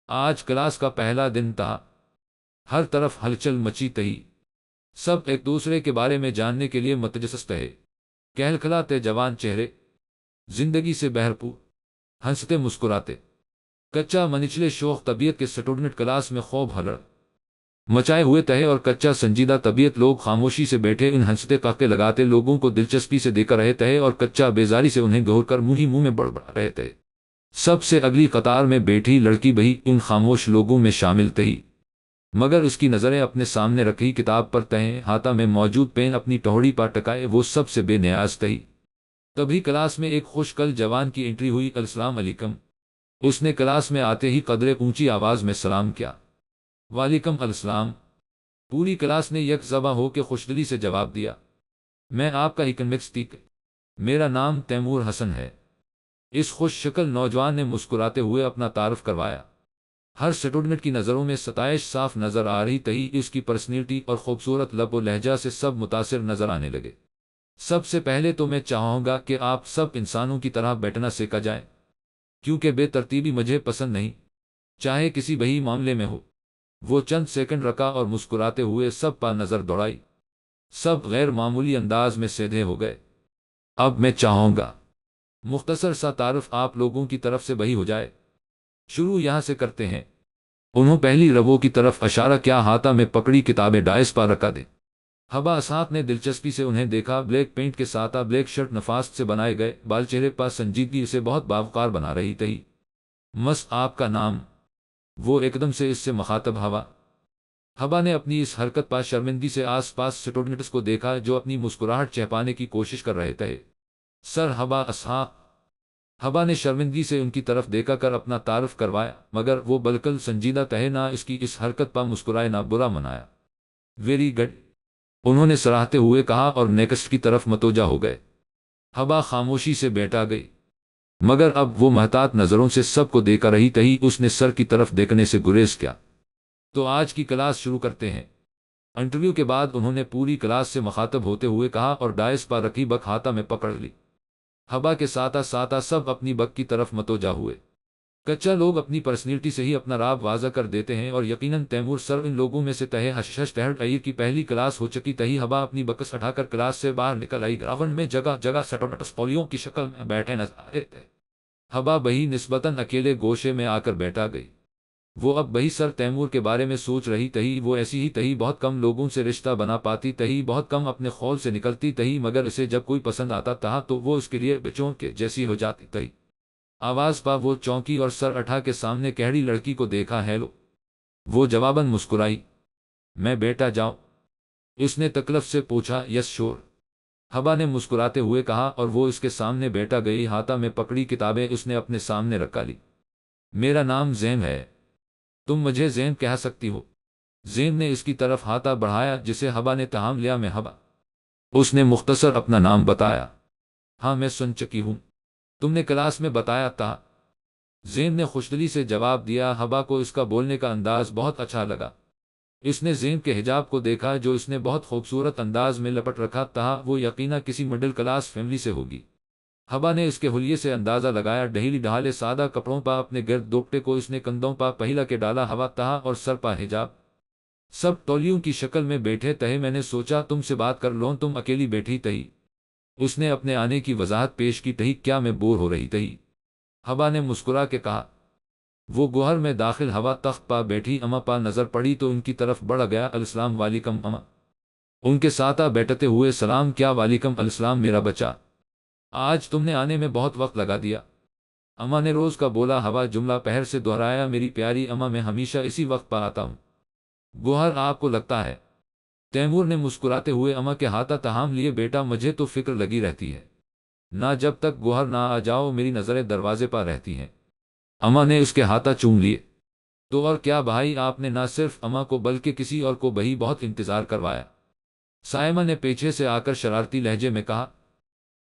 آج کلاس کا پہلا دن تھا، ہر طرف ہلچل مچی تھی، سب ایک دوسرے کے بارے میں جاننے کے لیے متجسس تھے۔ کہلکھلاتے جوان چہرے، زندگی سے بھرپور، ہنستے مسکراتے، کچا منچلے شوخ طبیعت کے اسٹوڈنٹ کلاس میں خوب ہلڑ مچائے ہوئے تھے، اور کچا سنجیدہ طبیعت لوگ خاموشی سے بیٹھے ان ہنستے قہقہے لگاتے لوگوں کو دلچسپی سے دیکھ رہے تھے، اور کچا بیزاری سے انہیں گھور کر منہ ہی منہ میں بڑبڑا رہے تھے۔ سب سے اگلی قطار میں بیٹھی لڑکی بھی ان خاموش لوگوں میں شامل تھی، مگر اس کی نظریں اپنے سامنے رکھی کتاب پر تہیں، ہاتھ میں موجود پین اپنی ٹہوڑی پر ٹکائے وہ سب سے بے نیاز تھی۔ تبھی کلاس میں ایک خوشگل جوان کی انٹری ہوئی۔ السلام علیکم۔ اس نے کلاس میں آتے ہی قدرے اونچی آواز میں سلام کیا۔ وعلیکم السلام۔ پوری کلاس نے یک زباں ہو کے خوشدلی سے جواب دیا۔ میں آپ کا اکنامکس ٹیچر، میرا نام تیمور حسن ہے۔ اس خوش شکل نوجوان نے مسکراتے ہوئے اپنا تعارف کروایا۔ ہر اسٹوڈنٹ کی نظروں میں ستائش صاف نظر آ رہی تھی، اس کی پرسنالٹی اور خوبصورت لب و لہجہ سے سب متاثر نظر آنے لگے۔ سب سے پہلے تو میں چاہوں گا کہ آپ سب انسانوں کی طرح بیٹھنا سیکھا جائے، کیونکہ بے ترتیبی مجھے پسند نہیں، چاہے کسی بھی معاملے میں ہو۔ وہ چند سیکنڈ رکا اور مسکراتے ہوئے سب پر نظر دوڑائی۔ سب غیر معمولی انداز میں سیدھے ہو گئے۔ اب میں چاہوں گا مختصر سا تعارف آپ لوگوں کی طرف سے بھی ہو جائے۔ شروع یہاں سے کرتے ہیں۔ انہوں پہلی ربو کی طرف اشارہ کیا، ہاتھ میں پکڑی کتابیں ڈائس پر رکھا دے۔ حبا اسحاق نے دلچسپی سے انہیں دیکھا۔ بلیک پینٹ کے ساتھ بلیک شرٹ نفاست سے بنائے گئے بال چہرے پر سنجیدگی سے بہت باوقار بنا رہی تھی۔ مس آپ کا نام؟ وہ ایک دم سے اس سے مخاطب ہوا۔ حبا نے اپنی اس حرکت پر شرمندگی سے آس پاس اسٹوڈنٹس کو دیکھا جو اپنی مسکراہٹ چھپانے کی کوشش کر رہے تھے۔ سر حبا اسحاق۔ حبا نے شرمندگی سے ان کی طرف دیکھا کر اپنا تعارف کروایا، مگر وہ بالکل سنجیدہ تھے، نہ اس کی اس حرکت پر مسکرائے نہ برا منایا۔ ویری گڈ، انہوں نے سراہتے ہوئے کہا اور نیکسٹ کی طرف متوجہ ہو گئے۔ حبا خاموشی سے بیٹھا گئی، مگر اب وہ محتاط نظروں سے سب کو دیکھ رہی تھی۔ اس نے سر کی طرف دیکھنے سے گریز کیا۔ تو آج کی کلاس شروع کرتے ہیں۔ انٹرویو کے بعد انہوں نے پوری کلاس سے مخاطب ہوتے ہوئے کہا اور ڈائس پر رکھی بک ہاتھ میں پکڑ لی۔ حبا کے ساتھ ساتھ سب اپنی بک کی طرف متوجہ ہوئے۔ کچا لوگ اپنی پرسنالٹی سے ہی اپنا راب واضح کر دیتے ہیں، اور یقیناً تیمور سر ان لوگوں میں سے تہے حشش تہڑ عیر کی پہلی کلاس ہو چکی تھی۔ حبا اپنی بکس اٹھا کر کلاس سے باہر نکل آئی۔ گراؤنڈ میں جگہ جگہ اسٹوڈنٹس پولیوں کی شکل میں بیٹھے نظر آ رہے تھے۔ حبا بہی نسبتاً اکیلے گوشے میں آ کر بیٹھا گئی۔ وہ اب بہی سر تیمور کے بارے میں سوچ رہی تھی۔ وہ ایسی ہی تھی، بہت کم لوگوں سے رشتہ بنا پاتی تھی، بہت کم اپنے خول سے نکلتی تھی، مگر اسے جب کوئی پسند آتا تھا تو وہ اس کے لیے بچوں کے جیسی ہو جاتی تھی۔ آواز پا وہ چونکی اور سر اٹھا کے سامنے کہڑی لڑکی کو دیکھا۔ ہیلو، وہ جواباً مسکرائی۔ میں بیٹا جاؤں؟ اس نے تکلف سے پوچھا۔ یس شور، حبا نے مسکراتے ہوئے کہا، اور وہ اس کے سامنے بیٹھا گئی۔ ہاتھ میں پکڑی کتابیں اس نے اپنے سامنے رکھا لی۔ میرا نام زین ہے، تم مجھے زین کہہ سکتی ہو۔ زین نے اس کی طرف ہاتھ بڑھایا جسے حبا نے تھام لیا۔ میں حبا، اس نے مختصر اپنا نام بتایا۔ ہاں میں سن چکی ہوں، تم نے کلاس میں بتایا تھا، زین نے خوشدلی سے جواب دیا۔ حبا کو اس کا بولنے کا انداز بہت اچھا لگا۔ اس نے زین کے حجاب کو دیکھا جو اس نے بہت خوبصورت انداز میں لپٹ رکھا تھا، وہ یقیناً کسی مڈل کلاس فیملی سے ہوگی۔ حبا نے اس کے حلیے سے اندازہ لگایا۔ ڈھیلی ڈھالے سادہ کپڑوں پا اپنے گرد دوپٹے کو اس نے کندھوں پا پہلا کے ڈالا ہوا تھا، اور سر پا حجاب۔ سب تولیوں کی شکل میں بیٹھے تھے۔ میں نے سوچا تم سے بات کر لوں، تم اکیلی بیٹھی تھی۔ اس نے اپنے آنے کی وضاحت پیش کی تھی۔ کیا میں بور ہو رہی تھی؟ حبا نے مسکرا کے کہا۔ وہ گوہر میں داخل ہوا تخت پا بیٹھی اما پا نظر پڑی تو ان کی طرف بڑھ گیا۔ السلام علیکم اما، ان کے ساتھ بیٹھتے ہوئے سلام کیا۔ وعلیکم السلام میرا بچہ، آج تم نے آنے میں بہت وقت لگا دیا، اما نے روز کا بولا۔ حبا جملہ پہر سے دہرایا۔ میری پیاری اما، میں ہمیشہ اسی وقت پر آتا ہوں۔ گوہر آپ کو لگتا ہے؟ تیمور نے مسکراتے ہوئے اما کے ہاتھ تھام لیے۔ بیٹا مجھے تو فکر لگی رہتی ہے، نہ جب تک گوہر نہ آ جاؤ میری نظریں دروازے پر رہتی ہیں۔ اما نے اس کے ہاتھ چوم لیے۔ تو اور کیا بھائی، آپ نے نہ صرف اما کو بلکہ کسی اور کو بھی بہت انتظار کروایا۔ سائمہ نے پیچھے سے آ کر شرارتی لہجے میں کہا۔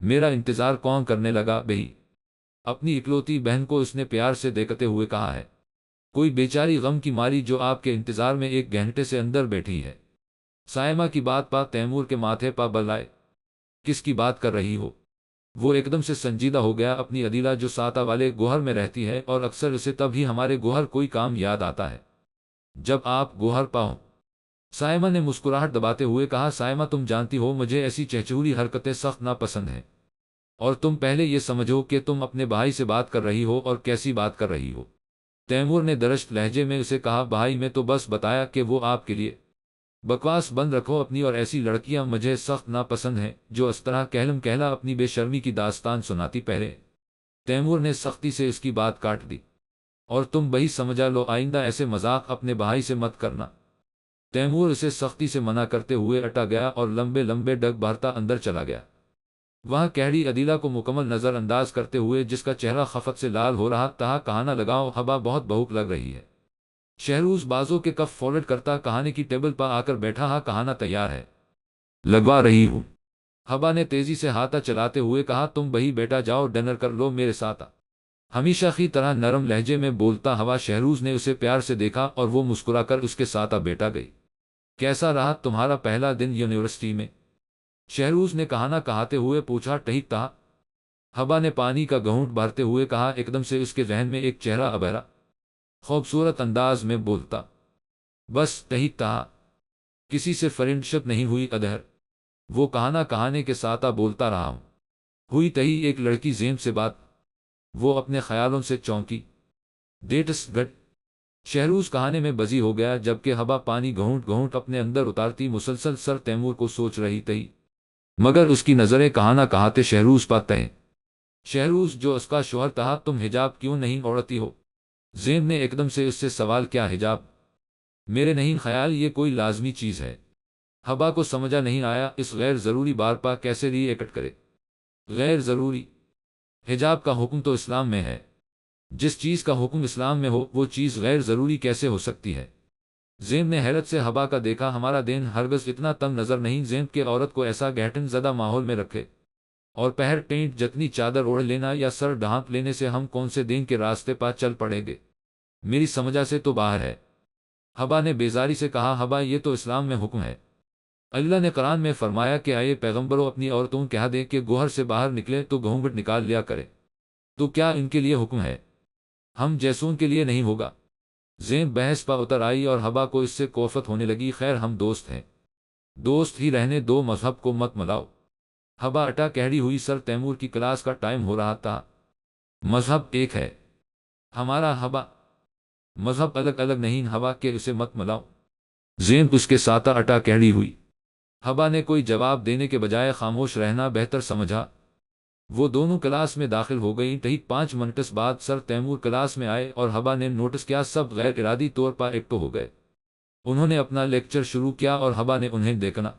میرا انتظار کون کرنے لگا بھئی؟ اپنی اکلوتی بہن کو اس نے پیار سے دیکھتے ہوئے کہا ہے۔ کوئی بیچاری غم کی ماری جو آپ کے انتظار میں 1 گھنٹے سے اندر بیٹھی ہے۔ سائمہ کی بات پا تیمور کے ماتھے پا بل آئے۔ کس کی بات کر رہی ہو؟ وہ ایک دم سے سنجیدہ ہو گیا۔ اپنی عدیلہ جو ساتہ والے گوہر میں رہتی ہے اور اکثر اسے تب ہی ہمارے گوہر کوئی کام یاد آتا ہے جب آپ گوہر پاؤ۔ سائمہ نے مسکراہٹ دباتے ہوئے کہا، سائمہ تم جانتی ہو مجھے ایسی چہچہوری حرکتیں سخت ناپسند ہیں، اور تم پہلے یہ سمجھو کہ تم اپنے بھائی سے بات کر رہی ہو اور کیسی بات کر رہی ہو۔ تیمور نے درشت لہجے میں اسے کہا، بھائی میں تو بس بتایا کہ وہ آپ کے لیے۔ بکواس بند رکھو اپنی، اور ایسی لڑکیاں مجھے سخت ناپسند ہیں جو اس طرح کہلم کہلا اپنی بے شرمی کی داستان سناتی پہرے۔ تیمور نے سختی سے اس کی بات کاٹ دی، اور تم بہی سمجھا لو آئندہ ایسے مذاق اپنے بھائی سے مت کرنا۔ تیمور اسے سختی سے منع کرتے ہوئے اٹا گیا اور لمبے لمبے ڈگ بھرتا اندر چلا گیا۔ وہاں کہڑی عدیلہ کو مکمل نظر انداز کرتے ہوئے، جس کا چہرہ خفت سے لال ہو رہا تھا، کہانا لگاؤ حبا بہت بھوک لگ رہی ہے۔ شہروز بازوں کے کف فولڈ کرتا کہانے کی ٹیبل پر آ کر بیٹھا، ہاں کہانا تیار ہے، لگوا رہی ہوں۔ حبا نے تیزی سے ہاتھا چلاتے ہوئے کہا، تم بہی بیٹا جاؤ ڈنر کر لو میرے ساتھ۔ ہمیشہ کی طرح نرم لہجے میں بولتا ہوا شہروز نے اسے پیار سے دیکھا اور وہ مسکرا کر اس کے ساتھ بیٹا گئی۔ کیسا رہا تمہارا پہلا دن یونیورسٹی میں؟ شہروز نے کہانا کہاتے ہوئے پوچھا۔ ٹھیک تھا، حبا نے پانی کا گھونٹ بھرتے ہوئے کہا۔ ایک دم سے اس کے ذہن میں ایک چہرہ ابھرا، خوبصورت انداز میں بولتا، بس ٹھیک تھا، کسی سے فرینڈشپ نہیں ہوئی ادھر؟ وہ کہانا کہانے کے ساتھ بولتا رہا ہوں، ہوئی تہی ایک لڑکی زین سے بات؟ وہ اپنے خیالوں سے چونکی، ڈیٹس گٹ۔ شہروز کہانے میں بزی ہو گیا، جبکہ حبا پانی گھونٹ گھونٹ اپنے اندر اتارتی مسلسل سر تیمور کو سوچ رہی تھی، مگر اس کی نظریں کہانا کہاتے شہروز پر تھیں۔ شہروز جو اس کا شوہر تھا، تم حجاب کیوں نہیں اوڑھتی ہو؟ زین نے ایک دم سے اس سے سوال کیا۔ حجاب؟ میرے نہیں خیال یہ کوئی لازمی چیز ہے۔ حبا کو سمجھا نہیں آیا اس غیر ضروری بات پر کیسے ری ایکٹ کرے۔ غیر ضروری؟ حجاب کا حکم تو اسلام میں ہے، جس چیز کا حکم اسلام میں ہو وہ چیز غیر ضروری کیسے ہو سکتی ہے؟ زین نے حیرت سے حبا کا دیکھا۔ ہمارا دین ہرگز اتنا تنگ نظر نہیں زین کہ عورت کو ایسا گھٹن زدہ ماحول میں رکھے، اور پہر ٹینٹ جتنی چادر اوڑھ لینا یا سر ڈھانپ لینے سے ہم کون سے دین کے راستے پر چل پڑیں گے؟ میری سمجھا سے تو باہر ہے۔ حبا نے بیزاری سے کہا، حبا یہ تو اسلام میں حکم ہے، اللہ نے قرآن میں فرمایا کہ آئے پیغمبروں اپنی عورتوں کہہ دیں کہ گوہر سے باہر نکلے تو گھونگھٹ نکال لیا کرے، تو کیا ان کے لیے حکم ہے؟ ہم جیسون کے لیے نہیں ہوگا؟ زین بحث پر اتر آئی اور حبا کو اس سے کوفت ہونے لگی۔ خیر ہم دوست ہیں، دوست ہی رہنے دو، مذہب کو مت ملاؤ۔ حبا اٹا کہڑی ہوئی، سر تیمور کی کلاس کا ٹائم ہو رہا تھا، مذہب ایک ہے ہمارا۔ حبا مذہب الگ الگ نہیں حبا کہ اسے مت ملاؤ۔ زین اس کے ساتھ اٹا کہڑی ہوئی۔ حبا نے کوئی جواب دینے کے بجائے خاموش رہنا بہتر سمجھا۔ وہ دونوں کلاس میں داخل ہو گئیں۔ ٹھیک 5 منٹ بعد سر تیمور کلاس میں آئے اور حبا نے نوٹس کیا سب غیر ارادی طور پر ایکٹو ہو گئے۔ انہوں نے اپنا لیکچر شروع کیا اور حبا نے انہیں دیکھنا۔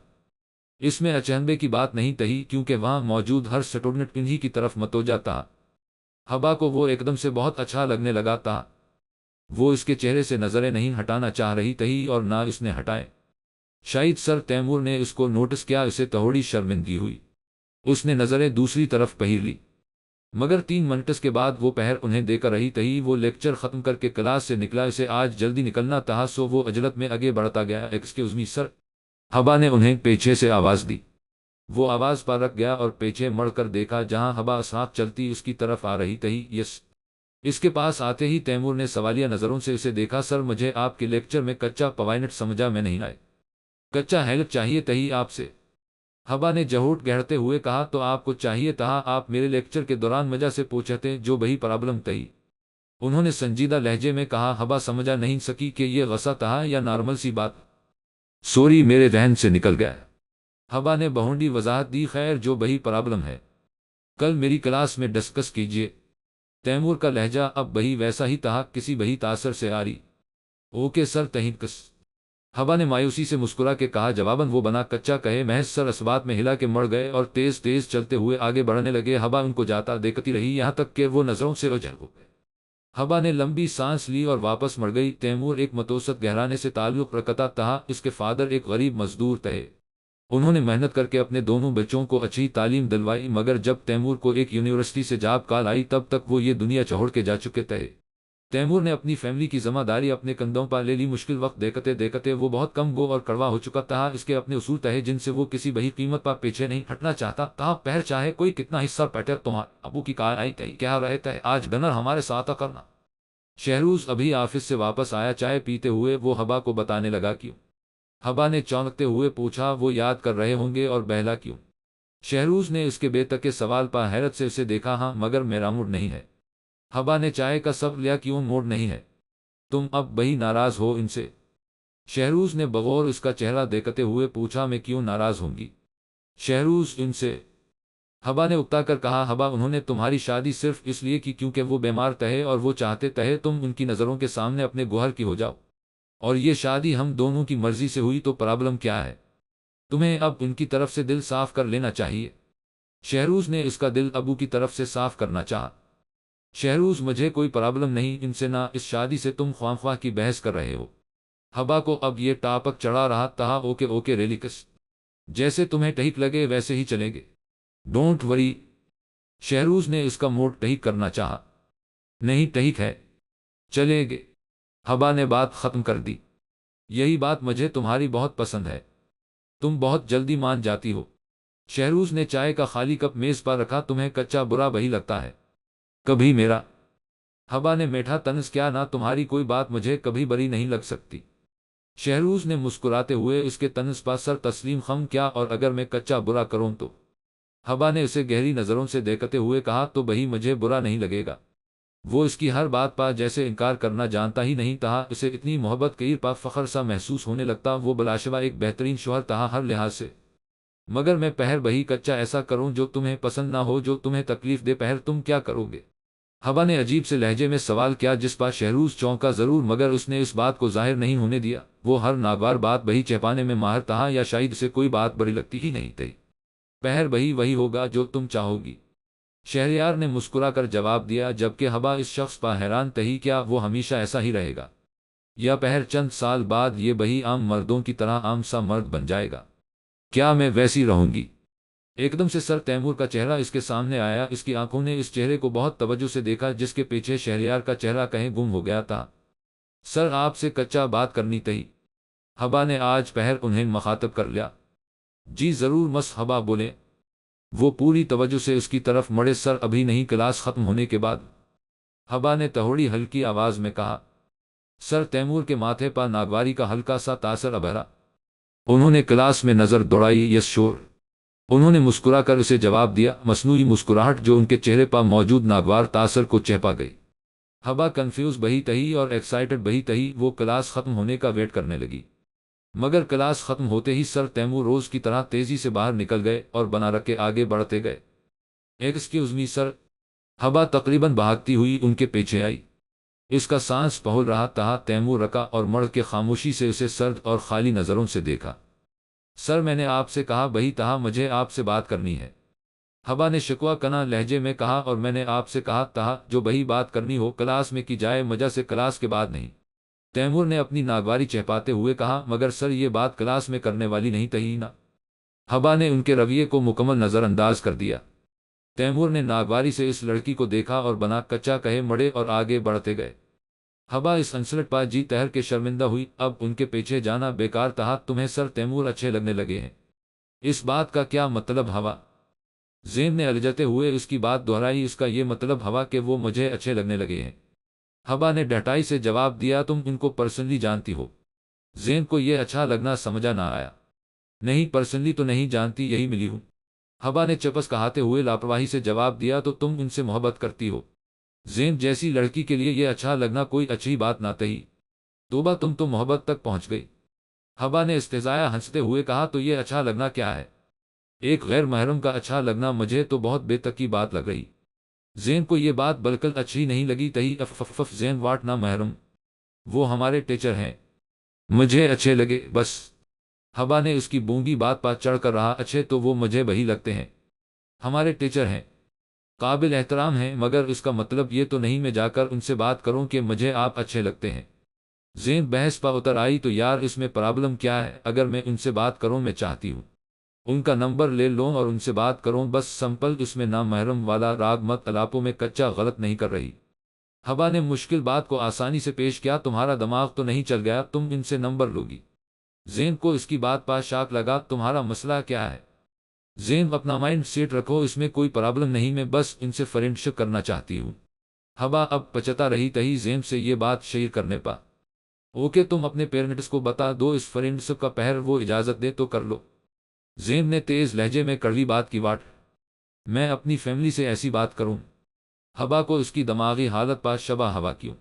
اس میں اچنبے کی بات نہیں تھی، کیونکہ وہاں موجود ہر سٹوڈنٹ انہی کی طرف متوجہ تھا۔ حبا کو وہ ایک دم سے بہت اچھا لگنے لگا تھا۔ وہ اس کے چہرے سے نظریں نہیں ہٹانا چاہ رہی تھی اور نہ اس نے ہٹائے۔ شاید سر تیمور نے اس کو نوٹس کیا، اسے تھوڑی شرمندگی ہوئی، اس نے نظریں دوسری طرف پہیر لی، مگر 3 منٹ کے بعد وہ پہر انہیں دے کر رہی تھی۔ وہ لیکچر ختم کر کے کلاس سے نکلا، اسے آج جلدی نکلنا تھا، سو وہ عجلت میں آگے بڑھتا گیا۔ ایکسکیوز می سر، حبا نے انہیں پیچھے سے آواز دی۔ وہ آواز پر رکھ گیا اور پیچھے مڑ کر دیکھا، جہاں حبا ساتھ چلتی اس کی طرف آ رہی تھی۔ یس۔ اس کے پاس آتے ہی تیمور نے سوالیہ نظروں سے اسے دیکھا۔ سر مجھے آپ کے لیکچر میں کچا پوائنٹ سمجھا میں نہیں آئے، کچا ہیلپ چاہیے تھی آپ سے۔ حبا نے جھوٹ گھڑتے ہوئے کہا، تو آپ کو چاہیے تھا آپ میرے لیکچر کے دوران مجا سے پوچھتے جو بہی پرابلم تھی۔ انہوں نے سنجیدہ لہجے میں کہا۔ حبا سمجھا نہیں سکی کہ یہ غصہ تھا یا نارمل سی بات۔ سوری میرے ذہن سے نکل گیا۔ حبا نے بہونڈی وضاحت دی، خیر جو بہی پرابلم ہے کل میری کلاس میں ڈسکس کیجیے۔ تیمور کا لہجہ اب بہی ویسا ہی تھا، کسی بہی تاثر سے آ رہی۔ اوکے سر تہنکس، حبا نے مایوسی سے مسکرا کے کہا۔ جواباً وہ بنا کچا کہے محض سر اس بات میں ہلا کے مڑ گئے اور تیز تیز چلتے ہوئے آگے بڑھنے لگے۔ حبا ان کو جاتا دیکھتی رہی یہاں تک کہ وہ نظروں سے اوجھل ہو گئے۔ حبا نے لمبی سانس لی اور واپس مڑ گئی۔ تیمور ایک متوسط گھرانے سے تعلق رکھتا تھا، اس کے فادر ایک غریب مزدور تھے۔ انہوں نے محنت کر کے اپنے دونوں بچوں کو اچھی تعلیم دلوائی، مگر جب تیمور کو ایک یونیورسٹی سے جاب کال آئی تب تک وہ یہ دنیا چھوڑ کے جا چکے تھے۔ تیمور نے اپنی فیملی کی ذمہ داری اپنے کندھوں پر لے لی۔ مشکل وقت دیکھتے دیکھتے وہ بہت کم گو اور کڑوا ہو چکا تھا۔ اس کے اپنے اصول تھے جن سے وہ کسی بھی قیمت پر پیچھے نہیں ہٹنا چاہتا تھا۔ پہر چاہے کوئی کتنا حصہ پیٹر تمہارے ابو کی کار آئی تھی کیا رہے تھے آج ڈنر ہمارے ساتھ کرنا۔ شہروز ابھی آفس سے واپس آیا، چائے پیتے ہوئے وہ حبا کو بتانے لگا کیوں۔ حبا نے چونکتے ہوئے پوچھا وہ یاد کر رہے ہوں گے اور بہلا کیوں۔ شہروز نے اس کے بے تک کے سوال پر حیرت سے اسے دیکھا۔ ہاں مگر میرا موڈ نہیں ہے۔ حبا نے چائے کا سب لیا۔ کیوں موڈ نہیں ہے؟ تم اب بہی ناراض ہو ان سے؟ شہروز نے بغور اس کا چہرہ دیکھتے ہوئے پوچھا۔ میں کیوں ناراض ہوں گی شہروز ان سے؟ حبا نے اکتا کر کہا۔ حبا انہوں نے تمہاری شادی صرف اس لیے کی کیونکہ وہ بیمار تھے اور وہ چاہتے تھے تم ان کی نظروں کے سامنے اپنے گوہر کی ہو جاؤ، اور یہ شادی ہم دونوں کی مرضی سے ہوئی تو پرابلم کیا ہے؟ تمہیں اب ان کی طرف سے دل صاف کر لینا چاہیے۔ شہروز نے اس کا دل ابو کی طرف سے صاف کرنا چاہا۔ شہروز مجھے کوئی پرابلم نہیں ان سے، نہ اس شادی سے تم خواہ کی بحث کر رہے ہو۔ حبا کو اب یہ ٹاپک چڑھا رہا تھا۔ اوکے اوکے ریلیکس، جیسے تمہیں ٹھیک لگے ویسے ہی چلیں گے، ڈونٹ وری۔ شہروز نے اس کا موڈ ٹھیک کرنا چاہا۔ نہیں ٹھیک ہے، چلیں گے۔ حبا نے بات ختم کر دی۔ یہی بات مجھے تمہاری بہت پسند ہے، تم بہت جلدی مان جاتی ہو۔ شہروز نے چائے کا خالی کپ میز پر رکھا۔ تمہیں کچا برا وہی لگتا ہے کبھی میرا؟ حبا نے میٹھا طنز کیا۔ نہ تمہاری کوئی بات مجھے کبھی بری نہیں لگ سکتی۔ شہروز نے مسکراتے ہوئے اس کے طنز پر سر تسلیم خم کیا۔ اور اگر میں کچا برا کروں تو؟ حبا نے اسے گہری نظروں سے دیکھتے ہوئے کہا۔ تو بہی مجھے برا نہیں لگے گا۔ وہ اس کی ہر بات پر جیسے انکار کرنا جانتا ہی نہیں تھا۔ اسے اتنی محبت کیر پر فخر سا محسوس ہونے لگتا۔ وہ بلاشبہ ایک بہترین شوہر تھا ہر لحاظ سے۔ مگر میں پہر بہی کچا ایسا کروں جو تمہیں پسند نہ ہو، جو تمہیں تکلیف دے، پہر تم کیا کرو گے؟ حبا نے عجیب سے لہجے میں سوال کیا جس پر شہروز چونکا ضرور، مگر اس نے اس بات کو ظاہر نہیں ہونے دیا۔ وہ ہر ناگوار بات بہی چھپانے میں ماہر تھا، یا شاید اسے کوئی بات بری لگتی ہی نہیں تھی۔ پہر بہی وہی ہوگا جو تم چاہو گی، شہریار نے مسکرا کر جواب دیا، جبکہ حبا اس شخص پر حیران تھی۔ کیا وہ ہمیشہ ایسا ہی رہے گا، یا پہر چند سال بعد یہ بہی عام مردوں کی طرح عام سا مرد بن جائے گا؟ کیا میں ویسی رہوں گی؟ ایک دم سے سر تیمور کا چہرہ اس کے سامنے آیا۔ اس کی آنکھوں نے اس چہرے کو بہت توجہ سے دیکھا جس کے پیچھے شہریار کا چہرہ کہیں گم ہو گیا تھا۔ سر آپ سے کچا بات کرنی تھی۔ حبا نے آج پہر انہیں مخاطب کر لیا۔ جی ضرور مس حبا بولے۔ وہ پوری توجہ سے اس کی طرف مڑے۔ سر ابھی نہیں، کلاس ختم ہونے کے بعد، حبا نے تھوڑی ہلکی آواز میں کہا۔ سر تیمور کے ماتھے پر ناگواری کا ہلکا سا تاثر ابھرا۔ انہوں نے کلاس میں نظر دوڑائی۔ یس شور، انہوں نے مسکرا کر اسے جواب دیا، مصنوعی مسکراہٹ جو ان کے چہرے پر موجود ناگوار تاثر کو چھپا گئی۔ حبا کنفیوز بہی تہی اور ایکسائٹڈ بہی تہی۔ وہ کلاس ختم ہونے کا ویٹ کرنے لگی، مگر کلاس ختم ہوتے ہی سر تیمور روز کی طرح تیزی سے باہر نکل گئے اور بنا رکھ کے آگے بڑھتے گئے۔ ایکسکیوز می سر، حبا تقریباً بھاگتی ہوئی ان کے پیچھے آئی۔ اس کا سانس پھول رہا تھا۔ تیمور رکا اور مڑ کے خاموشی سے اسے سرد اور خالی نظروں سے دیکھا۔ سر میں نے آپ سے کہا بہی تھا مجھے آپ سے بات کرنی ہے، حبا نے شکوہ کنا لہجے میں کہا۔ اور میں نے آپ سے کہا تھا جو بہی بات کرنی ہو کلاس میں کی جائے، مزہ سے کلاس کے بعد نہیں۔ تیمور نے اپنی ناگواری چھپاتے ہوئے کہا۔ مگر سر یہ بات کلاس میں کرنے والی نہیں تھی نا؟ حبا نے ان کے رویے کو مکمل نظر انداز کر دیا۔ تیمور نے ناگواری سے اس لڑکی کو دیکھا اور بنا کچا کہے مڑے اور آگے بڑھتے گئے۔ حبا اس انسلٹ پر جی تہر کے شرمندہ ہوئی۔ اب ان کے پیچھے جانا بیکار تھا۔ تمہیں سر تیمور اچھے لگنے لگے ہیں، اس بات کا کیا مطلب ہوا؟ زین نے الجھتے ہوئے اس کی بات دہرائی۔ اس کا یہ مطلب ہوا کہ وہ مجھے اچھے لگنے لگے ہیں۔ حبا نے ڈھٹائی سے جواب دیا۔ تم ان کو پرسنلی جانتی ہو؟ زین کو یہ اچھا لگنا سمجھا نہ آیا۔ نہیں پرسنلی تو نہیں جانتی، یہی ملی ہوں۔ حبا نے چپس کہاتے ہوئے لاپرواہی سے جواب دیا۔ تو تم ان سے محبت کرتی ہو؟ زین جیسی لڑکی کے لیے یہ اچھا لگنا کوئی اچھی بات نہ تھی۔ توبہ، تم تو محبت تک پہنچ گئی۔ حبا نے استہزائیہ ہنستے ہوئے کہا۔ تو یہ اچھا لگنا کیا ہے؟ ایک غیر محرم کا اچھا لگنا مجھے تو بہت بے تک کی بات لگ رہی۔ زین کو یہ بات بالکل اچھی نہیں لگی تھی۔ زین واٹ نہ محرم؟ وہ ہمارے ٹیچر ہیں، مجھے اچھے لگے بس۔ حبا نے اس کی بونگی بات پر چڑھ کر رہا۔ اچھے تو وہ مجھے وہی لگتے ہیں، ہمارے ٹیچر ہیں، قابل احترام ہیں، مگر اس کا مطلب یہ تو نہیں میں جا کر ان سے بات کروں کہ مجھے آپ اچھے لگتے ہیں۔ زین بحث پر اتر آئی۔ تو یار اس میں پرابلم کیا ہے؟ اگر میں ان سے بات کروں، میں چاہتی ہوں ان کا نمبر لے لوں اور ان سے بات کروں، بس سمپل۔ اس میں نامحرم والا راگ مت الاپوں میں کچا غلط نہیں کر رہی۔ ہوا نے مشکل بات کو آسانی سے پیش کیا، تمہارا دماغ تو نہیں چل گیا، تم ان سے نمبر لوگی؟ زین کو اس کی بات پر شاک لگا، تمہارا مسئلہ کیا ہے؟ زین اپنا مائنڈ سیٹ رکھو، اس میں کوئی پرابلم نہیں، میں بس ان سے فرینڈشپ کرنا چاہتی ہوں۔ ہوا اب پچتا رہی تھی زین سے یہ بات شیئر کرنے پا۔ اوکے، تم اپنے پیرنٹس کو بتا دو اس فرینڈشپ کا، پہر وہ اجازت دے تو کر لو۔ زین نے تیز لہجے میں کڑوی بات کی، واٹ؟ میں اپنی فیملی سے ایسی بات کروں؟ ہوا کو اس کی دماغی حالت پر شبہ ہوا کیوں؟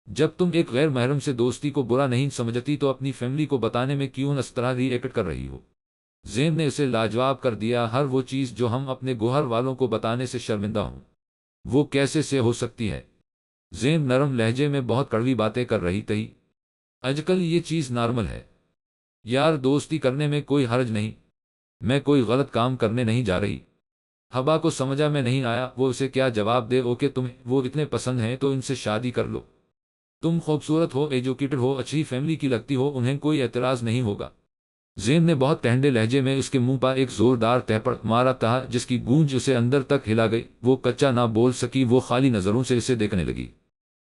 جب تم ایک غیر محرم سے دوستی کو برا نہیں سمجھتی تو اپنی فیملی کو بتانے میں کیوں اس طرح ری ایکٹ کر رہی ہو؟ زین نے اسے لاجواب کر دیا، ہر وہ چیز جو ہم اپنے گوہر والوں کو بتانے سے شرمندہ ہوں وہ کیسے سے ہو سکتی ہے؟ زین نرم لہجے میں بہت کڑوی باتیں کر رہی تھی، آج کل یہ چیز نارمل ہے یار، دوستی کرنے میں کوئی حرج نہیں، میں کوئی غلط کام کرنے نہیں جا رہی۔ ہوا کو سمجھا میں نہیں آیا وہ اسے کیا جواب دے۔ اوکے، تمہیں وہ اتنے پسند ہیں تو ان سے شادی کر لو، تم خوبصورت ہو، ایجوکیٹڈ ہو، اچھی فیملی کی لگتی ہو، انہیں کوئی اعتراض نہیں ہوگا۔ زین نے بہت ٹھنڈے لہجے میں اس کے منہ پر ایک زوردار تھپڑ مارا تھا جس کی گونج اسے اندر تک ہلا گئی۔ وہ کچا نہ بول سکی، وہ خالی نظروں سے اسے دیکھنے لگی۔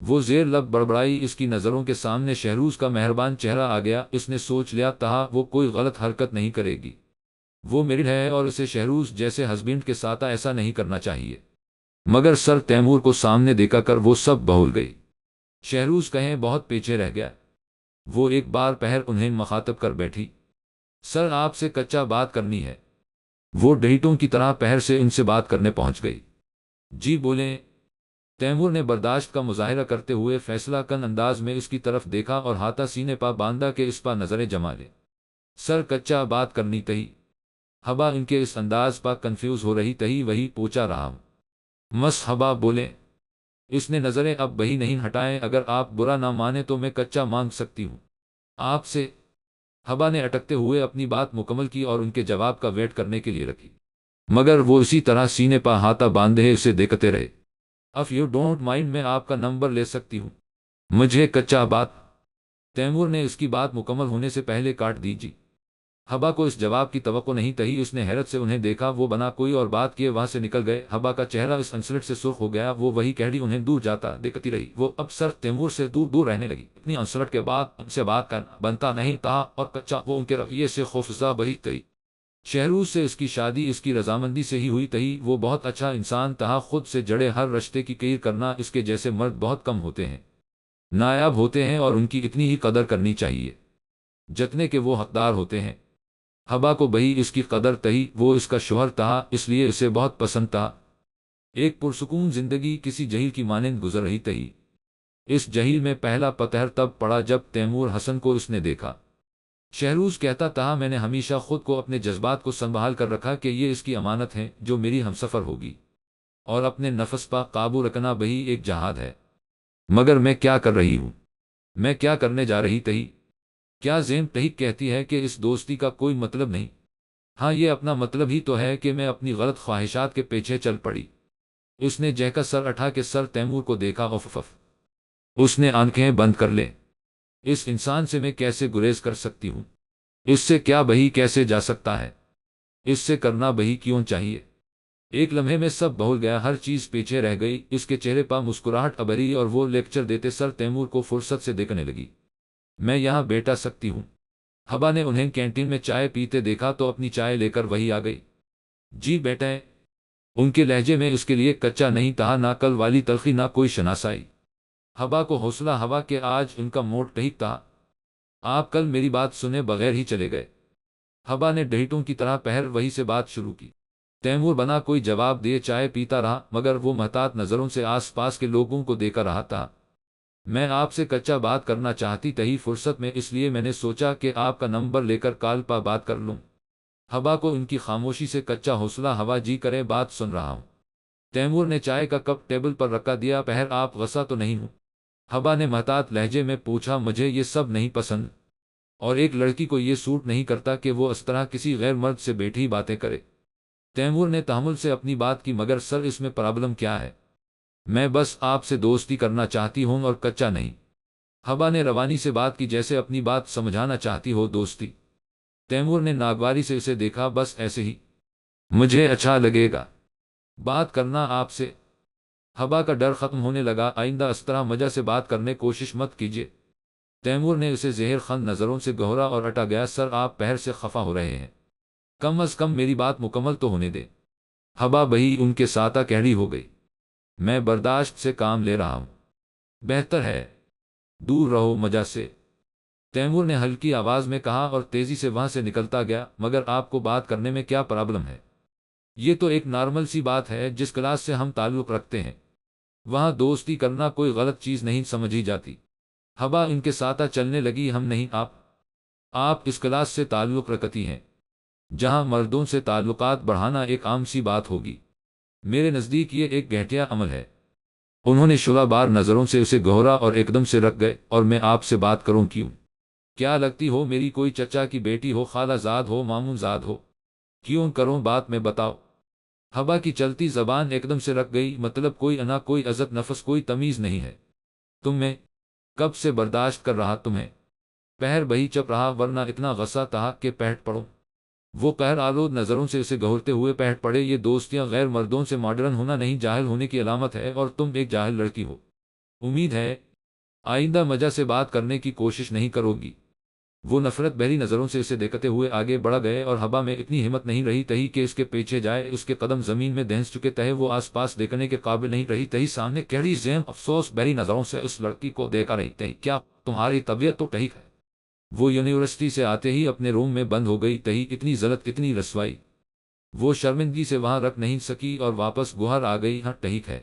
وہ زیر لب بڑبڑائی، اس کی نظروں کے سامنے شہروز کا مہربان چہرہ آ گیا۔ اس نے سوچ لیا تھا وہ کوئی غلط حرکت نہیں کرے گی، وہ میرڈ ہے اور اسے شہروز جیسے ہسبینڈ کے ساتھ ایسا نہیں کرنا چاہیے، مگر سر تیمور کو سامنے دیکھا کر وہ سب بھول گئی۔ شہروز کہیں بہت پیچھے رہ گیا، وہ ایک بار پہر انہیں مخاطب کر بیٹھی، سر آپ سے کچا بات کرنی ہے۔ وہ ڈیٹوں کی طرح پہر سے ان سے بات کرنے پہنچ گئی۔ جی بولیں۔ تیمور نے برداشت کا مظاہرہ کرتے ہوئے فیصلہ کن انداز میں اس کی طرف دیکھا اور ہاتھا سینے پا باندھا کہ اس پا نظریں جما لے۔ سر کچا بات کرنی تھی؟ ہوا ان کے اس انداز پا کنفیوز ہو رہی تھی، وہی پوچھا رہا ہوں۔ مس ہوا بولے۔ اس نے نظریں اب وہی نہیں ہٹائیں، اگر آپ برا نہ مانے تو میں کچا مانگ سکتی ہوں آپ سے۔ ہوا نے اٹکتے ہوئے اپنی بات مکمل کی اور ان کے جواب کا ویٹ کرنے کے لیے رکھی، مگر وہ اسی طرح سینے پا ہاتھا باندھے اسے دیکھتے رہے۔ اف یو ڈونٹ مائنڈ میں آپ کا نمبر لے سکتی ہوں؟ مجھے کچا بات؟ تیمور نے اس کی بات مکمل ہونے سے پہلے کاٹ دی۔ جی۔ ہوا کو اس جواب کی توقع نہیں تھی، اس نے حیرت سے انہیں دیکھا، وہ بنا کوئی اور بات کیے وہاں سے نکل گئے۔ ہوا کا چہرہ اس انسلٹ سے سرخ ہو گیا، وہ وہی کہڑی انہیں دور جاتا دیکھتی رہی۔ وہ اب سر تیمور سے دور دور رہنے لگی، اتنی انسلٹ کے بعد ان سے بات کرنا بنتا نہیں تھا، اور کچا وہ ان کے رویے سے خوفزدہ بہی تھی۔ شہروز سے اس کی شادی اس کی رضامندی سے ہی ہوئی تھی، وہ بہت اچھا انسان تھا، خود سے جڑے ہر رشتے کی کیر کرنا، اس کے جیسے مرد بہت کم ہوتے ہیں، نایاب ہوتے ہیں، اور ان کی اتنی ہی قدر کرنی چاہیے جتنے کہ وہ حقدار ہوتے ہیں۔ ہوا کو بہی اس کی قدر تھی، وہ اس کا شوہر تھا، اس لیے اسے بہت پسند تھا۔ ایک پرسکون زندگی کسی جہیل کی مانند گزر رہی تھی۔ اس جہیل میں پہلا پتھر تب پڑا جب تیمور حسن کو اس نے دیکھا۔ شہروز کہتا تھا، میں نے ہمیشہ خود کو اپنے جذبات کو سنبھال کر رکھا کہ یہ اس کی امانت ہے جو میری ہمسفر ہوگی، اور اپنے نفس پر قابو رکھنا بہی ایک جہاد ہے۔ مگر میں کیا کر رہی ہوں؟ میں کیا کرنے جا رہی تھی؟ کیا زین ٹھیک کہتی ہے کہ اس دوستی کا کوئی مطلب نہیں؟ ہاں، یہ اپنا مطلب ہی تو ہے کہ میں اپنی غلط خواہشات کے پیچھے چل پڑی۔ اس نے جہ کا سر اٹھا کے سر تیمور کو دیکھا۔ اف۔ اس نے آنکھیں بند کر لے۔ اس انسان سے میں کیسے گریز کر سکتی ہوں؟ اس سے کیا بہی کیسے جا سکتا ہے؟ اس سے کرنا بہی کیوں چاہیے؟ ایک لمحے میں سب بھول گیا، ہر چیز پیچھے رہ گئی۔ اس کے چہرے پر مسکراہٹ ابھری اور وہ لیکچر دیتے سر تیمور کو فرصت سے دیکھنے لگی۔ میں یہاں بیٹھ سکتی ہوں؟ ہوا نے انہیں کینٹین میں چائے پیتے دیکھا تو اپنی چائے لے کر وہی آ گئی۔ جی بیٹھیں۔ ان کے لہجے میں اس کے لیے کچا نہیں تھا، نہ کل والی تلخی، نہ کوئی شناسائی۔ ہوا کو حوصلہ ہوا کہ آج ان کا موڈ ٹھیک تھا، آپ کل میری بات سنے بغیر ہی چلے گئے۔ ہوا نے ڈھیٹوں کی طرح پہر وہی سے بات شروع کی۔ تیمور بنا کوئی جواب دیے چائے پیتا رہا، مگر وہ محتاط نظروں سے آس پاس کے لوگوں کو دیکھ رہا تھا۔ میں آپ سے کچا بات کرنا چاہتی تھی فرصت میں، اس لیے میں نے سوچا کہ آپ کا نمبر لے کر کال پا بات کر لوں۔ ہوا کو ان کی خاموشی سے کچا حوصلہ، ہوا جی کرے بات سن رہا ہوں۔ تیمور نے چائے کا کپ ٹیبل پر رکھا دیا، پہر آپ غصہ تو نہیں ہوں؟ ہوا نے محتاط لہجے میں پوچھا، مجھے یہ سب نہیں پسند، اور ایک لڑکی کو یہ سوٹ نہیں کرتا کہ وہ اس طرح کسی غیر مرد سے بیٹھی باتیں کرے۔ تیمور نے تحمل سے اپنی بات کی، مگر سر اس میں پرابلم کیا ہے؟ میں بس آپ سے دوستی کرنا چاہتی ہوں اور کچا نہیں۔ ہوا نے روانی سے بات کی، جیسے اپنی بات سمجھانا چاہتی ہو۔ دوستی؟ تیمور نے ناگواری سے اسے دیکھا، بس ایسے ہی مجھے اچھا لگے گا بات کرنا آپ سے۔ ہبا کا ڈر ختم ہونے لگا۔ آئندہ اس طرح مجا سے بات کرنے کوشش مت کیجیے۔ تیمور نے اسے زہر خند نظروں سے گہرا اور اٹا گیا۔ سر، آپ پہر سے خفا ہو رہے ہیں، کم از کم میری بات مکمل تو ہونے دیں۔ ہبا بہی ان کے ساتھ کہڑی ہو گئی۔ میں برداشت سے کام لے رہا ہوں، بہتر ہے دور رہو مجا سے، تیمور نے ہلکی آواز میں کہا اور تیزی سے وہاں سے نکلتا گیا۔ مگر آپ کو بات کرنے میں کیا پرابلم ہے؟ یہ تو ایک نارمل سی بات ہے، جس کلاس سے ہم تعلق رکھتے ہیں وہاں دوستی کرنا کوئی غلط چیز نہیں سمجھی جاتی۔ ہبا ان کے ساتھ چلنے لگی۔ ہم نہیں، آپ اس کلاس سے تعلق رکھتی ہیں جہاں مردوں سے تعلقات بڑھانا ایک عام سی بات ہوگی۔ میرے نزدیک یہ ایک گھٹیا عمل ہے۔ انہوں نے شعلہ بار نظروں سے اسے گہرا اور ایک دم سے رکھ گئے۔ اور میں آپ سے بات کروں کیوں؟ کیا لگتی ہو میری کوئی چچا کی بیٹی ہو، خالہ زاد ہو، ماموں زاد ہو؟ کیوں کروں بات میں، بتاؤ؟ ہبا کی چلتی زبان ایک دم سے رک گئی۔ مطلب کوئی انا، کوئی عزت نفس، کوئی تمیز نہیں ہے تم میں؟ کب سے برداشت کر رہا تمہیں؟ پہر بہی چپ رہا، ورنہ اتنا غصہ تھا کہ پیٹ پڑو۔ وہ قہر آلود نظروں سے اسے گہرتے ہوئے پیٹ پڑے۔ یہ دوستیاں غیر مردوں سے ماڈرن ہونا نہیں، جاہل ہونے کی علامت ہے، اور تم ایک جاہل لڑکی ہو۔ امید ہے آئندہ مجا سے بات کرنے کی کوشش نہیں کرو گی۔ وہ نفرت بھری نظروں سے اسے دیکھتے ہوئے آگے بڑھ گئے، اور ہبا میں اتنی ہمت نہیں رہی تھی کہ اس کے پیچھے جائے۔ اس کے قدم زمین میں دھنس چکے تھے، وہ آس پاس دیکھنے کے قابل نہیں رہی تھی۔ سامنے کیڑی زین افسوس بھری نظروں سے اس لڑکی کو دیکھا رہی تھی۔ کیا تمہاری طبیعت تو ٹھیک ہے؟ وہ یونیورسٹی سے آتے ہی اپنے روم میں بند ہو گئی تھی۔ اتنی ذلت، اتنی رسوائی وہ شرمندگی سے وہاں رکھ نہیں سکی اور واپس گوہر آ گئی۔ ہاں ٹھیک ہے،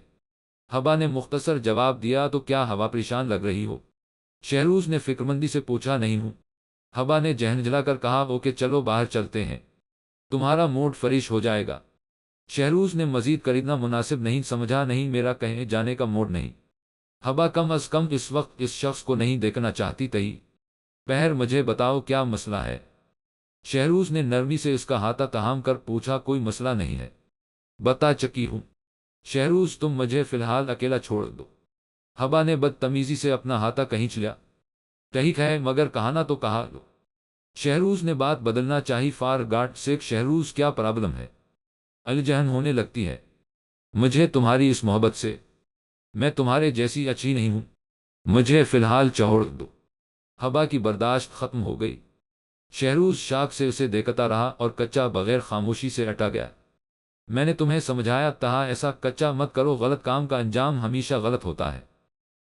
ہبا نے مختصر جواب دیا۔ تو کیا ہوا پریشان لگ رہی ہو؟ شہروز نے فکرمندی سے پوچھا۔ نہیں ہوں، ہبا نے ذہن جلا کر کہا۔ اوکے چلو باہر چلتے ہیں، تمہارا موڈ فریش ہو جائے گا۔ شہروز نے مزید خریدنا مناسب نہیں سمجھا۔ نہیں، میرا کہیں جانے کا موڈ نہیں۔ ہبا کم از کم اس وقت اس شخص کو نہیں دیکھنا چاہتی تھی۔ پہر مجھے بتاؤ کیا مسئلہ ہے؟ شہروز نے نرمی سے اس کا ہاتھ تھام کر پوچھا۔ کوئی مسئلہ نہیں ہے، بتا چکی ہوں۔ شہروز تم مجھے فی الحال اکیلا چھوڑ دو۔ ہبا نے بدتمیزی سے اپنا ہاتھ کھینچ لیا۔ ٹھیک ہے، مگر کہانا تو کہا لو۔ شہروز نے بات بدلنا چاہی۔ فار گاڈ سیک شہروز، کیا پرابلم ہے؟ الجھن ہونے لگتی ہے مجھے تمہاری اس محبت سے۔ میں تمہارے جیسی اچھی نہیں ہوں، مجھے فی الحال چھوڑ دو۔ ہبا کی برداشت ختم ہو گئی۔ شہروز شاک سے اسے دیکھتا رہا اور کچا بغیر خاموشی سے اٹا گیا۔ میں نے تمہیں سمجھایا تھا ایسا کچا مت کرو، غلط کام کا انجام ہمیشہ غلط ہوتا ہے۔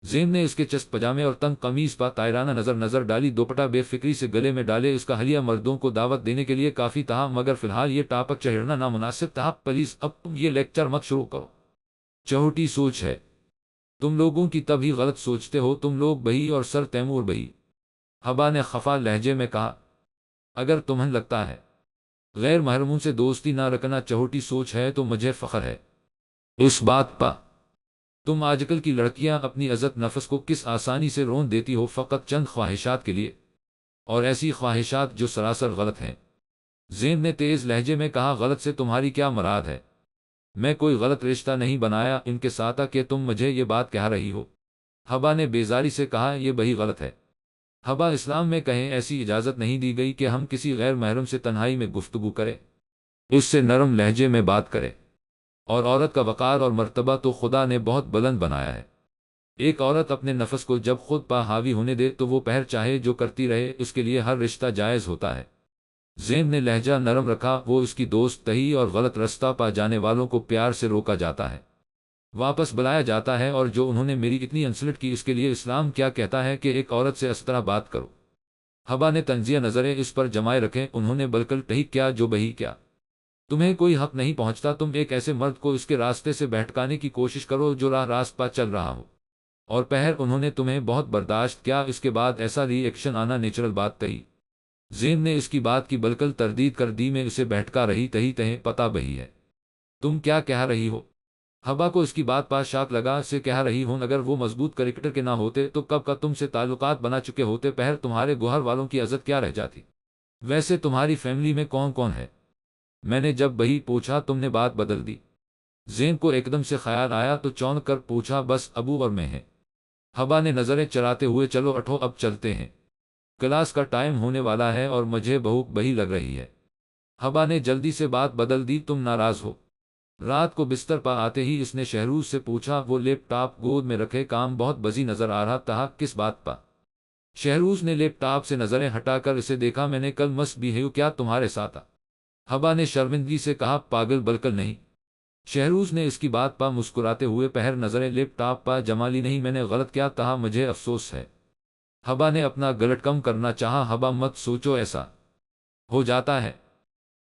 زین نے اس کے چست پجامے اور تنگ قمیض پر طائرانہ نظر ڈالی۔ دوپٹہ بے فکری سے گلے میں ڈالے۔ اس کا حلیہ مردوں کو دعوت دینے کے لیے کافی تھا، مگر فی الحال یہ ٹاپک چڑھنا نامناسب تھا۔ پلیز اب تم یہ لیکچر مت شروع کرو، چھوٹی سوچ ہے، تم لوگوں کی تب ہی غلط سوچتے ہو، تم لوگ بہی اور سر تیمور بہی۔ ہبا نے خفا لہجے میں کہا۔ اگر تمہیں لگتا ہے غیر محرموں سے دوستی نہ رکھنا چھوٹی سوچ ہے تو مجھے فخر ہے اس بات پر۔ تم آج کل کی لڑکیاں اپنی عزت نفس کو کس آسانی سے رون دیتی ہو، فقط چند خواہشات کے لیے، اور ایسی خواہشات جو سراسر غلط ہیں۔ زین نے تیز لہجے میں کہا۔ غلط سے تمہاری کیا مراد ہے؟ میں کوئی غلط رشتہ نہیں بنایا ان کے ساتھ کہ تم مجھے یہ بات کہہ رہی ہو۔ ہبا نے بیزاری سے کہا۔ یہ بہی غلط ہے ہبا، اسلام میں کہیں ایسی اجازت نہیں دی گئی کہ ہم کسی غیر محرم سے تنہائی میں گفتگو کریں، اس سے نرم لہجے میں بات کریں، اور عورت کا وقار اور مرتبہ تو خدا نے بہت بلند بنایا ہے۔ ایک عورت اپنے نفس کو جب خود پر حاوی ہونے دے تو وہ پہر چاہے جو کرتی رہے، اس کے لیے ہر رشتہ جائز ہوتا ہے۔ زین نے لہجہ نرم رکھا۔ وہ اس کی دوست تھی اور غلط رستہ پا جانے والوں کو پیار سے روکا جاتا ہے، واپس بلایا جاتا ہے، اور جو انہوں نے میری اتنی انسلٹ کی، اس کے لیے اسلام کیا کہتا ہے کہ ایک عورت سے اس طرح بات کرو؟ ہبا نے تنزیہ نظریں اس پر جمائے رکھیں۔ انہوں نے بلکل ٹھیک کیا جو بہی کیا۔ تمہیں کوئی حق نہیں پہنچتا، تم ایک ایسے مرد کو اس کے راستے سے بہٹکانے کی کوشش کرو جو راہ راست پر چل رہا ہو، اور پہر انہوں نے تمہیں بہت برداشت کیا، اس کے بعد ایسا ری ایکشن آنا نیچرل بات تھی۔ زین نے اس کی بات کی بلکل تردید کر دی۔ میں اسے بہٹکا رہی تھی تہیں پتہ بہی ہے تم کیا کہہ رہی ہو؟ ہبا کو اس کی بات پر شاک لگا۔ سے کہہ رہی ہوں، اگر وہ مضبوط کریکٹر کے نہ ہوتے تو کب کا تم سے تعلقات بنا چکے ہوتے۔ پہر تمہارے گوہر والوں کی عزت کیا رہ جاتی؟ ویسے تمہاری فیملی میں کون کون ہے؟ میں نے جب بہی پوچھا تم نے بات بدل دی۔ زین کو ایک دم سے خیال آیا تو چونک کر پوچھا۔ بس ابو اور میں ہیں۔ ہبا نے نظریں چراتے ہوئے چلو اٹھو اب چلتے ہیں، کلاس کا ٹائم ہونے والا ہے اور مجھے بھوک بہی لگ رہی ہے۔ ہبا نے جلدی سے بات بدل دی۔ تم ناراض ہو؟ رات کو بستر پر آتے ہی اس نے شہروز سے پوچھا، وہ لیپ ٹاپ گود میں رکھے کام بہت بزی نظر آ رہا تھا، کس بات پر؟ شہروز نے لیپ ٹاپ سے نظریں ہٹا کر اسے دیکھا، میں نے کل مس بھی ہے کیا تمہارے ساتھ؟ حبا نے شرمندگی سے کہا، پاگل بالکل نہیں۔ شہروز نے اس کی بات پر مسکراتے ہوئے پہر نظریں لیپ ٹاپ پر جما لی، نہیں میں نے غلط کیا تھا، مجھے افسوس ہے۔ حبا نے اپنا گلٹ کم کرنا چاہا، حبا مت سوچو، ایسا ہو جاتا ہے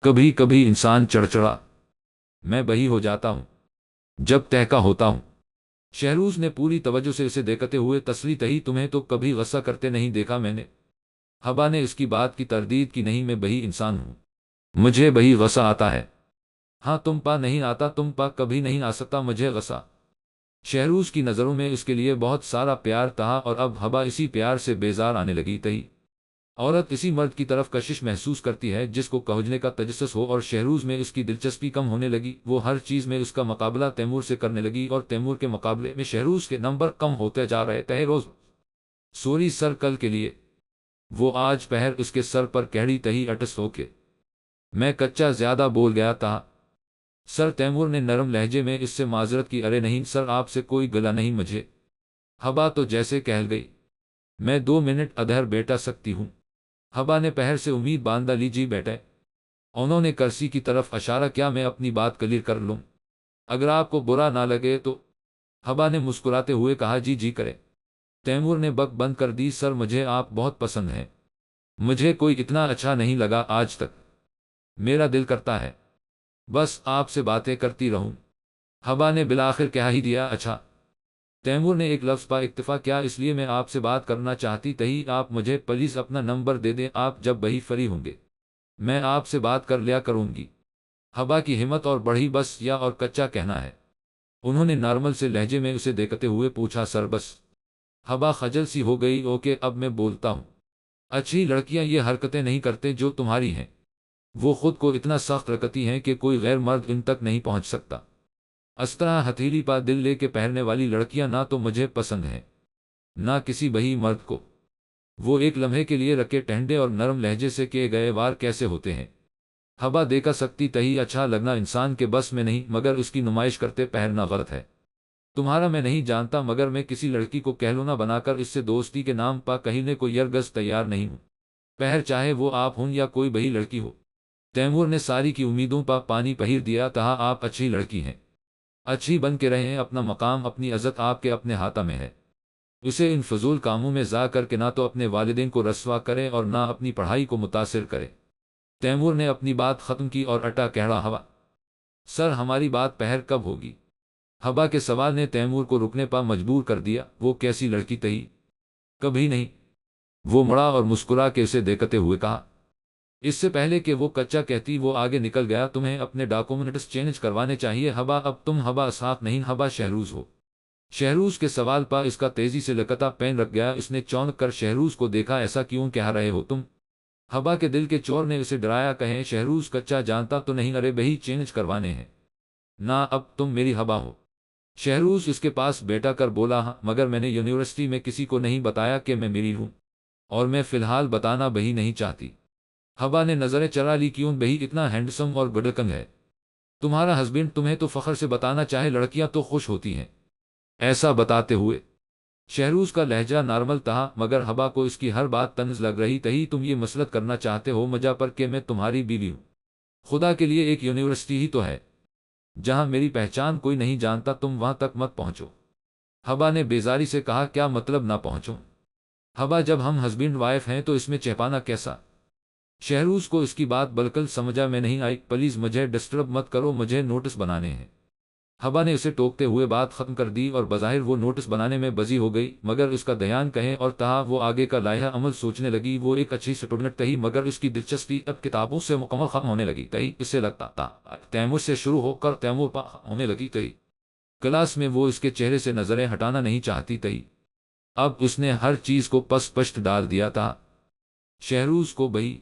کبھی کبھی انسان چڑچڑا، میں بہی ہو جاتا ہوں جب تہکا ہوتا ہوں۔ شہروز نے پوری توجہ سے اسے دیکھتے ہوئے تسلی دی، تمہیں تو کبھی غصہ کرتے نہیں دیکھا میں نے۔ حبا نے اس کی بات کی تردید کی، نہیں میں بہی انسان ہوں، مجھے بہی غصہ آتا ہے۔ ہاں تم پا نہیں آتا، تم پا کبھی نہیں آ سکتا مجھے غصہ۔ شہروز کی نظروں میں اس کے لیے بہت سارا پیار تھا، اور اب حبا اسی پیار سے بیزار آنے لگی تھی۔ عورت اسی مرد کی طرف کشش محسوس کرتی ہے جس کو کھوجنے کا تجسس ہو، اور شہروز میں اس کی دلچسپی کم ہونے لگی۔ وہ ہر چیز میں اس کا مقابلہ تیمور سے کرنے لگی، اور تیمور کے مقابلے میں شہروز کے نمبر کم ہوتے جا رہے تھے روز۔ سوری سر کل کے لیے، وہ آج پہر اس کے سر پر کہڑی تہی اٹس ہو کے میں کچا زیادہ بول گیا تھا سر۔ تیمور نے نرم لہجے میں اس سے معذرت کی، ارے نہیں سر، آپ سے کوئی گلہ نہیں مجھے۔ حبا تو جیسے کہل گئی، میں 2 منٹ ادھر بیٹھا سکتی ہوں؟ حبا نے پہر سے امید باندھا لی، جی بیٹھے۔ انہوں نے کرسی کی طرف اشارہ کیا، میں اپنی بات کلیئر کر لوں، اگر آپ کو برا نہ لگے تو؟ حبا نے مسکراتے ہوئے کہا، جی جی کرے۔ تیمور نے بک بند کر دی، سر مجھے آپ بہت پسند ہیں، مجھے کوئی اتنا اچھا نہیں لگا آج تک، میرا دل کرتا ہے بس آپ سے باتیں کرتی رہوں۔ حبا نے بالآخر کہہ ہی دیا، اچھا۔ تیمور نے ایک لفظ پر اکتفا کیا، اس لیے میں آپ سے بات کرنا چاہتی تھی، آپ مجھے پلیز اپنا نمبر دے دیں، آپ جب بہی فری ہوں گے میں آپ سے بات کر لیا کروں گی۔ حبا کی ہمت اور بڑھی، بس یا اور کچا کہنا ہے؟ انہوں نے نارمل سے لہجے میں اسے دیکھتے ہوئے پوچھا، سر بس۔ حبا خجل سی ہو گئی، اوکے اب میں بولتا ہوں۔ اچھی لڑکیاں یہ حرکتیں نہیں کرتے جو تمہاری ہیں، وہ خود کو اتنا سخت رکھتی ہیں کہ کوئی غیر مرد ان تک نہیں پہنچ سکتا۔ اس طرح ہتھیلی پا دل لے کے پہننے والی لڑکیاں نہ تو مجھے پسند ہیں نہ کسی بہی مرد کو۔ وہ ایک لمحے کے لیے رکھے ٹہنڈے اور نرم لہجے سے کیے گئے وار کیسے ہوتے ہیں؟ حبا دیکھا سکتی تھی، اچھا لگنا انسان کے بس میں نہیں، مگر اس کی نمائش کرتے پہرنا غلط ہے۔ تمہارا میں نہیں جانتا، مگر میں کسی لڑکی کو کہلونا بنا کر اس سے دوستی کے نام پا کہنے کو یرگز تیار نہیں ہوں، پہر چاہے وہ آپ ہوں یا کوئی بہی لڑکی ہو۔ تیمور نے ساری کی امیدوں پا پانی پہیر دیا، کہا آپ اچھی لڑکی ہیں، اچھی بن کے رہیں، اپنا مقام اپنی عزت آپ کے اپنے ہاتھ میں ہے، اسے ان فضول کاموں میں ضائع کر کے نہ تو اپنے والدین کو رسوا کرے اور نہ اپنی پڑھائی کو متاثر کرے۔ تیمور نے اپنی بات ختم کی اور اٹا کہہ ہوا، سر ہماری بات پہر کب ہوگی؟ حبا کے سوال نے تیمور کو رکنے پا مجبور کر دیا، وہ کیسی لڑکی تھی؟ کبھی نہیں۔ وہ مڑا اور مسکرا کے اسے دیکھتے ہوئے کہا، اس سے پہلے کہ وہ کچا کہتی وہ آگے نکل گیا، تمہیں اپنے ڈاکومنٹس چینج کروانے چاہیے حبا، اب تم حبا اسحاق نہیں، حبا شہروز ہو۔ شہروز کے سوال پا اس کا تیزی سے لکتا پین رکھ گیا، اس نے چونک کر شہروز کو دیکھا، ایسا کیوں کہہ رہے ہو تم؟ حبا کے دل کے چور نے اسے ڈرایا، کہیں شہروز کچا جانتا تو نہیں، ارے بہی چینج کروانے ہیں نا، اب تم میری حبا ہو۔ شہروز اس کے پاس بیٹھا کر بولا، ہاں مگر میں نے یونیورسٹی میں کسی کو نہیں بتایا کہ میں میری ہوں، اور میں فی الحال بتانا بہی نہیں چاہتی۔ حبا نے نظریں چرا لی، کیوں بہی اتنا ہینڈسم اور گڈکنگ ہے، تمہارا ہسبینڈ تمہیں تو فخر سے بتانا چاہے، لڑکیاں تو خوش ہوتی ہیں ایسا بتاتے ہوئے۔ شہروز کا لہجہ نارمل تھا، مگر حبا کو اس کی ہر بات طنز لگ رہی تھی، تم یہ مسلط کرنا چاہتے ہو مجھا پر کہ میں تمہاری بیوی ہوں؟ خدا کے لیے ایک یونیورسٹی ہی تو ہے جہاں میری پہچان کوئی نہیں جانتا، تم وہاں تک مت پہنچو۔ حبا نے بیزاری سے کہا، کیا مطلب نہ پہنچوں؟ حبا جب ہم ہسبینڈ وائف ہیں تو اس میں چہپانا کیسا؟ شہروز کو اس کی بات بالکل سمجھا میں نہیں آئی، پلیز مجھے ڈسٹرب مت کرو، مجھے نوٹس بنانے ہیں۔ حبا نے اسے ٹوکتے ہوئے بات ختم کر دی، اور بظاہر وہ نوٹس بنانے میں بزی ہو گئی، مگر اس کا دھیان کہیں اور تھا، وہ آگے کا لائحہ عمل سوچنے لگی۔ وہ ایک اچھی اسٹوڈنٹ تھی، مگر اس کی دلچسپی اب کتابوں سے مکمل ختم ہونے لگی تھی، اسے لگتا تھا تیمور سے شروع ہو کر تیمور پا ہونے لگی تھی۔ کلاس میں وہ اس کے چہرے سے نظریں ہٹانا نہیں چاہتی تھی، اب اس نے ہر چیز کو پس پشت ڈال دیا تھا۔ شہروز کو بہی،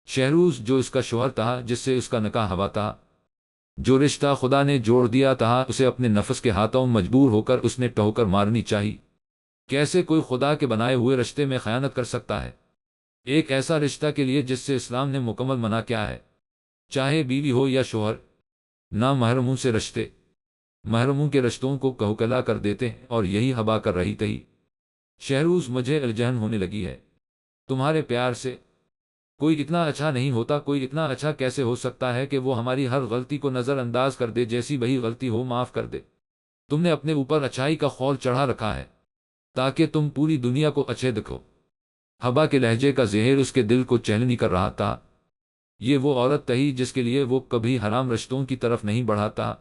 شہروز جو اس کا شوہر تھا، جس سے اس کا نکاح ہوا تھا، جو رشتہ خدا نے جوڑ دیا تھا، اسے اپنے نفس کے ہاتھوں مجبور ہو کر اس نے ٹھوکر مارنی چاہی۔ کیسے کوئی خدا کے بنائے ہوئے رشتے میں خیانت کر سکتا ہے؟ ایک ایسا رشتہ کے لیے جس سے اسلام نے مکمل منع کیا ہے، چاہے بیوی ہو یا شوہر۔ نامحرموں سے رشتے محرموں کے رشتوں کو کہوکلا کر دیتے ہیں، اور یہی ہبا کر رہی تھی۔ شہروز، مجھے الجھن ہونے لگی ہے تمہارے پیار سے۔ کوئی اتنا اچھا نہیں ہوتا، کوئی اتنا اچھا کیسے ہو سکتا ہے کہ وہ ہماری ہر غلطی کو نظر انداز کر دے، جیسی وہی غلطی ہو معاف کر دے۔ تم نے اپنے اوپر اچھائی کا خول چڑھا رکھا ہے تاکہ تم پوری دنیا کو اچھے دکھو۔ حبا کے لہجے کا زہر اس کے دل کو چہلنی کر رہا تھا۔ یہ وہ عورت تھی جس کے لیے وہ کبھی حرام رشتوں کی طرف نہیں بڑھا تھا۔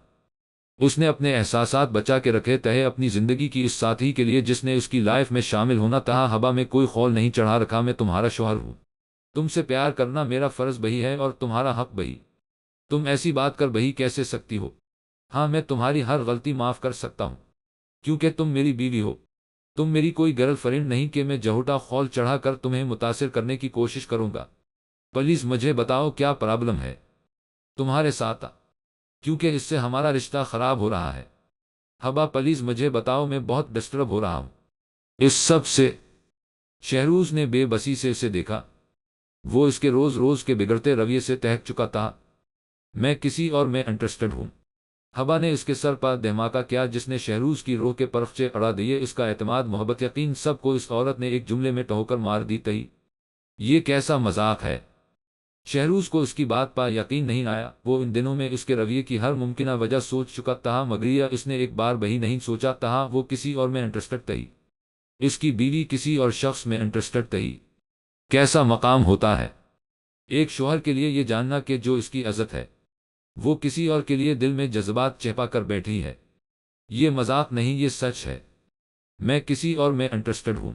اس نے اپنے احساسات بچا کے رکھے تھے اپنی زندگی کی اس ساتھی کے لیے جس نے اس کی لائف میں شامل ہونا تھا۔ حبا میں کوئی خول نہیں چڑھا رکھا، میں تمہارا شوہر ہوں، تم سے پیار کرنا میرا فرض بہی ہے اور تمہارا حق بہی۔ تم ایسی بات کر بہی کیسے سکتی ہو؟ ہاں، میں تمہاری ہر غلطی معاف کر سکتا ہوں کیونکہ تم میری بیوی ہو۔ تم میری کوئی گرل فرینڈ نہیں کہ میں جھوٹا خول چڑھا کر تمہیں متاثر کرنے کی کوشش کروں گا۔ پلیز مجھے بتاؤ کیا پرابلم ہے تمہارے ساتھ، کیونکہ اس سے ہمارا رشتہ خراب ہو رہا ہے۔ حبا پلیز مجھے بتاؤ، میں بہت ڈسٹرب ہو رہا ہوں اس سب سے۔ شہروز نے بے بسی سے اسے دیکھا، وہ اس کے روز روز کے بگڑتے رویے سے تہک چکا تھا۔ میں کسی اور میں انٹرسٹڈ ہوں۔ حبا نے اس کے سر پر دھماکہ کیا جس نے شہروز کی روح کے پرخچے اڑا دیے۔ اس کا اعتماد، محبت، یقین، سب کو اس عورت نے ایک جملے میں ٹھوکر مار دی تھی۔ یہ کیسا مذاق ہے؟ شہروز کو اس کی بات پر یقین نہیں آیا۔ وہ ان دنوں میں اس کے رویے کی ہر ممکنہ وجہ سوچ چکا تھا، مگر یہ اس نے ایک بار بھی نہیں سوچا تھا وہ کسی اور میں انٹرسٹڈ تھی۔ اس کی بیوی کسی اور شخص میں انٹرسٹڈ تھی۔ کیسا مقام ہوتا ہے ایک شوہر کے لیے یہ جاننا کہ جو اس کی عزت ہے وہ کسی اور کے لیے دل میں جذبات چھپا کر بیٹھی ہے۔ یہ مذاق نہیں، یہ سچ ہے۔ میں کسی اور میں انٹرسٹڈ ہوں،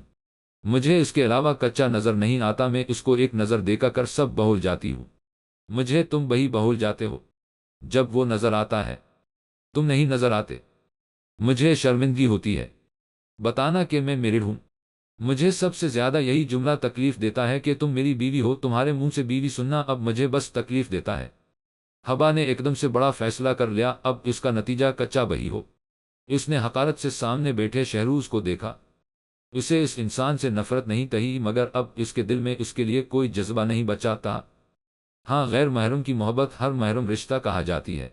مجھے اس کے علاوہ کچا نظر نہیں آتا۔ میں اس کو ایک نظر دیکھا کر سب بھول جاتی ہوں۔ مجھے تم بہی بھول جاتے ہو جب وہ نظر آتا ہے، تم نہیں نظر آتے۔ مجھے شرمندگی ہوتی ہے بتانا کہ میں میرڈ ہوں۔ مجھے سب سے زیادہ یہی جملہ تکلیف دیتا ہے کہ تم میری بیوی ہو۔ تمہارے منہ سے بیوی سننا اب مجھے بس تکلیف دیتا ہے۔ حبا نے ایک دم سے بڑا فیصلہ کر لیا، اب اس کا نتیجہ کچا بہی ہو۔ اس نے حقارت سے سامنے بیٹھے شہروز کو دیکھا۔ اسے اس انسان سے نفرت نہیں تھی، مگر اب اس کے دل میں اس کے لیے کوئی جذبہ نہیں بچا تھا۔ ہاں، غیر محرم کی محبت ہر محرم رشتہ کہا جاتی ہے۔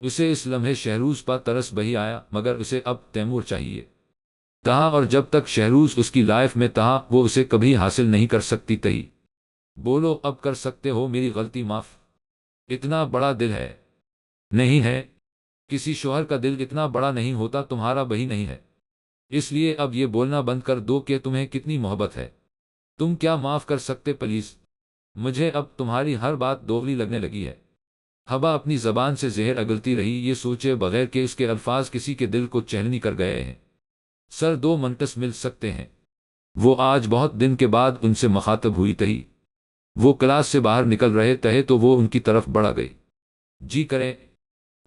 اسے اس لمحے شہروز پر ترس بہی آیا، مگر اسے اب تیمور چاہیے تھا، اور جب تک شہروز اس کی لائف میں تھا وہ اسے کبھی حاصل نہیں کر سکتی تھی۔ بولو، اب کر سکتے ہو میری غلطی معاف؟ اتنا بڑا دل ہے نہیں ہے، کسی شوہر کا دل اتنا بڑا نہیں ہوتا، تمہارا بہی نہیں ہے۔ اس لیے اب یہ بولنا بند کر دو کہ تمہیں کتنی محبت ہے۔ تم کیا معاف کر سکتے پلیز؟ مجھے اب تمہاری ہر بات دوغلی لگنے لگی ہے۔ حبا اپنی زبان سے زہر اگلتی رہی، یہ سوچے بغیر کہ اس کے الفاظ کسی کے دل کو چہلنی کر گئے ہیں۔ سر، 2 منٹس مل سکتے ہیں؟ وہ آج بہت دن کے بعد ان سے مخاطب ہوئی تھی۔ وہ کلاس سے باہر نکل رہے تھے تو وہ ان کی طرف بڑھ گئی۔ جی کریں۔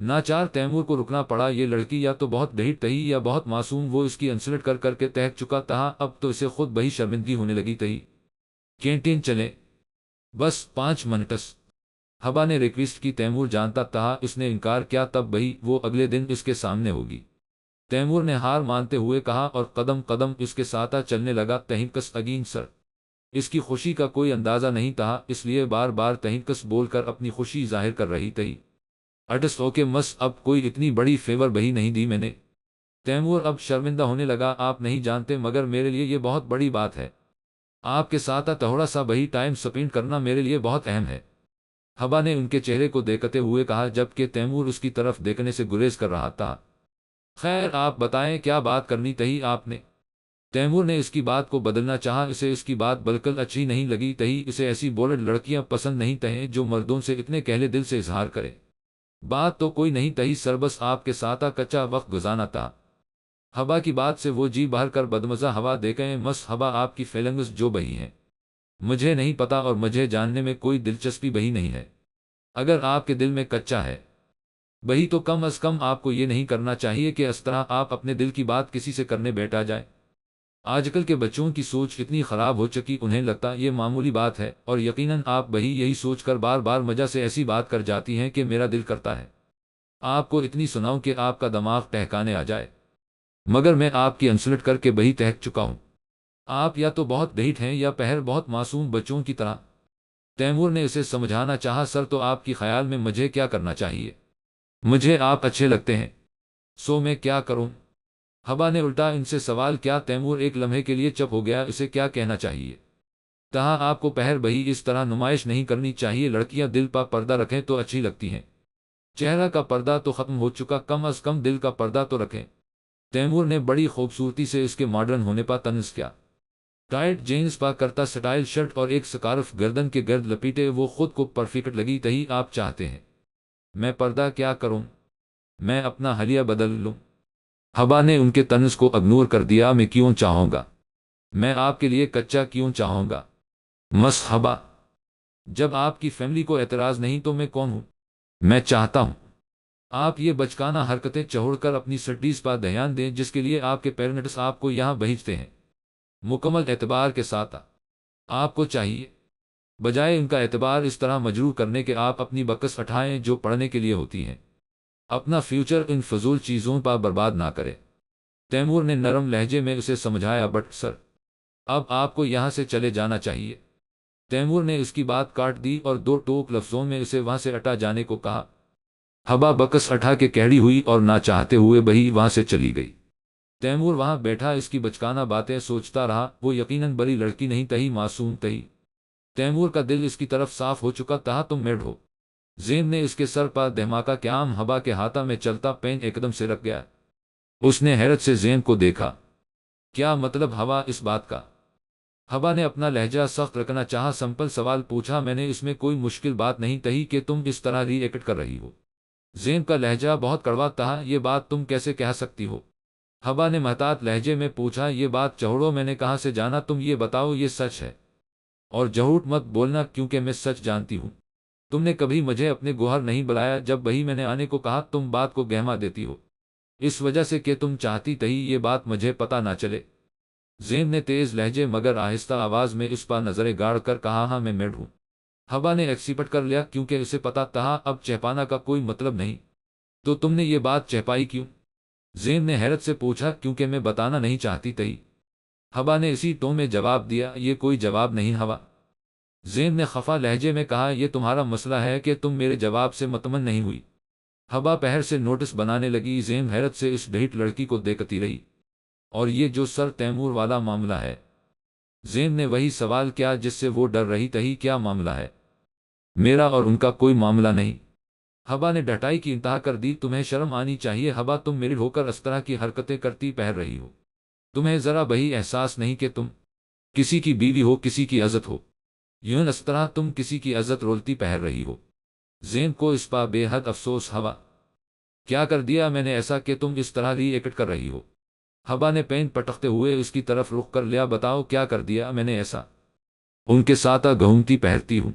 ناچار تیمور کو رکنا پڑا۔ یہ لڑکی یا تو بہت ڈھیٹ تھی یا بہت معصوم۔ وہ اس کی انسلٹ کر کر کے تہک چکا تھا، اب تو اسے خود بہی شرمندگی ہونے لگی تھی۔ کینٹین چلیں؟ بس 5 منٹس، حبا نے ریکویسٹ کی۔ تیمور جانتا تھا اس نے انکار کیا تب بہی وہ اگلے دن اس کے سامنے ہوگی۔ تیمور نے ہار مانتے ہوئے کہا اور قدم قدم اس کے ساتھ چلنے لگا۔ تہنکس اگین سر۔ اس کی خوشی کا کوئی اندازہ نہیں تھا، اس لیے بار بار تہنکس بول کر اپنی خوشی ظاہر کر رہی تھی۔ اٹس اوکے مس، اب کوئی اتنی بڑی فیور بہی نہیں دی میں نے۔ تیمور اب شرمندہ ہونے لگا۔ آپ نہیں جانتے مگر میرے لیے یہ بہت بڑی بات ہے۔ آپ کے ساتھ تھوڑا سا بہی ٹائم سپینڈ کرنا میرے لیے بہت اہم ہے، حبا نے ان کے چہرے کو دیکھتے ہوئے کہا، جبکہ تیمور اس کی طرف دیکھنے سے گریز کر رہا تھا۔ خیر، آپ بتائیں کیا بات کرنی تھی آپ نے؟ تیمور نے اس کی بات کو بدلنا چاہا۔ اسے اس کی بات بالکل اچھی نہیں لگی تھی۔ اسے ایسی بولڈ لڑکیاں پسند نہیں تھیں جو مردوں سے اتنے کہلے دل سے اظہار کرے۔ بات تو کوئی نہیں تھی سر، بس آپ کے ساتھ کچا وقت گزارنا تھا۔ حبا کی بات سے وہ جی بھر کر بدمزہ ہوا دیکھیں۔ مس حبا، آپ کی فیلنگز جو بہی ہیں مجھے نہیں پتا اور مجھے جاننے میں کوئی دلچسپی بہی نہیں ہے۔ اگر آپ کے دل میں کچا ہے بہی تو کم از کم آپ کو یہ نہیں کرنا چاہیے کہ اس طرح آپ اپنے دل کی بات کسی سے کرنے بیٹھا جائے۔ آج کل کے بچوں کی سوچ اتنی خراب ہو چکی، انہیں لگتا یہ معمولی بات ہے، اور یقیناً آپ بہی یہی سوچ کر بار بار مزہ سے ایسی بات کر جاتی ہیں کہ میرا دل کرتا ہے آپ کو اتنی سناؤں کہ آپ کا دماغ ٹہکانے آ جائے، مگر میں آپ کی انسلٹ کر کے بہی تہک چکا ہوں۔ آپ یا تو بہت ڈھیٹ ہیں یا پہر بہت معصوم بچوں کی طرح۔ تیمور نے اسے سمجھانا چاہا، سر تو آپ کی خیال میں مجھے کیا کرنا چاہیے؟ مجھے آپ اچھے لگتے ہیں، سو میں کیا کروں؟ حبا نے الٹا ان سے سوال کیا۔ تیمور ایک لمحے کے لیے چپ ہو گیا، اسے کیا کہنا چاہیے تھا۔ آپ کو پہر بہی اس طرح نمائش نہیں کرنی چاہیے، لڑکیاں دل پا پردہ رکھیں تو اچھی لگتی ہیں، چہرہ کا پردہ تو ختم ہو چکا، کم از کم دل کا پردہ تو رکھیں۔ تیمور نے بڑی خوبصورتی سے اس کے ماڈرن ہونے پر طنز کیا۔ ٹائٹ جینز پا کرتا سٹائل شرٹ اور ایک سکارف گردن کے گرد لپیٹے وہ خود کو پرفیکٹ لگی تھی۔ آپ چاہتے ہیں میں پردہ کیا کروں؟ میں اپنا حلیہ بدل لوں؟ حبا نے ان کے طنز کو اگنور کر دیا۔ میں کیوں چاہوں گا؟ میں آپ کے لیے کچا کیوں چاہوں گا؟ مس حبا، جب آپ کی فیملی کو اعتراض نہیں تو میں کون ہوں؟ میں چاہتا ہوں آپ یہ بچکانہ حرکتیں چھوڑ کر اپنی سٹڈیز پر دھیان دیں جس کے لیے آپ کے پیرنٹس آپ کو یہاں بھیجتے ہیں۔ مکمل اعتبار کے ساتھ آپ کو چاہیے، بجائے ان کا اعتبار اس طرح مجروح کرنے کے آپ اپنی بکس اٹھائیں جو پڑھنے کے لیے ہوتی ہیں۔ اپنا فیوچر ان فضول چیزوں پر برباد نہ کرے۔ تیمور نے نرم لہجے میں اسے سمجھایا۔ بٹ سر، اب آپ کو یہاں سے چلے جانا چاہیے۔ تیمور نے اس کی بات کاٹ دی اور دو ٹوک لفظوں میں اسے وہاں سے ہٹا جانے کو کہا۔ حبا بکس اٹھا کے کہڑی ہوئی اور نہ چاہتے ہوئے بہی وہاں سے چلی گئی۔ تیمور وہاں بیٹھا اس کی بچکانہ باتیں سوچتا رہا۔ وہ یقیناً بڑی لڑکی نہیں تھی، معصوم تھی۔ تیمور کا دل اس کی طرف صاف ہو چکا تھا۔ تم میڈ ہو؟ زین نے اس کے سر پر دھماکہ قیام۔ حبا کے ہاتھوں میں چلتا پین ایک دم سے رک گیا۔ اس نے حیرت سے زین کو دیکھا۔ کیا مطلب حبا اس بات کا؟ حبا نے اپنا لہجہ سخت رکھنا چاہا، سمپل سوال پوچھا۔ میں نے اس میں کوئی مشکل بات نہیں تھی کہ تم اس طرح ری ایکٹ کر رہی ہو۔ زین کا لہجہ بہت کڑوا تھا۔ یہ بات تم کیسے کہہ سکتی ہو؟ حبا نے محتاط لہجے میں پوچھا۔ یہ بات چھوڑو، میں نے کہاں سے جانا؟ تم یہ بتاؤ یہ سچ ہے؟ اور جھوٹ مت بولنا کیونکہ میں سچ جانتی ہوں۔ تم نے کبھی مجھے اپنے گوہر نہیں بلایا جب بھئی میں نے آنے کو کہا۔ تم بات کو گہما دیتی ہو اس وجہ سے کہ تم چاہتی تھی یہ بات مجھے پتہ نہ چلے۔ زین نے تیز لہجے مگر آہستہ آواز میں اس پر نظریں گاڑ کر کہا۔ ہاں میں میڈ ہوں۔ حبا نے ایکسیپٹ کر لیا کیونکہ اسے پتا تھا اب چہپانا کا کوئی مطلب نہیں۔ تو تم نے یہ بات چہپائی کیوں؟ زین نے حیرت سے پوچھا۔ کیونکہ میں بتانا نہیں چاہتی تھی، حبا نے اسی ٹون میں جواب دیا۔ یہ کوئی جواب نہیں حبا، زین نے خفا لہجے میں کہا۔ یہ تمہارا مسئلہ ہے کہ تم میرے جواب سے مطمئن نہیں ہوئی۔ حبا پہر سے نوٹس بنانے لگی۔ زین حیرت سے اس ڈھیٹ لڑکی کو دیکھتی رہی۔ اور یہ جو سر تیمور والا معاملہ ہے؟ زین نے وہی سوال کیا جس سے وہ ڈر رہی تھی۔ کیا معاملہ ہے؟ میرا اور ان کا کوئی معاملہ نہیں، حبا نے ڈٹائی کی انتہا کر دی۔ تمہیں شرم آنی چاہیے حبا، تم میرڈ ہو کر اس طرح کی حرکتیں کرتی پہر رہی ہو۔ تمہیں ذرا بہی احساس نہیں کہ تم کسی کی بیوی ہو، کسی کی عزت ہو؟ یوں اس طرح تم کسی کی عزت رولتی پہر رہی ہو۔ زین کو اس پر بے حد افسوس۔ حبا، کیا کر دیا میں نے ایسا کہ تم اس طرح ری ایکٹ کر رہی ہو؟ حبا نے پین پٹکتے ہوئے اس کی طرف رخ کر لیا۔ بتاؤ کیا کر دیا میں نے ایسا؟ ان کے ساتھ گھومتی پہرتی ہوں،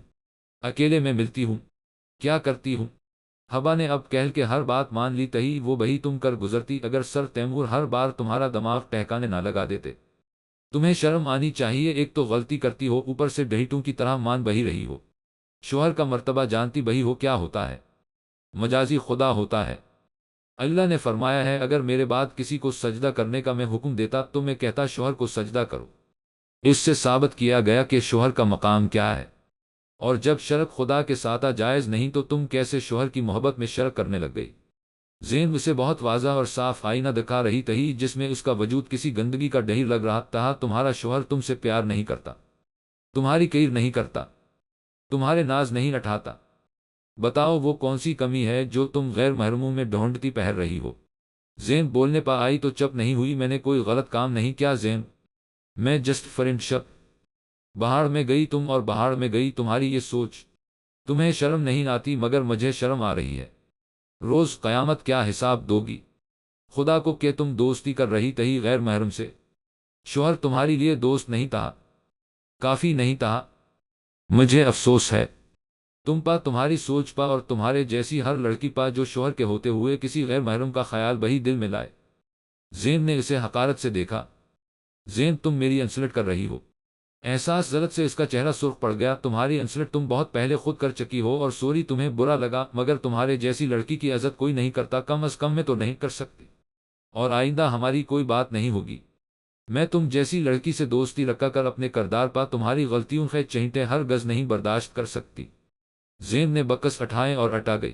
اکیلے میں ملتی ہوں، کیا کرتی ہوں؟ حبا نے اب کہل کے ہر بات مان لی تھی۔ وہ بہی تم کر گزرتی اگر سر تیمور ہر بار تمہارا دماغ ٹہکانے نہ لگا دیتے۔ تمہیں شرم آنی چاہیے، ایک تو غلطی کرتی ہو، اوپر سے ڈھیٹوں کی طرح مان بہی رہی ہو۔ شوہر کا مرتبہ جانتی بہی ہو کیا ہوتا ہے؟ مجازی خدا ہوتا ہے۔ اللہ نے فرمایا ہے اگر میرے بعد کسی کو سجدہ کرنے کا میں حکم دیتا تو میں کہتا شوہر کو سجدہ کرو۔ اس سے ثابت کیا گیا کہ شوہر کا مقام کیا ہے۔ اور جب شرک خدا کے ساتھ جائز نہیں تو تم کیسے شوہر کی محبت میں شرک کرنے لگ گئی؟ زین اسے بہت واضح اور صاف آئینہ دکھا رہی تھی جس میں اس کا وجود کسی گندگی کا ڈھیر لگ رہا تھا۔ تمہارا شوہر تم سے پیار نہیں کرتا، تمہاری کیر نہیں کرتا، تمہارے ناز نہیں اٹھاتا۔ بتاؤ وہ کون سی کمی ہے جو تم غیر محرموں میں ڈھونڈتی پہر رہی ہو؟ زین بولنے پا آئی تو چپ نہیں ہوئی۔ میں نے کوئی غلط کام نہیں کیا زین، میں جسٹ فرینڈ شپ۔ بہاڑ میں گئی تم اور بہاڑ میں گئی تمہاری یہ سوچ۔ تمہیں شرم نہیں آتی مگر مجھے شرم آ رہی ہے۔ روز قیامت کیا حساب دو گی خدا کو کہ تم دوستی کر رہی تھی غیر محرم سے؟ شوہر تمہاری لیے دوست نہیں تھا، کافی نہیں تھا؟ مجھے افسوس ہے تم پا، تمہاری سوچ پا اور تمہارے جیسی ہر لڑکی پا جو شوہر کے ہوتے ہوئے کسی غیر محرم کا خیال بہی دل میں لائے۔ زین نے اسے حقارت سے دیکھا۔ زین تم میری انسلٹ کر رہی ہو؟ احساس ذلت سے اس کا چہرہ سرخ پڑ گیا۔ تمہاری انسلٹ تم بہت پہلے خود کر چکی ہو اور سوری تمہیں برا لگا مگر تمہارے جیسی لڑکی کی عزت کوئی نہیں کرتا، کم از کم میں تو نہیں کر سکتی، اور آئندہ ہماری کوئی بات نہیں ہوگی۔ میں تم جیسی لڑکی سے دوستی رکھا کر اپنے کردار پا تمہاری غلطیوں کے چہیٹے ہر گز نہیں برداشت کر سکتی۔ زین نے بکس اٹھائے اور اٹا گئی۔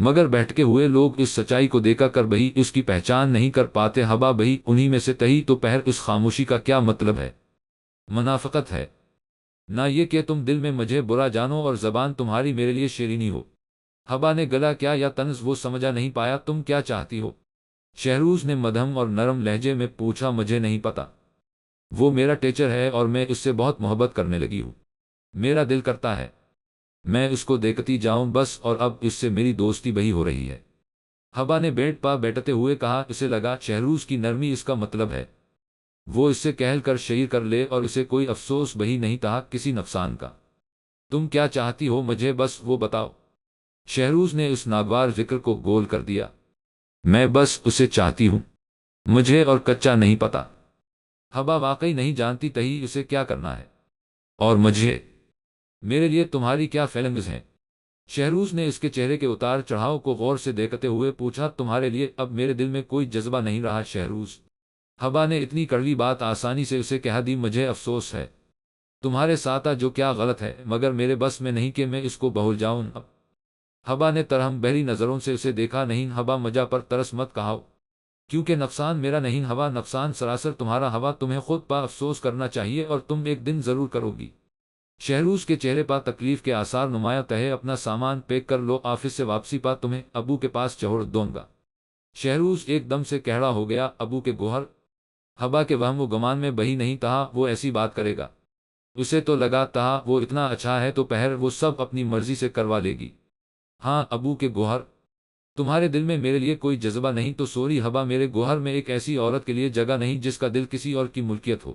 مگر بیٹھے ہوئے لوگ اس سچائی کو دیکھا کر بہی اس کی پہچان نہیں کر پاتے۔ ہوا بہی انہی میں سے تہی تو پہر اس خاموشی کا کیا مطلب ہے؟ منافقت ہے، نہ یہ کہ تم دل میں مجھے برا جانو اور زبان تمہاری میرے لیے شیرینی ہو۔ ہوا نے گلا کیا یا طنز وہ سمجھا نہیں پایا۔ تم کیا چاہتی ہو؟ شہروز نے مدھم اور نرم لہجے میں پوچھا۔ مجھے نہیں پتا، وہ میرا ٹیچر ہے اور میں اس سے بہت محبت کرنے لگی ہوں۔ میرا دل کرتا ہے میں اس کو دیکھتی جاؤں بس، اور اب اس سے میری دوستی بہی ہو رہی ہے۔ ہوا نے بیٹھ پا بیٹھتے ہوئے کہا۔ اسے لگا شہروز کی نرمی اس کا مطلب ہے وہ اس سے کہل کر شعر کر لے، اور اسے کوئی افسوس بہی نہیں تھا کسی نقصان کا۔ تم کیا چاہتی ہو مجھے بس وہ بتاؤ۔ شہروز نے اس ناگوار ذکر کو گول کر دیا۔ میں بس اسے چاہتی ہوں، مجھے اور کچا نہیں پتا۔ ہوا واقعی نہیں جانتی تہی اسے کیا کرنا ہے، اور مجھے، میرے لیے تمہاری کیا فیلنگز ہیں؟ شہروز نے اس کے چہرے کے اتار چڑھاؤ کو غور سے دیکھتے ہوئے پوچھا۔ تمہارے لیے اب میرے دل میں کوئی جذبہ نہیں رہا شہروز۔ ہوا نے اتنی کڑوی بات آسانی سے اسے کہہ دی۔ مجھے افسوس ہے تمہارے ساتھ جو کیا غلط ہے، مگر میرے بس میں نہیں کہ میں اس کو بھول جاؤں اب۔ ہوا نے ترہم بہری نظروں سے اسے دیکھا۔ نہیں ہوا، مجھا پر ترس مت کھاؤ، کیونکہ نقصان میرا نہیں ہوا، نقصان سراسر تمہارا۔ ہوا تمہیں خود پا افسوس کرنا چاہیے، اور تم ایک دن ضرور کرو گی۔ شہروز کے چہرے پا تکلیف کے آثار نمایاں تہے۔ اپنا سامان پیک کر لو، آفس سے واپسی پا تمہیں ابو کے پاس چھوڑ دوں گا۔ شہروز ایک دم سے کہڑا ہو گیا۔ ابو کے گوہر؟ ہوا کے وہم و گمان میں بہی نہیں تھا وہ ایسی بات کرے گا۔ اسے تو لگا تھا وہ اتنا اچھا ہے تو پہر وہ سب اپنی مرضی سے کروا لے گی۔ ہاں ابو کے گوہر؟ تمہارے دل میں میرے لیے کوئی جذبہ نہیں تو سوری ہوا، میرے گوہر میں ایک ایسی عورت کے لیے جگہ نہیں جس کا دل کسی اور کی ملکیت ہو۔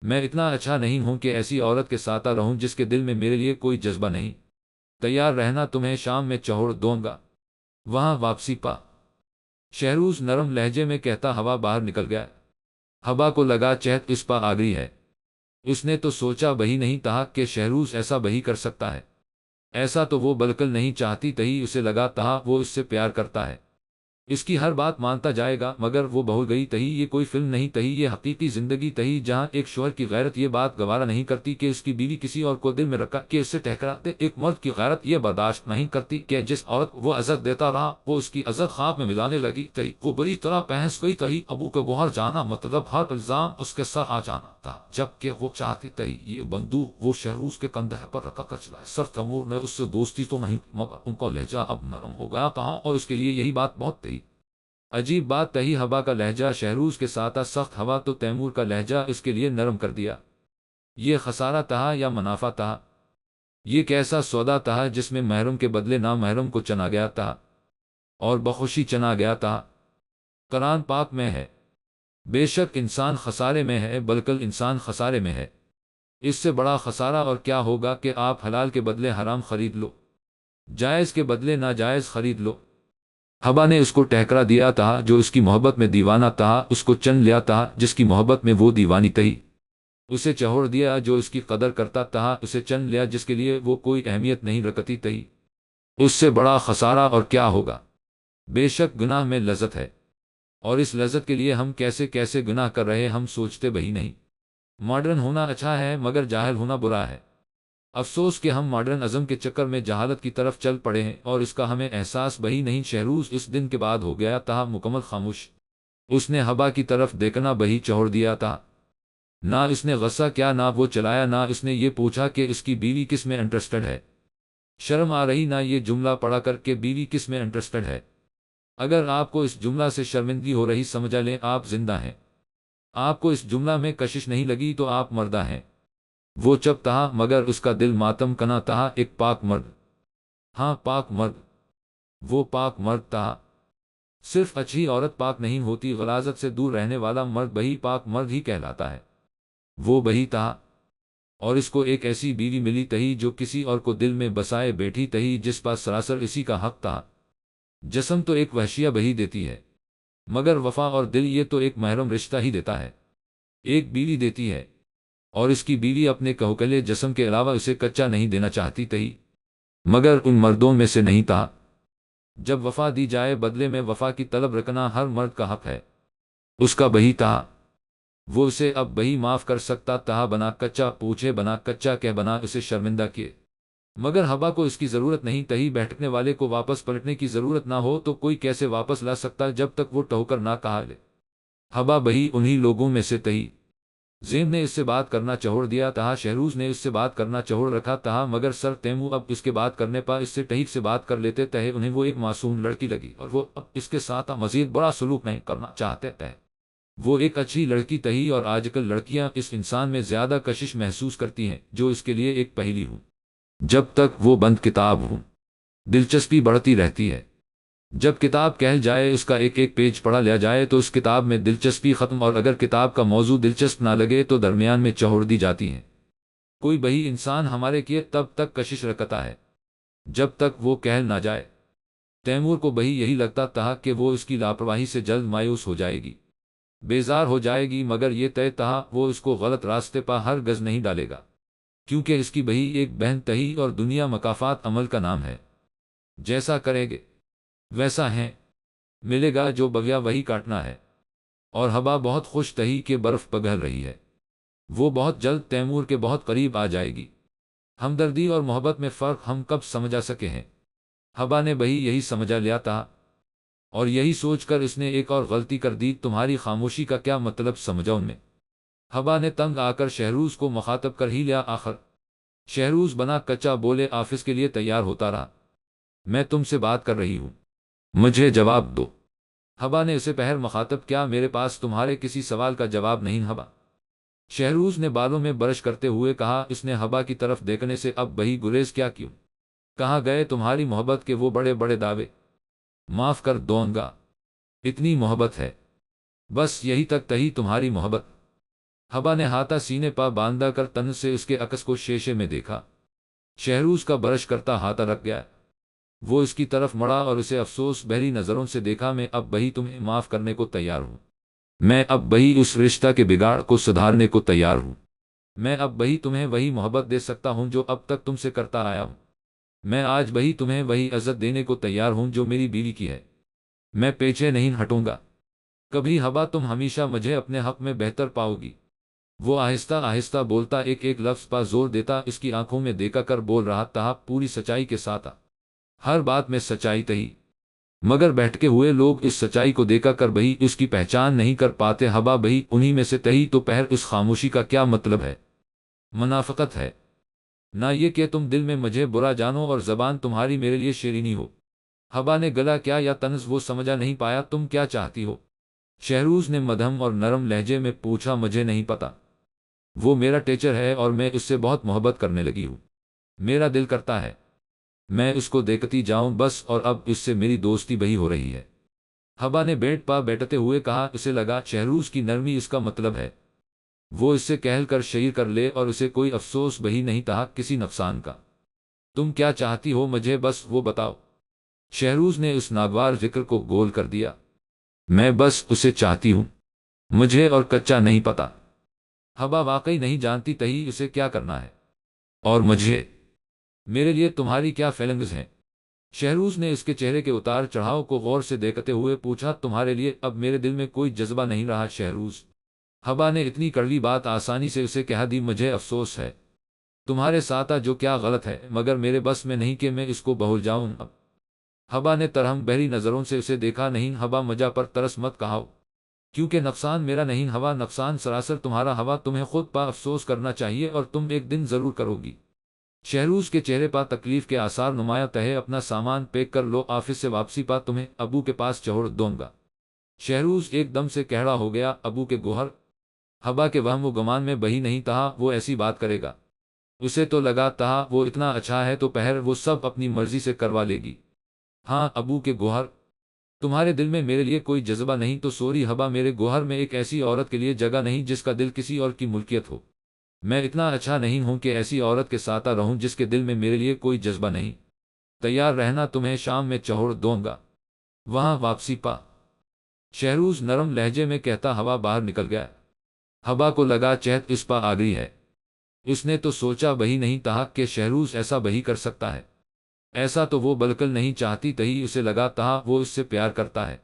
میں اتنا اچھا نہیں ہوں کہ ایسی عورت کے ساتھ رہوں جس کے دل میں میرے لیے کوئی جذبہ نہیں۔ تیار رہنا، تمہیں شام میں چھوڑ دوں گا، وہاں واپسی پا۔ شہروز نرم لہجے میں کہتا ہوا باہر نکل گیا۔ ہوا کو لگا چہت اس پا آ گئی ہے۔ اس نے تو سوچا بہی نہیں تھا کہ شہروز ایسا بہی کر سکتا ہے۔ ایسا تو وہ بالکل نہیں چاہتی تھی۔ اسے لگا تھا وہ اس سے پیار کرتا ہے، اس کی ہر بات مانتا جائے گا، مگر وہ بھول گئی تھی یہ کوئی فلم نہیں تھی، یہ حقیقی زندگی تھی جہاں ایک شوہر کی غیرت یہ بات گوارا نہیں کرتی کہ اس کی بیوی کسی اور کو دل میں رکھا کہ اس سے ٹھکراتے۔ ایک مرد کی غیرت یہ برداشت نہیں کرتی کہ جس عورت وہ عزت دیتا رہا وہ اس کی عزت خواب میں ملانے لگی تھی۔ وہ بری طرح بحث گئی تھی۔ ابو کے گوہر جانا مطلب ہر الزام اس کے سر آ جانا تھا، جبکہ وہ چاہتی تھی یہ بندوق وہ شہروز کے کندھے پر رکھ کر چلائے۔ سر تیمور نے اس سے دوستی تو نہیں، مگر ان کا لہجہ اب نرم ہو گیا تھا، اور اس کے لیے یہی بات بہت تھی۔ عجیب بات تھی، ہوا کا لہجہ شہروز کے ساتھ سخت، ہوا تو تیمور کا لہجہ اس کے لیے نرم کر دیا۔ یہ خسارہ تھا یا منافع تھا؟ یہ کیسا سودا تھا جس میں محرم کے بدلے نامحرم کو چنا گیا تھا، اور بخوشی چنا گیا تھا؟ قرآن پاک میں ہے بے شک انسان خسارے میں ہے، بلکہ انسان خسارے میں ہے۔ اس سے بڑا خسارہ اور کیا ہوگا کہ آپ حلال کے بدلے حرام خرید لو، جائز کے بدلے ناجائز خرید لو۔ ہوا نے اس کو ٹھکرا دیا تھا جو اس کی محبت میں دیوانہ تھا، اس کو چن لیا تھا جس کی محبت میں وہ دیوانی تھی، اسے چھوڑ دیا جو اس کی قدر کرتا تھا، اسے چن لیا جس کے لیے وہ کوئی اہمیت نہیں رکھتی تھی۔ اس سے بڑا خسارہ اور کیا ہوگا؟ بے شک گناہ میں لذت ہے، اور اس لذت کے لیے ہم کیسے کیسے گناہ کر رہے ہم سوچتے بہی نہیں۔ ماڈرن ہونا اچھا ہے مگر جاہل ہونا برا ہے۔ افسوس کہ ہم ماڈرن ازم کے چکر میں جہالت کی طرف چل پڑے ہیں، اور اس کا ہمیں احساس بہی نہیں۔ شہروز اس دن کے بعد ہو گیا تھا مکمل خاموش۔ اس نے ہوا کی طرف دیکھنا بہی چھوڑ دیا تھا۔ نہ اس نے غصہ کیا، نہ وہ چلایا، نہ اس نے یہ پوچھا کہ اس کی بیوی کس میں انٹرسٹڈ ہے۔ شرم آ رہی نہ یہ جملہ پڑھا کر کہ بیوی کس میں انٹرسٹڈ ہے۔ اگر آپ کو اس جملہ سے شرمندگی ہو رہی سمجھ لیں آپ زندہ ہیں۔ آپ کو اس جملہ میں کشش نہیں لگی تو آپ مردہ ہیں۔ وہ چپ تھا مگر اس کا دل ماتم کنا تھا۔ ایک پاک مرد، ہاں پاک مرد، وہ پاک مرد تھا۔ صرف اچھی عورت پاک نہیں ہوتی، غلاظت سے دور رہنے والا مرد بہی پاک مرد ہی کہلاتا ہے۔ وہ بہی تھا، اور اس کو ایک ایسی بیوی ملی تھی جو کسی اور کو دل میں بسائے بیٹھی تھی، جس پاس سراسر اسی کا حق تھا۔ جسم تو ایک وحشیہ بہی دیتی ہے، مگر وفا اور دل یہ تو ایک محرم رشتہ ہی دیتا ہے۔ ایک بیوی دیتی ہے، اور اس کی بیوی اپنے کہوکلے جسم کے علاوہ اسے کچا نہیں دینا چاہتی تھی، مگر ان مردوں میں سے نہیں تھا۔ جب وفا دی جائے بدلے میں وفا کی طلب رکھنا ہر مرد کا حق ہے۔ اس کا بہی تھا، وہ اسے اب بہی معاف کر سکتا تھا، بنا کچا پوچھے، بنا کچا کہ بنا اسے شرمندہ کیے۔ مگر ہوا کو اس کی ضرورت نہیں تھی، بیٹھنے والے کو واپس پلٹنے کی ضرورت نہ ہو تو کوئی کیسے واپس لا سکتا جب تک وہ ٹھوکر نہ کہا لے۔ ہوا بہی انہی لوگوں میں سے تھی۔ زین نے اس سے بات کرنا چھوڑ دیا تھا، شہروز نے اس سے بات کرنا چھوڑ رکھا تھا، مگر سر تیمور اب اس کے بات کرنے پر اس سے ٹھیک سے بات کر لیتے تھے۔ انہیں وہ ایک معصوم لڑکی لگی اور وہ اب اس کے ساتھ مزید بڑا سلوک نہیں کرنا چاہتے تھے۔ وہ ایک اچھی لڑکی تھی اور آج کل لڑکیاں اس انسان میں زیادہ کشش محسوس کرتی ہیں جو اس کے لیے ایک پہیلی ہوں۔ جب تک وہ بند کتاب ہوں دلچسپی بڑھتی رہتی ہے۔ جب کتاب کہل جائے، اس کا ایک ایک پیج پڑھا لیا جائے تو اس کتاب میں دلچسپی ختم، اور اگر کتاب کا موضوع دلچسپ نہ لگے تو درمیان میں چھوڑ دی جاتی ہیں۔ کوئی بہی انسان ہمارے کیے تب تک کشش رکھتا ہے جب تک وہ کہل نہ جائے۔ تیمور کو بہی یہی لگتا تھا کہ وہ اس کی لاپرواہی سے جلد مایوس ہو جائے گی، بیزار ہو جائے گی، مگر یہ طے تھا وہ اس کو غلط راستے پر ہرگز نہیں ڈالے گا، کیونکہ اس کی بہی ایک بہن تھی اور دنیا مکافات عمل کا نام ہے۔ جیسا کرے گے ویسا ہے ملے گا، جو بغیا وہی کاٹنا ہے۔ اور ہوا بہت خوش تھی کہ برف پگھل رہی ہے، وہ بہت جلد تیمور کے بہت قریب آ جائے گی۔ ہمدردی اور محبت میں فرق ہم کب سمجھا سکے ہیں؟ ہوا نے بہی یہی سمجھا لیا تھا، اور یہی سوچ کر اس نے ایک اور غلطی کر دی۔ تمہاری خاموشی کا کیا مطلب سمجھا ان میں؟ ہوا نے تنگ آ کر شہروز کو مخاطب کر ہی لیا۔ آخر شہروز بنا کچا بولے، آفس کے لیے تیار ہوتا رہا، میں تم سے بات کر رہی ہوں، مجھے جواب دو۔ ہوا نے اسے پہر مخاطب کیا، میرے پاس تمہارے کسی سوال کا جواب نہیں ہوا۔ شہروز نے بالوں میں برش کرتے ہوئے کہا۔ اس نے ہوا کی طرف دیکھنے سے اب بہی گریز کیا کیوں؟ کہاں گئے تمہاری محبت کے وہ بڑے بڑے دعوے؟ معاف کر دوں گا، اتنی محبت ہے، بس یہی تک تھی تمہاری محبت؟ ہوا نے ہاتھا سینے پا باندھا کر تن سے اس کے عکس کو شیشے میں دیکھا۔ شہروز کا برش کرتا ہاتھا رکھ گیا۔ وہ اس کی طرف مڑا اور اسے افسوس بھری نظروں سے دیکھا۔ میں اب بہی تمہیں معاف کرنے کو تیار ہوں، میں اب بہی اس رشتہ کے بگاڑ کو سدھارنے کو تیار ہوں، میں اب بہی تمہیں وہی محبت دے سکتا ہوں جو اب تک تم سے کرتا آیا ہوں، میں آج بہی تمہیں وہی عزت دینے کو تیار ہوں جو میری بیوی کی ہے، میں پیچھے نہیں ہٹوں گا کبھی۔ ہوا تم ہمیشہ مجھے اپنے حق میں بہتر پاؤ گی۔ وہ آہستہ آہستہ بولتا، ایک ایک لفظ پر زور دیتا، اس کی آنکھوں میں دیکھا کر بول رہا تھا، پوری سچائی کے ساتھ۔ ہر بات میں سچائی تھی، مگر بیٹھے ہوئے لوگ اس سچائی کو دیکھا کر بہی اس کی پہچان نہیں کر پاتے۔ ہوا بہی انہی میں سے تھی تو پہر اس خاموشی کا کیا مطلب ہے؟ منافقت ہے، نہ یہ کہ تم دل میں مجھے برا جانو اور زبان تمہاری میرے لیے شیرینی ہو۔ ہوا نے گلا کیا یا طنز وہ سمجھا نہیں پایا۔ تم کیا چاہتی ہو؟ شہروز نے مدھم اور نرم لہجے میں پوچھا۔ مجھے نہیں پتا، وہ میرا ٹیچر ہے اور میں اس سے بہت محبت کرنے لگی ہوں، میرا دل کرتا ہے میں اس کو دیکھتی جاؤں بس، اور اب اس سے میری دوستی بہی ہو رہی ہے۔ ہوا نے بیٹھ پا بیٹھتے ہوئے کہا۔ اسے لگا شہروز کی نرمی اس کا مطلب ہے وہ اس سے کہل کر شعیر کر لے، اور اسے کوئی افسوس بہی نہیں تھا کسی نقصان کا۔ تم کیا چاہتی ہو مجھے بس وہ بتاؤ۔ شہروز نے اس ناگوار ذکر کو گول کر دیا۔ میں بس اسے چاہتی ہوں، مجھے اور کچا نہیں پتا۔ ہوا واقعی نہیں جانتی تھی اسے کیا کرنا ہے، اور مجھے، میرے لیے تمہاری کیا فیلنگز ہیں؟ شہروز نے اس کے چہرے کے اتار چڑھاؤ کو غور سے دیکھتے ہوئے پوچھا۔ تمہارے لیے اب میرے دل میں کوئی جذبہ نہیں رہا شہروز۔ ہوا نے اتنی کڑوی بات آسانی سے اسے کہہ دی۔ مجھے افسوس ہے تمہارے ساتھ جو کیا غلط ہے، مگر میرے بس میں نہیں کہ میں اس کو بھول جاؤں اب۔ ہوا نے ترہم بہری نظروں سے اسے دیکھا۔ نہیں ہوا، مجھا پر ترس مت کھاؤ، کیونکہ نقصان میرا نہیں ہوا، نقصان سراسر تمہارا۔ ہوا تمہیں خود پر افسوس کرنا چاہیے، اور تم ایک دن ضرور کرو گی۔ شہروز کے چہرے پر تکلیف کے آثار نمایاں تھے۔ اپنا سامان پیک کر لو، آفس سے واپسی پر تمہیں ابو کے پاس چھوڑ دوں گا۔ شہروز ایک دم سے کہڑا ہو گیا۔ ابو کے گوہر؟ ہوا کے وہم و گمان میں بہی نہیں تھا وہ ایسی بات کرے گا۔ اسے تو لگا تھا وہ اتنا اچھا ہے تو پہر وہ سب اپنی مرضی سے کروا لے گی۔ ہاں ابو کے گوہر؟ تمہارے دل میں میرے لیے کوئی جذبہ نہیں تو سوری ہوا، میرے گوہر میں ایک ایسی عورت کے لیے جگہ نہیں جس کا دل کسی اور کی ملکیت ہو۔ میں اتنا اچھا نہیں ہوں کہ ایسی عورت کے ساتھ رہوں جس کے دل میں میرے لیے کوئی جذبہ نہیں۔ تیار رہنا، تمہیں شام میں چھوڑ دوں گا وہاں واپسی پا۔ شہروز نرم لہجے میں کہتا ہوا باہر نکل گیا۔ ہوا کو لگا چہت اس پا آ گئی ہے۔ اس نے تو سوچا بہی نہیں تھا کہ شہروز ایسا بہی کر سکتا ہے، ایسا تو وہ بالکل نہیں چاہتی تھی۔ اسے لگا تھا وہ اس سے پیار کرتا ہے،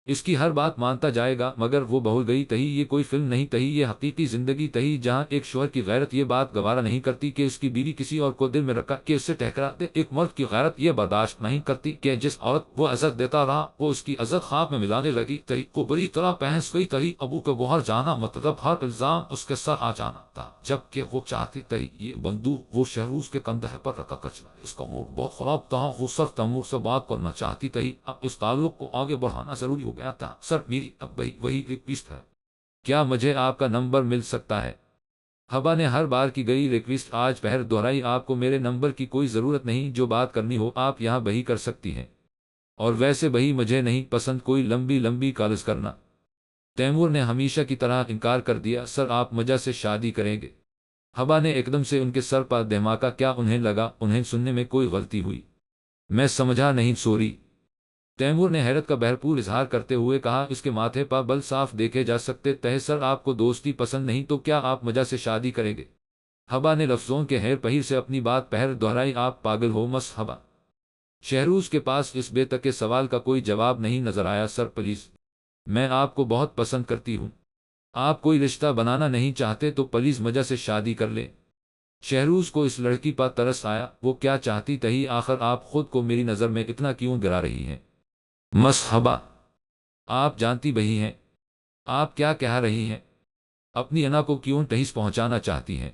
اس کی ہر بات مانتا جائے گا، مگر وہ بہل گئی تہی یہ کوئی فلم نہیں تہی، یہ حقیقی زندگی تہی، جہاں ایک شوہر کی غیرت یہ بات گوارا نہیں کرتی کہ اس کی بیوی کسی اور کو دل میں رکھا کہ اس سے ٹکرا دے، ایک مرد کی غیرت یہ برداشت نہیں کرتی کہ جس عورت وہ عزت دیتا رہا وہ اس کی عزت خاک میں ملانے لگی تہی، کو بری طرح پہنس گئی تہی، ابو کو باہر جانا مطلب ہر الزام اس کے سر آ جانا تھا، جبکہ وہ چاہتی تہی یہ بندوق وہ شہروز کے کندھے پر رکھا کچلا، اس کا موڈ بہت خراب تھا، وہ سر تیمور سے بات کرنا چاہتی تہی، اب اس تعلق کو آگے بڑھانا ضروری ہو گیا تھا، سر میری اب وہی ریکویسٹ ہے، کیا مجھے آپ کا نمبر مل سکتا ہے؟ حبا نے ہر بار کی گئی ریکویسٹ آج پہر دہرائی، آپ کو میرے نمبر کی کوئی ضرورت نہیں، جو بات کرنی ہو آپ یہاں بہی کر سکتی ہیں، اور ویسے بہی مجھے نہیں پسند کوئی لمبی لمبی کالز کرنا۔ تیمور نے ہمیشہ کی طرح انکار کر دیا، سر آپ مجھے سے شادی کریں گے؟ حبا نے ایک دم سے ان کے سر پر دھماکہ، کیا انہیں لگا انہیں سننے میں کوئی غلطی ہوئی؟ میں سمجھا نہیں، سوری۔ تیمور نے حیرت کا بھرپور اظہار کرتے ہوئے کہا، اس کے ماتھے پر بل صاف دیکھے جا سکتے تھے، سر آپ کو دوستی پسند نہیں تو کیا آپ مجھے سے شادی کریں گے؟ حبا نے لفظوں کے ہیر پہیر سے اپنی بات پہر دہرائی، آپ پاگل ہو مس حبا؟ شہروز کے پاس اس بے تک کے سوال کا کوئی جواب نہیں نظر آیا، سر پلیز، میں آپ کو بہت پسند کرتی ہوں، آپ کوئی رشتہ بنانا نہیں چاہتے تو پلیز مجھے سے شادی کر لیں۔ شہروز کو اس لڑکی پر ترس آیا، وہ کیا چاہتی تھی آخر، آپ خود کو میری نظر میں اتنا کیوں گرا رہی ہیں؟ مس حبا، آپ جانتی بہی ہیں آپ کیا کہہ رہی ہیں، اپنی انا کو کیوں ٹھیس پہنچانا چاہتی ہیں؟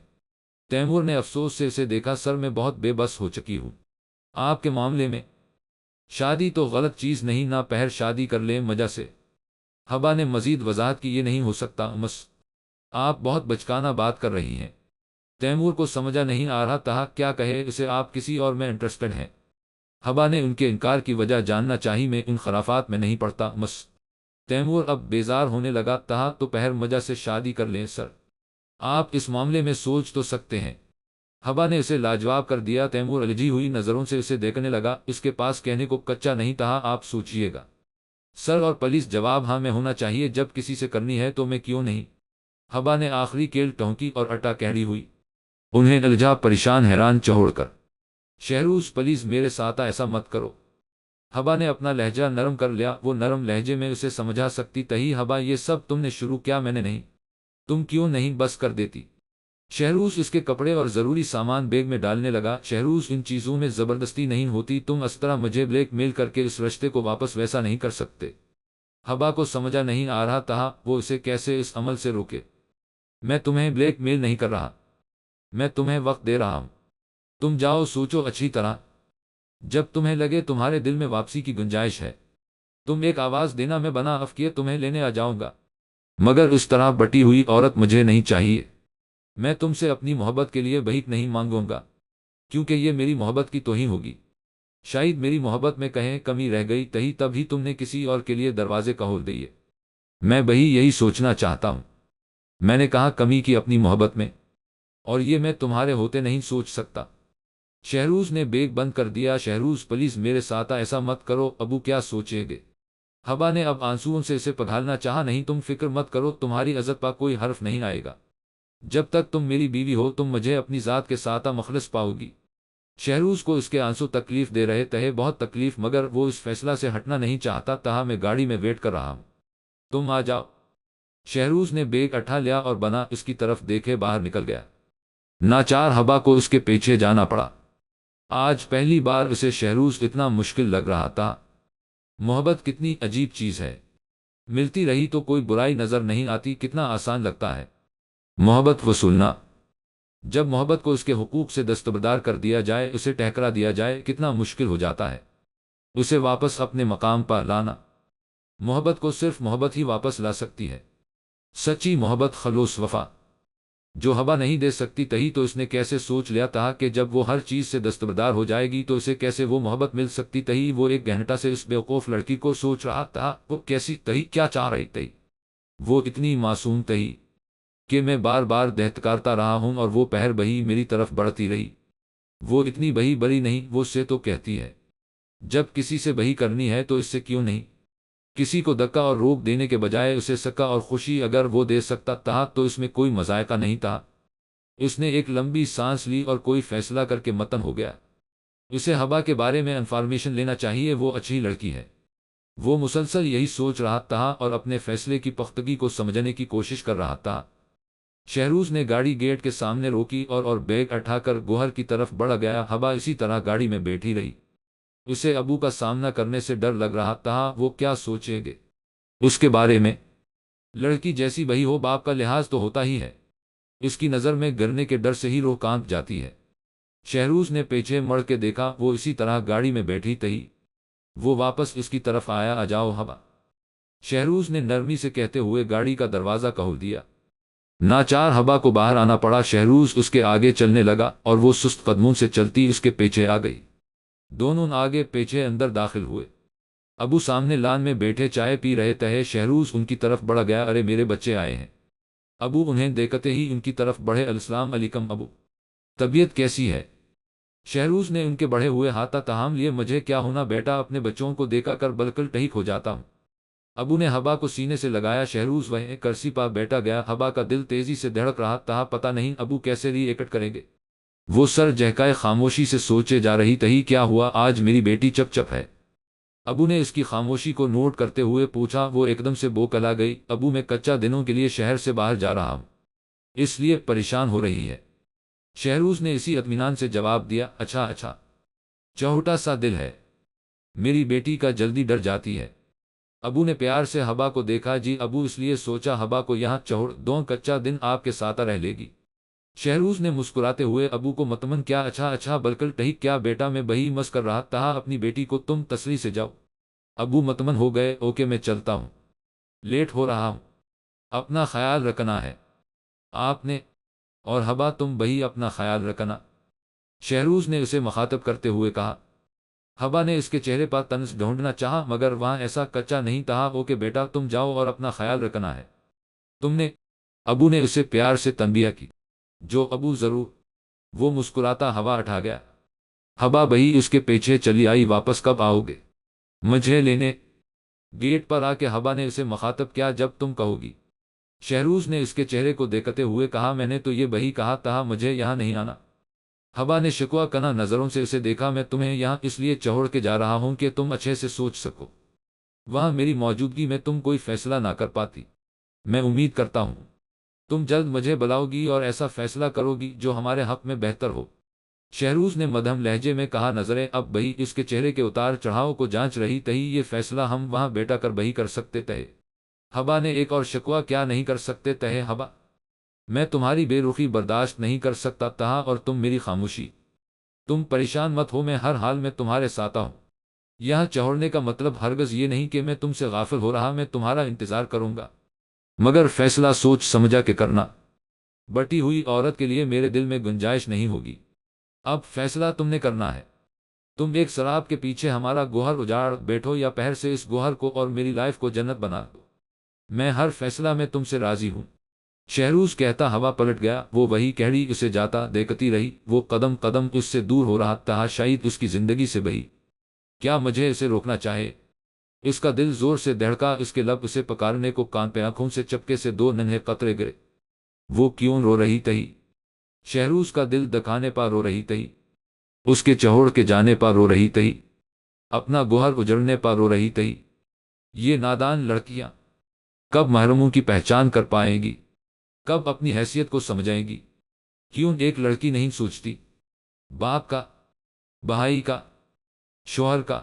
تیمور نے افسوس سے اسے دیکھا، سر میں بہت بے بس ہو چکی ہوں آپ کے معاملے میں، شادی تو غلط چیز نہیں، نہ پہر شادی کر لیں مجا سے۔ حبا نے مزید وضاحت کی، یہ نہیں ہو سکتا مس، آپ بہت بچکانہ بات کر رہی ہیں۔ تیمور کو سمجھا نہیں آ رہا تھا کیا کہے اسے، آپ کسی اور میں انٹرسٹڈ ہیں؟ حبا نے ان کے انکار کی وجہ جاننا چاہی، میں ان خرافات میں نہیں پڑتا مس۔ تیمور اب بیزار ہونے لگا تھا، تو پہر مجا سے شادی کر لیں سر، آپ اس معاملے میں سوچ تو سکتے ہیں۔ حبا نے اسے لاجواب کر دیا، تیمور الجھی ہوئی نظروں سے اسے دیکھنے لگا، اس کے پاس کہنے کو کچا نہیں تھا، آپ سوچئے گا سر، اور پلیز جواب ہاں میں ہونا چاہیے، جب کسی سے کرنی ہے تو میں کیوں نہیں؟ حبا نے آخری کیل ٹونکی اور اٹا کہڑی ہوئی، انہیں الجھا پریشان حیران چھوڑ کر، شہروز پلیز میرے ساتھ ایسا مت کرو۔ حبا نے اپنا لہجہ نرم کر لیا، وہ نرم لہجے میں اسے سمجھا سکتی تھی، حبا یہ سب تم نے شروع کیا، میں نے نہیں، تم کیوں نہیں بس کر دیتی؟ شہروز اس کے کپڑے اور ضروری سامان بیگ میں ڈالنے لگا، شہروز ان چیزوں میں زبردستی نہیں ہوتی، تم اس طرح مجھے بلیک میل کر کے اس رشتے کو واپس ویسا نہیں کر سکتے۔ حبا کو سمجھا نہیں آ رہا تھا وہ اسے کیسے اس عمل سے روکے، میں تمہیں بلیک میل نہیں کر رہا، میں تمہیں وقت دے رہا ہوں، تم جاؤ سوچو اچھی طرح، جب تمہیں لگے تمہارے دل میں واپسی کی گنجائش ہے تم ایک آواز دینا، میں بنا اف کیے تمہیں لینے آ جاؤں گا، مگر اس طرح بٹی ہوئی عورت مجھے نہیں چاہیے۔ میں تم سے اپنی محبت کے لیے بھیک نہیں مانگوں گا، کیونکہ یہ میری محبت کی توہین ہوگی، شاید میری محبت میں کہیں کمی رہ گئی تھی، تب ہی تم نے کسی اور کے لیے دروازے کھول دیے، میں بھئی یہی سوچنا چاہتا ہوں، میں نے کہا کمی کی اپنی محبت میں، اور یہ میں تمہارے ہوتے نہیں سوچ سکتا۔ شہروز نے بیگ بند کر دیا، شہروز پلیز میرے ساتھ ایسا مت کرو، ابو کیا سوچیں گے؟ حبا نے اب آنسوؤں سے اسے پگھالنا چاہا، نہیں تم فکر مت کرو، تمہاری عزت پر کوئی حرف نہیں آئے گا، جب تک تم میری بیوی ہو تم مجھے اپنی ذات کے ساتھ مخلص پاؤ گی۔ شہروز کو اس کے آنسو تکلیف دے رہے تھے، بہت تکلیف، مگر وہ اس فیصلہ سے ہٹنا نہیں چاہتا تھا، میں گاڑی میں ویٹ کر رہا ہوں، تم آ جاؤ۔ شہروز نے بیگ اٹھا لیا اور بنا اس کی طرف دیکھے باہر نکل گیا، ناچار حبا کو اس کے پیچھے جانا پڑا، آج پہلی بار اسے شہروز اتنا مشکل لگ رہا تھا۔ محبت کتنی عجیب چیز ہے، ملتی رہی تو کوئی برائی نظر نہیں آتی، کتنا آسان لگتا ہے محبت وصولنا، جب محبت کو اس کے حقوق سے دستبردار کر دیا جائے، اسے ٹھکرا دیا جائے، کتنا مشکل ہو جاتا ہے اسے واپس اپنے مقام پر لانا۔ محبت کو صرف محبت ہی واپس لا سکتی ہے، سچی محبت، خلوص، وفا، جو حبا نہیں دے سکتی تھی، تو اس نے کیسے سوچ لیا تھا کہ جب وہ ہر چیز سے دستبردار ہو جائے گی تو اسے کیسے وہ محبت مل سکتی تھی؟ وہ ایک گھنٹہ سے اس بیوقوف لڑکی کو سوچ رہا تھا، وہ کیسی تھی، کیا چاہ رہی تھی، وہ اتنی معصوم تھی کہ میں بار بار دہتکارتا رہا ہوں اور وہ پہر بہی میری طرف بڑھتی رہی، وہ اتنی بہی بری نہیں، وہ سے تو کہتی ہے جب کسی سے بہی کرنی ہے تو اس سے کیوں نہیں، کسی کو دھکا اور روک دینے کے بجائے اسے سکا اور خوشی اگر وہ دے سکتا تھا تو اس میں کوئی مذائقہ نہیں تھا۔ اس نے ایک لمبی سانس لی اور کوئی فیصلہ کر کے متن ہو گیا، اسے حبا کے بارے میں انفارمیشن لینا چاہیے، وہ اچھی لڑکی ہے، وہ مسلسل یہی سوچ رہا تھا اور اپنے فیصلے کی پختگی کو سمجھنے کی کوشش کر رہا تھا۔ شہروز نے گاڑی گیٹ کے سامنے روکی اور بیگ اٹھا کر گوہر کی طرف بڑھ گیا۔ حبا اسی طرح گاڑی میں بیٹھی رہی۔ اسے ابو کا سامنا کرنے سے ڈر لگ رہا تھا، وہ کیا سوچیں گے اس کے بارے میں۔ لڑکی جیسی بہی ہو، باپ کا لحاظ تو ہوتا ہی ہے۔ اس کی نظر میں گرنے کے ڈر سے ہی روح کانپ جاتی ہے۔ شہروز نے پیچھے مڑ کے دیکھا، وہ اسی طرح گاڑی میں بیٹھی تھی۔ وہ واپس اس کی طرف آیا۔ آ جاؤ حبا، شہروز نے نرمی سے کہتے ہوئے گاڑی کا دروازہ کھول دیا۔ ناچار حبا کو باہر آنا پڑا۔ شہروز اس کے آگے چلنے لگا اور وہ سست قدموں سے چلتی اس کے پیچھے آ گئی۔ دونوں آگے پیچھے اندر داخل ہوئے۔ ابو سامنے لان میں بیٹھے چائے پی رہے تھے۔ شہروز ان کی طرف بڑھ گیا۔ ارے میرے بچے آئے ہیں۔ ابو انہیں دیکھتے ہی ان کی طرف بڑھے۔ السلام علیکم ابو، طبیعت کیسی ہے؟ شہروز نے ان کے بڑھے ہوئے ہاتھ تھام لیے۔ مجھے کیا ہونا بیٹا، اپنے بچوں کو دیکھا کر بالکل ٹھیک ہو جاتا ہوں۔ ابو نے حبا کو سینے سے لگایا۔ شہروز وہیں کرسی پا بیٹھا گیا۔ حبا کا دل تیزی سے دھڑک رہا تھا، پتہ نہیں ابو کیسے ری ایکٹ کریں گے۔ وہ سر جھکائے خاموشی سے سوچے جا رہی تھی، کیا ہوا آج میری بیٹی چپ چپ ہے؟ ابو نے اس کی خاموشی کو نوٹ کرتے ہوئے پوچھا۔ وہ ایک دم سے بوکلا گئی۔ ابو میں کچا دنوں کے لیے شہر سے باہر جا رہا ہوں، اس لیے پریشان ہو رہی ہے۔ شہروز نے اسی اطمینان سے جواب دیا۔ اچھا اچھا، چھوٹا سا دل ہے میری بیٹی کا، جلدی ڈر جاتی ہے۔ ابو نے پیار سے حبا کو دیکھا۔ جی ابو، اس لیے سوچا حبا کو یہاں چھوڑ دوں، کچا دن آپ کے ساتھ رہ لے گی۔ شہروز نے مسکراتے ہوئے ابو کو مطمئن کیا۔ اچھا اچھا، بالکل ٹھیک، کیا بیٹا میں بہی مس کر رہا تھا اپنی بیٹی کو، تم تسلی سے جاؤ۔ ابو مطمئن ہو گئے۔ اوکے میں چلتا ہوں، لیٹ ہو رہا ہوں، اپنا خیال رکھنا ہے آپ نے، اور حبا تم بہی اپنا خیال رکھنا، شہروز نے اسے مخاطب کرتے ہوئے کہا۔ حبا نے اس کے چہرے پر طنز ڈھونڈنا چاہا مگر وہاں ایسا کچا نہیں تھا۔ اوکے بیٹا تم جاؤ اور اپنا خیال رکھنا ہے تم نے، ابو نے اسے پیار سے تنبیہ کی۔ جو ابو ضرور، وہ مسکراتا ہوا اٹھا گیا۔ حبا بہی اس کے پیچھے چلی آئی۔ واپس کب آؤ گے مجھے لینے؟ گیٹ پر آ کے حبا نے اسے مخاطب کیا۔ جب تم کہو گی، شہروز نے اس کے چہرے کو دیکھتے ہوئے کہا۔ میں نے تو یہ بہی کہا تھا مجھے یہاں نہیں آنا۔ حبا نے شکوہ کنہ نظروں سے اسے دیکھا۔ میں تمہیں یہاں اس لیے چھوڑ کے جا رہا ہوں کہ تم اچھے سے سوچ سکو، وہاں میری موجودگی میں تم کوئی فیصلہ نہ کر پاتی۔ میں امید کرتا ہوں تم جلد مجھے بلاؤ گی اور ایسا فیصلہ کرو گی جو ہمارے حق میں بہتر ہو، شہروز نے مدھم لہجے میں کہا۔ نظریں اب بہی اس کے چہرے کے اتار چڑھاؤ کو جانچ رہی تھی۔ یہ فیصلہ ہم وہاں بیٹا کر بہی کر سکتے تھے۔ حبا نے ایک اور شکوہ کیا نہیں کر سکتے تھے حبا؟ میں تمہاری بے رخی برداشت نہیں کر سکتا تھا اور تم میری خاموشی۔ تم پریشان مت ہو، میں ہر حال میں تمہارے ساتھ ہوں۔ یہاں چھوڑنے کا مطلب ہرگز یہ نہیں کہ میں تم سے غافل ہو رہا، میں تمہارا انتظار کروں گا، مگر فیصلہ سوچ سمجھا کے کرنا۔ بٹی ہوئی عورت کے لیے میرے دل میں گنجائش نہیں ہوگی۔ اب فیصلہ تم نے کرنا ہے۔ تم ایک شراب کے پیچھے ہمارا گوہر اجاڑ بیٹھو یا پہر سے اس گوہر کو اور میری لائف کو جنت بنا دو، میں ہر فیصلہ میں تم سے راضی ہوں۔ شہروز کہتا ہوا پلٹ گیا۔ وہ وہی کہڑی اسے جاتا دیکھتی رہی۔ وہ قدم قدم اس سے دور ہو رہا تھا، شاید اس کی زندگی سے بہی کیا مجھے اسے روکنا چاہے؟ اس کا دل زور سے دھڑکا، اس کے لب اسے پکارنے کو کان پہ، آنکھوں سے چپکے سے دو ننھے قطرے گرے۔ وہ کیوں رو رہی تھی؟ شہروز کا دل دکھانے پر رو رہی تھی، اس کے چھوڑ کے جانے پر رو رہی تھی، اپنا گوہر اجڑنے پر رو رہی تھی۔ یہ نادان لڑکیاں کب محرموں کی پہچان کر پائیں گی؟ کب اپنی حیثیت کو سمجھیں گی؟ کیوں ایک لڑکی نہیں سوچتی باپ کا، بھائی کا، شوہر کا؟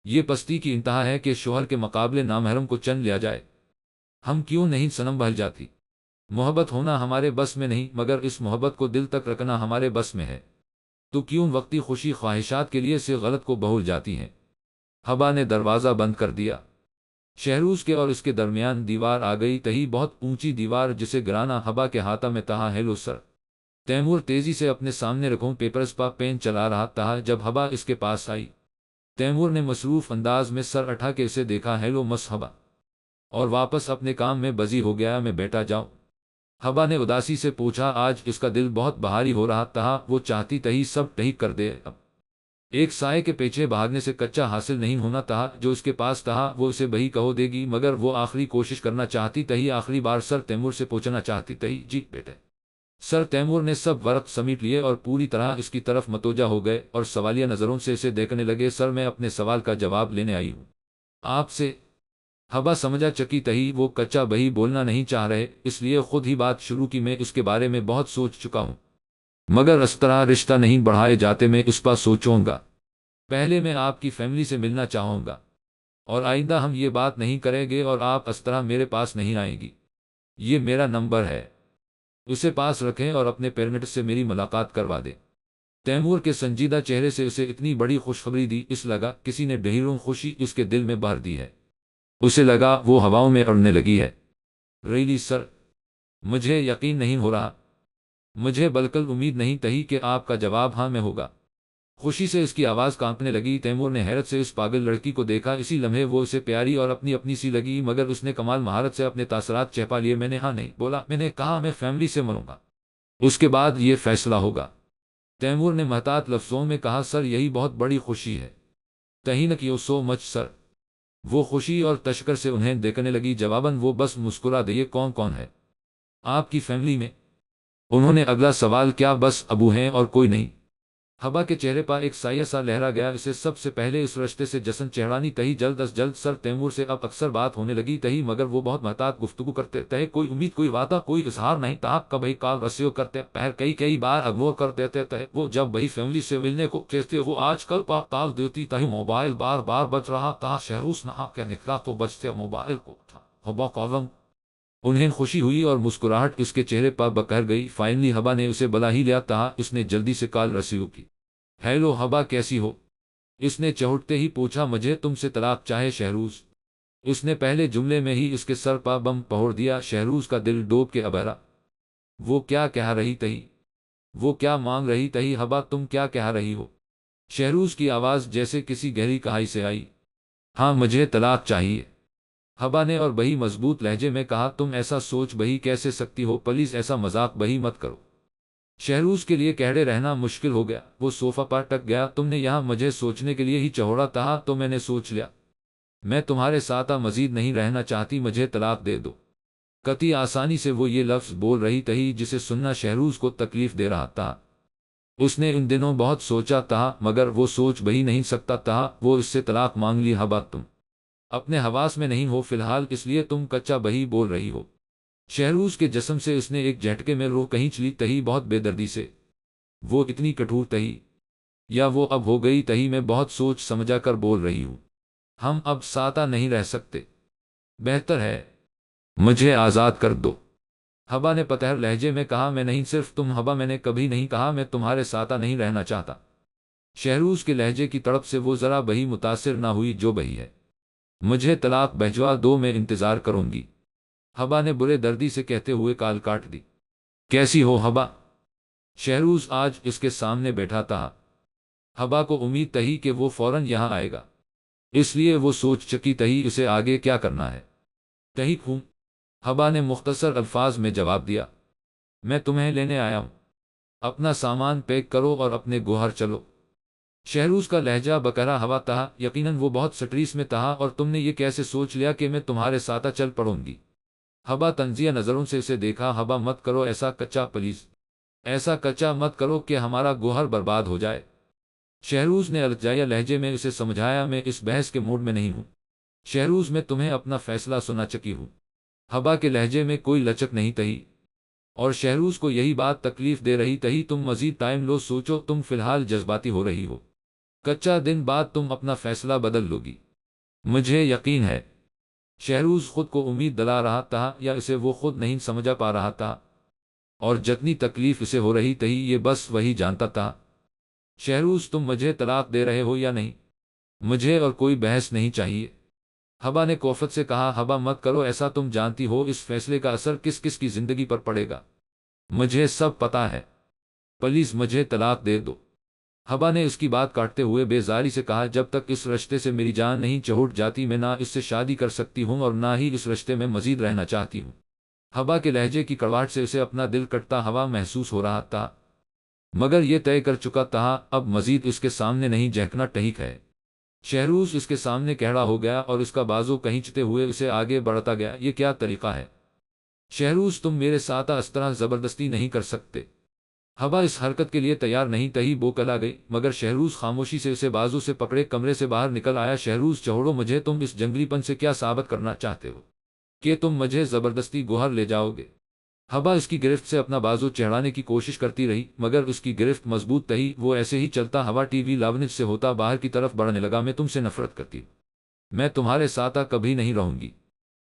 یہ پستی کی انتہا ہے کہ شوہر کے مقابلے نامحرم کو چن لیا جائے۔ ہم کیوں نہیں صنم بہل جاتی؟ محبت ہونا ہمارے بس میں نہیں، مگر اس محبت کو دل تک رکھنا ہمارے بس میں ہے۔ تو کیوں وقتی خوشی خواہشات کے لیے سے غلط کو بھول جاتی ہیں؟ حبا نے دروازہ بند کر دیا۔ شہروز کے اور اس کے درمیان دیوار آ گئی تھی، بہت اونچی دیوار جسے گرانا حبا کے ہاتھ میں تھا۔ ہیلو سر، تیمور تیزی سے اپنے سامنے رکھوں پیپرز پا پین چلا رہا تھا جب حبا اس کے پاس آئی۔ تیمور نے مصروف انداز میں سر اٹھا کے اسے دیکھا۔ ہیلو مس حبا، اور واپس اپنے کام میں بزی ہو گیا۔ میں بیٹا جاؤں؟ حبا نے اداسی سے پوچھا۔ آج اس کا دل بہت بھاری ہو رہا تھا، وہ چاہتی تھی سب ٹھیک کر دے۔ اب ایک سائے کے پیچھے بھاگنے سے کچا حاصل نہیں ہونا تھا، جو اس کے پاس تھا وہ اسے بہی کہو دے گی، مگر وہ آخری کوشش کرنا چاہتی تھی، آخری بار سر تیمور سے پوچھنا چاہتی تھی۔ جی بیٹے۔ سر تیمور نے سب ورق سمیٹ لیے اور پوری طرح اس کی طرف متوجہ ہو گئے اور سوالیہ نظروں سے اسے دیکھنے لگے۔ سر میں اپنے سوال کا جواب لینے آئی ہوں۔ آپ سے ہبا سمجھا چکی تہی وہ کچا بہی بولنا نہیں چاہ رہے، اس لیے خود ہی بات شروع کی۔ میں اس کے بارے میں بہت سوچ چکا ہوں، مگر اس طرح رشتہ نہیں بڑھائے جاتے، میں اس پر سوچوں گا۔ پہلے میں آپ کی فیملی سے ملنا چاہوں گا، اور آئندہ ہم یہ بات نہیں کریں گے اور آپ اس طرح میرے پاس نہیں آئیں گی۔ یہ میرا نمبر ہے، اسے پاس رکھیں اور اپنے پیرنٹس سے میری ملاقات کروا دیں۔ تیمور کے سنجیدہ چہرے سے اسے اتنی بڑی خوشخبری دی، اس لگا کسی نے ڈھیروں خوشی اس کے دل میں بھر دی ہے۔ اسے لگا وہ ہواؤں میں اڑنے لگی ہے۔ ریلی سر، مجھے یقین نہیں ہو رہا، مجھے بالکل امید نہیں تھی کہ آپ کا جواب ہاں میں ہوگا۔ خوشی سے اس کی آواز کانپنے لگی۔ تیمور نے حیرت سے اس پاگل لڑکی کو دیکھا، اسی لمحے وہ اسے پیاری اور اپنی اپنی سی لگی، مگر اس نے کمال مہارت سے اپنے تاثرات چھپا لیے۔ میں نے ہاں نہیں بولا، میں نے کہا میں فیملی سے ملوں گا، اس کے بعد یہ فیصلہ ہوگا۔ تیمور نے محتاط لفظوں میں کہا، سر یہی بہت بڑی خوشی ہے۔ تھینک یو سو مچ سر۔ وہ خوشی اور تشکر سے انہیں دیکھنے لگی، جواباً وہ بس مسکرا دیے۔ کون کون ہے آپ کی فیملی میں؟ انہوں نے اگلا سوال کیا۔ بس ابو ہیں اور کوئی نہیں؟ ہبا کے چہرے پر ایک سایہ سا لہرا گیا۔ اسے سب سے پہلے اس رشتے سے جشن چڑھانی تھی، جلد از جلد۔ سر تیمور سے اب اکثر بات ہونے لگی تھی، مگر وہ بہت محتاط گفتگو کرتے تھے۔ کوئی امید، کوئی وعدہ، کوئی اظہار نہیں تھا۔ کبھی کال ریسیو کرتے، پہر کئی بار اگنور کر دیتے تھے۔ وہ جب بھائی فیملی سے ملنے کو کہتے، وہ آج کل پر کال دیتی تھی۔ موبائل بار بار بج رہا تھا۔ شہروز نہا کے نکلا تو بجتے موبائل کو تھا۔ ہبا کالم انہیں خوشی ہوئی اور مسکراہٹ اس کے چہرے پر بکھر گئی۔ فائنلی ہبا نے اسے بلا ہی لیا تھا۔ اس نے جلدی سے کال ریسیو کی۔ ہیلو ہبا، کیسی ہو؟ اس نے چہٹتے ہی پوچھا۔ مجھے تم سے طلاق چاہے شہروز۔ اس نے پہلے جملے میں ہی اس کے سر پر بم پھوڑ دیا۔ شہروز کا دل ڈوب کے ابھرا۔ وہ کیا کہہ رہی تھی؟ وہ کیا مانگ رہی تھی؟ ہبا تم کیا کہہ رہی ہو؟ شہروز کی آواز جیسے کسی گہری کہائی سے آئی۔ ہاں مجھے طلاق چاہیے، ہبا نے اور بہی مضبوط لہجے میں کہا۔ تم ایسا سوچ بہی کیسے سکتی ہو؟ پلیز ایسا مذاق بہی مت کرو۔ شہروز کے لیے کھڑے رہنا مشکل ہو گیا، وہ صوفہ پر ٹک گیا۔ تم نے یہاں مجھے سوچنے کے لیے ہی چھوڑا تھا تو میں نے سوچ لیا، میں تمہارے ساتھ مزید نہیں رہنا چاہتی، مجھے طلاق دے دو۔ قطعی آسانی سے وہ یہ لفظ بول رہی تھی جسے سننا شہروز کو تکلیف دے رہا تھا۔ اس نے ان دنوں بہت سوچا تھا، مگر وہ سوچ بھی نہیں سکتا تھا۔ وہ اس سے طلاق مانگ لی۔ ہبا تم اپنے حواس میں نہیں ہو فی الحال، اس لیے تم کچا بہی بول رہی ہو۔ شہروز کے جسم سے اس نے ایک جھٹکے میں روح کہیں چلی تھی، بہت بے دردی سے۔ وہ اتنی کٹھور تھی، یا وہ اب ہو گئی تھی میں بہت سوچ سمجھا کر بول رہی ہوں، ہم اب ساتھ نہیں رہ سکتے، بہتر ہے مجھے آزاد کر دو۔ ہبا نے پتھر لہجے میں کہا۔ میں نہیں، صرف تم ہبا، میں نے کبھی نہیں کہا میں تمہارے ساتھ نہیں رہنا چاہتا۔ شہروز کے لہجے کی تڑپ سے وہ ذرا بہی متاثر نہ ہوئی۔ جو بہی ہے مجھے طلاق بھجوا دو، میں انتظار کروں گی، ہبا نے برے دردی سے کہتے ہوئے کال کاٹ دی۔ کیسی ہو ہبا؟ شہروز آج اس کے سامنے بیٹھا تھا۔ ہبا کو امید تھی کہ وہ فوراً یہاں آئے گا، اس لیے وہ سوچ چکی تھی اسے آگے کیا کرنا ہے۔ ٹھیک ہوں، ہبا نے مختصر الفاظ میں جواب دیا، میں تمہیں لینے آیا ہوں، اپنا سامان پیک کرو اور اپنے گوہر چلو۔ شہروز کا لہجہ بکرا ہوا تھا، یقیناً وہ بہت سٹریس میں تھا۔ اور تم نے یہ کیسے سوچ لیا کہ میں تمہارے ساتھ چل پڑوں گی؟ ہبا تنزیہ نظروں سے اسے دیکھا۔ ہبا مت کرو ایسا کچا، پلیز ایسا کچا مت کرو کہ ہمارا گوہر برباد ہو جائے۔ شہروز نے الجھایا لہجے میں اسے سمجھایا، میں اس بحث کے موڈ میں نہیں ہوں شہروز، میں تمہیں اپنا فیصلہ سنا چکی ہوں۔ ہبا کے لہجے میں کوئی لچک نہیں تھی، اور شہروز کو یہی بات تکلیف دے رہی تھی۔ تم مزید ٹائم لو، سوچو، تم فی الحال جذباتی ہو رہی ہو، کچا دن بعد تم اپنا فیصلہ بدل لو گی، مجھے یقین ہے۔ شہروز خود کو امید دلا رہا تھا، یا اسے وہ خود نہیں سمجھا پا رہا تھا، اور جتنی تکلیف اسے ہو رہی تھی یہ بس وہی جانتا تھا۔ شہروز تم مجھے طلاق دے رہے ہو یا نہیں؟ مجھے اور کوئی بحث نہیں چاہیے، ہبا نے کوفت سے کہا۔ ہبا مت کرو ایسا، تم جانتی ہو اس فیصلے کا اثر کس کس کی زندگی پر پڑے گا، مجھے سب پتا ہے، پلیز مجھے طلاق دے دو۔ ہبا نے اس کی بات کاٹتے ہوئے بیزاری سے کہا، جب تک اس رشتے سے میری جان نہیں چہٹ جاتی میں نہ اس سے شادی کر سکتی ہوں اور نہ ہی اس رشتے میں مزید رہنا چاہتی ہوں۔ ہبا کے لہجے کی کڑواہٹ سے اسے اپنا دل کٹتا ہوا محسوس ہو رہا تھا، مگر یہ طے کر چکا تھا اب مزید اس کے سامنے نہیں جھکنا ٹھیک ہے۔ شہروز اس کے سامنے کھڑا ہو گیا اور اس کا بازو کھینچتے ہوئے اسے آگے بڑھتا گیا۔ یہ کیا طریقہ ہے شہروز، تم میرے ساتھ اس طرح زبردستی نہیں کر سکتے، ہوا اس حرکت کے لیے تیار نہیں تھی، وہ کلا گئی، مگر شہروز خاموشی سے اسے بازو سے پکڑے کمرے سے باہر نکل آیا۔ شہروز چہوڑو، مجھے تم اس جنگلی پن سے کیا ثابت کرنا چاہتے ہو کہ تم مجھے زبردستی گوہر لے جاؤ گے؟ ہوا اس کی گرفت سے اپنا بازو چڑھانے کی کوشش کرتی رہی، مگر اس کی گرفت مضبوط تھی، وہ ایسے ہی چلتا ہوا ٹی وی لاونج سے ہوتا باہر کی طرف بڑھنے لگا۔ میں تم سے نفرت کرتی ہوں، میں تمہارے ساتھ کبھی نہیں رہوں گی،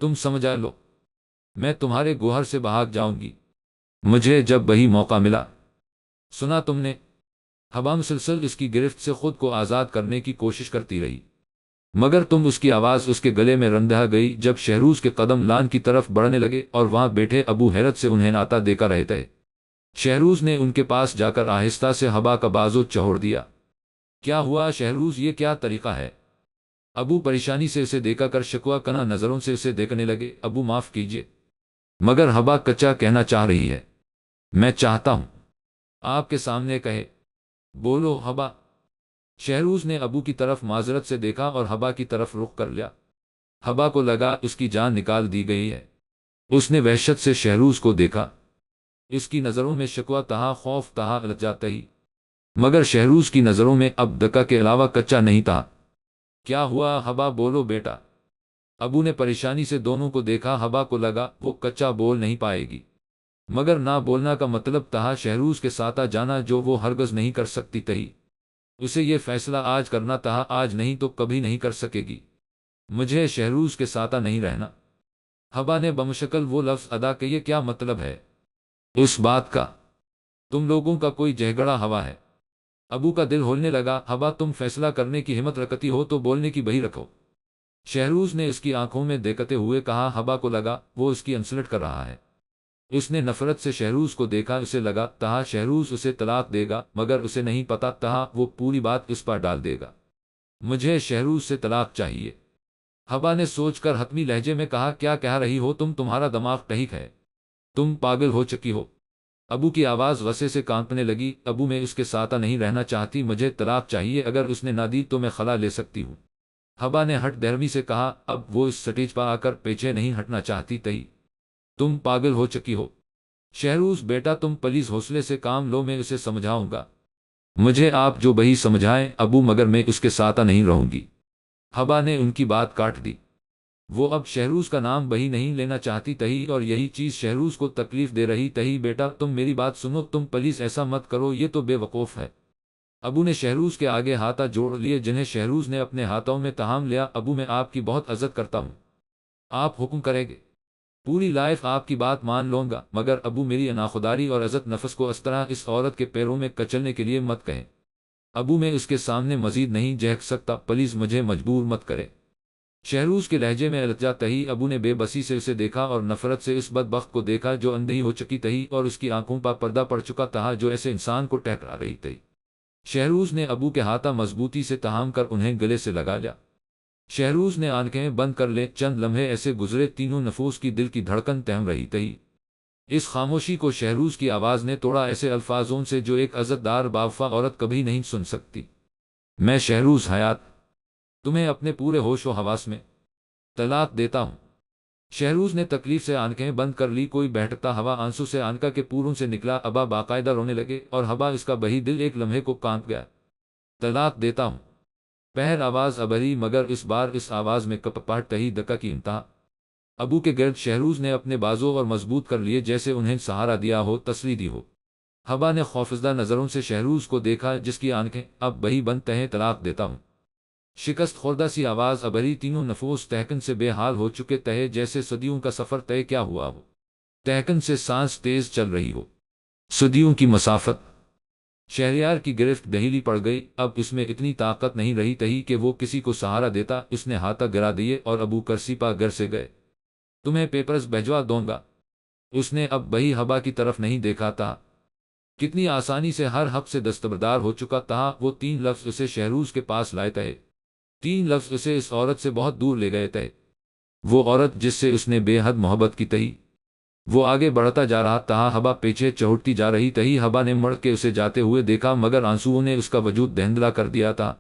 تم سمجھا لو، میں تمہارے گوہر سے بھاگ جاؤں گی، مجھے جب وہی موقع ملا۔ سنا تم نے؟ ہوا مسلسل اس کی گرفت سے خود کو آزاد کرنے کی کوشش کرتی رہی، مگر تم اس کی آواز اس کے گلے میں رندھا گئی جب شہروز کے قدم لان کی طرف بڑھنے لگے اور وہاں بیٹھے ابو حیرت سے انہیں آتا دیکھا رہے تھے۔ شہروز نے ان کے پاس جا کر آہستہ سے ہوا کا بازو چہوڑ دیا۔ کیا ہوا شہروز، یہ کیا طریقہ ہے؟ ابو پریشانی سے اسے دیکھا کر شکوہ کناں نظروں سے اسے دیکھنے لگے۔ ابو معاف کیجیے، مگر ہوا کچا کہنا چاہ رہی ہے، میں چاہتا ہوں آپ کے سامنے کہے۔ بولو ہوا۔ شہروز نے ابو کی طرف معذرت سے دیکھا اور ہوا کی طرف رخ کر لیا۔ ہوا کو لگا اس کی جان نکال دی گئی ہے۔ اس نے وحشت سے شہروز کو دیکھا، اس کی نظروں میں شکوہ تہا، خوف تہا، لجا تہی، مگر شہروز کی نظروں میں اب دکا کے علاوہ کچا نہیں تھا۔ کیا ہوا ہوا، بولو بیٹا۔ ابو نے پریشانی سے دونوں کو دیکھا۔ ہوا کو لگا وہ کچا بول نہیں پائے گی، مگر نہ بولنا کا مطلب تھا شہروز کے ساتھ جانا جو وہ ہرگز نہیں کر سکتی تھی۔ اسے یہ فیصلہ آج کرنا تھا، آج نہیں تو کبھی نہیں کر سکے گی۔ مجھے شہروز کے ساتھ نہیں رہنا۔ ہوا نے بمشکل وہ لفظ ادا کیے، کیا مطلب ہے اس بات کا؟ تم لوگوں کا کوئی جھگڑا ہوا ہے؟ ابو کا دل ہولنے لگا۔ ہوا، تم فیصلہ کرنے کی ہمت رکھتی ہو تو بولنے کی بہی رکھو، شہروز نے اس کی آنکھوں میں دیکھتے ہوئے کہا۔ ہوا کو لگا وہ اس کی انسلٹ کر رہا ہے۔ اس نے نفرت سے شہروز کو دیکھا، اسے لگا تھا شہروز اسے طلاق دے گا، مگر اسے نہیں پتا تھا وہ پوری بات اس پر ڈال دے گا۔ مجھے شہروز سے طلاق چاہیے، ہوا نے سوچ کر حتمی لہجے میں کہا۔ کیا کہہ رہی ہو تم؟ تمہارا دماغ ٹھیک ہے؟ تم پاگل ہو چکی ہو؟ ابو کی آواز غصے سے کانپنے لگی۔ ابو، میں اس کے ساتھ نہیں رہنا چاہتی، مجھے طلاق چاہیے، اگر اس نے نہ دی تو میں خلا لے سکتی ہوں۔ ہوا نے ہٹ درمی سے کہا۔ اب وہ اس سٹیج پر آ کر پیچھے نہیں ہٹنا چاہتی تھی۔ تم پاگل ہو چکی ہو شہروز بیٹا، تم پلیز حوصلے سے کام لو، میں اسے سمجھاؤں گا، مجھے آپ جو بہی سمجھائیں ابو، مگر میں اس کے ساتھ نہیں رہوں گی۔ ہوا نے ان کی بات کاٹ دی۔ وہ اب شہروز کا نام بہی نہیں لینا چاہتی تھی اور یہی چیز شہروز کو تکلیف دے رہی تھی۔ بیٹا تم میری بات سنو، تم پلیز ایسا مت کرو، یہ تو بے وقوف ہے۔ ابو نے شہروز کے آگے ہاتھ جوڑ لیے جنہیں شہروز نے اپنے ہاتھوں میں تھام لیا۔ ابو، میں آپ کی بہت عزت کرتا ہوں، آپ حکم کریں گے، پوری لائف آپ کی بات مان لوں گا، مگر ابو میری ناخوداری اور عزت نفس کو اس طرح اس عورت کے پیروں میں کچلنے کے لیے مت کہیں۔ ابو، میں اس کے سامنے مزید نہیں جھک سکتا، پلیز مجھے مجبور مت کرے۔ شہروز کے لہجے میں الجھا تھی۔ ابو نے بے بسی سے اسے دیکھا اور نفرت سے اس بدبخت کو دیکھا جو اندھی ہو چکی تھی اور اس کی آنکھوں پر پردہ پڑ چکا تھا جو ایسے انسان کو ٹھکرا رہی تھی۔ شہروز نے ابو کے ہاتھ مضبوطی سے تھام کر انہیں گلے سے لگا لیا۔ شہروز نے آنکھیں بند کر لیں۔ چند لمحے ایسے گزرے، تینوں نفوس کی دل کی دھڑکن تھم رہی تھی۔ اس خاموشی کو شہروز کی آواز نے توڑا، ایسے الفاظوں سے جو ایک عزت دار باوفا عورت کبھی نہیں سن سکتی۔ میں شہروز حیات تمہیں اپنے پورے ہوش و حواس میں طلاق دیتا ہوں۔ شہروز نے تکلیف سے آنکھیں بند کر لی۔ کوئی بہٹتا ہوا آنسو سے آنکھا کے پوروں سے نکلا۔ ابا باقاعدہ رونے لگے اور ہوا اس کا بہی دل ایک لمحے کو کانپ گیا۔ طلاق دیتا ہوں، پہر آواز ابھری، مگر اس بار اس آواز میں کپاہٹ تھی، دکا کی انتہا۔ ابو کے گرد شہروز نے اپنے بازو اور مضبوط کر لیے جیسے انہیں سہارا دیا ہو، تسلی دی ہو۔ ہوا نے خوفزدہ نظروں سے شہروز کو دیکھا جس کی آنکھیں اب بہی بند تھیں۔ طلاق دیتا ہوں، شکست خوردہ سی آواز ابھری۔ تینوں نفوس تہکن سے بے حال ہو چکے تھے، جیسے صدیوں کا سفر طے کیا ہوا ہو، تہکن سے سانس تیز چل رہی ہو، صدیوں کی مسافت۔ شہریار کی گرفت ڈھیلی پڑ گئی، اب اس میں اتنی طاقت نہیں رہی تھی کہ وہ کسی کو سہارا دیتا۔ اس نے ہاتھ گرا دیے اور ابو کرسی پا گھر سے گئے۔ تمہیں پیپرز بھجوا دوں گا۔ اس نے اب بہی ہوا کی طرف نہیں دیکھا تھا، کتنی آسانی سے ہر حق سے دستبردار ہو چکا تھا۔ وہ 3 لفظ اسے شہروز کے پاس لائے تھے، 3 لفظ اسے اس عورت سے بہت دور لے گئے تھے۔ وہ عورت جس سے اس نے بے حد محبت کی تھی۔ وہ آگے بڑھتا جا رہا تھا، ہوا پیچھے چہٹتی جا رہی تھی۔ ہوا نے مڑ کے اسے جاتے ہوئے دیکھا، مگر آنسوؤں نے اس کا وجود دھندلا کر دیا تھا۔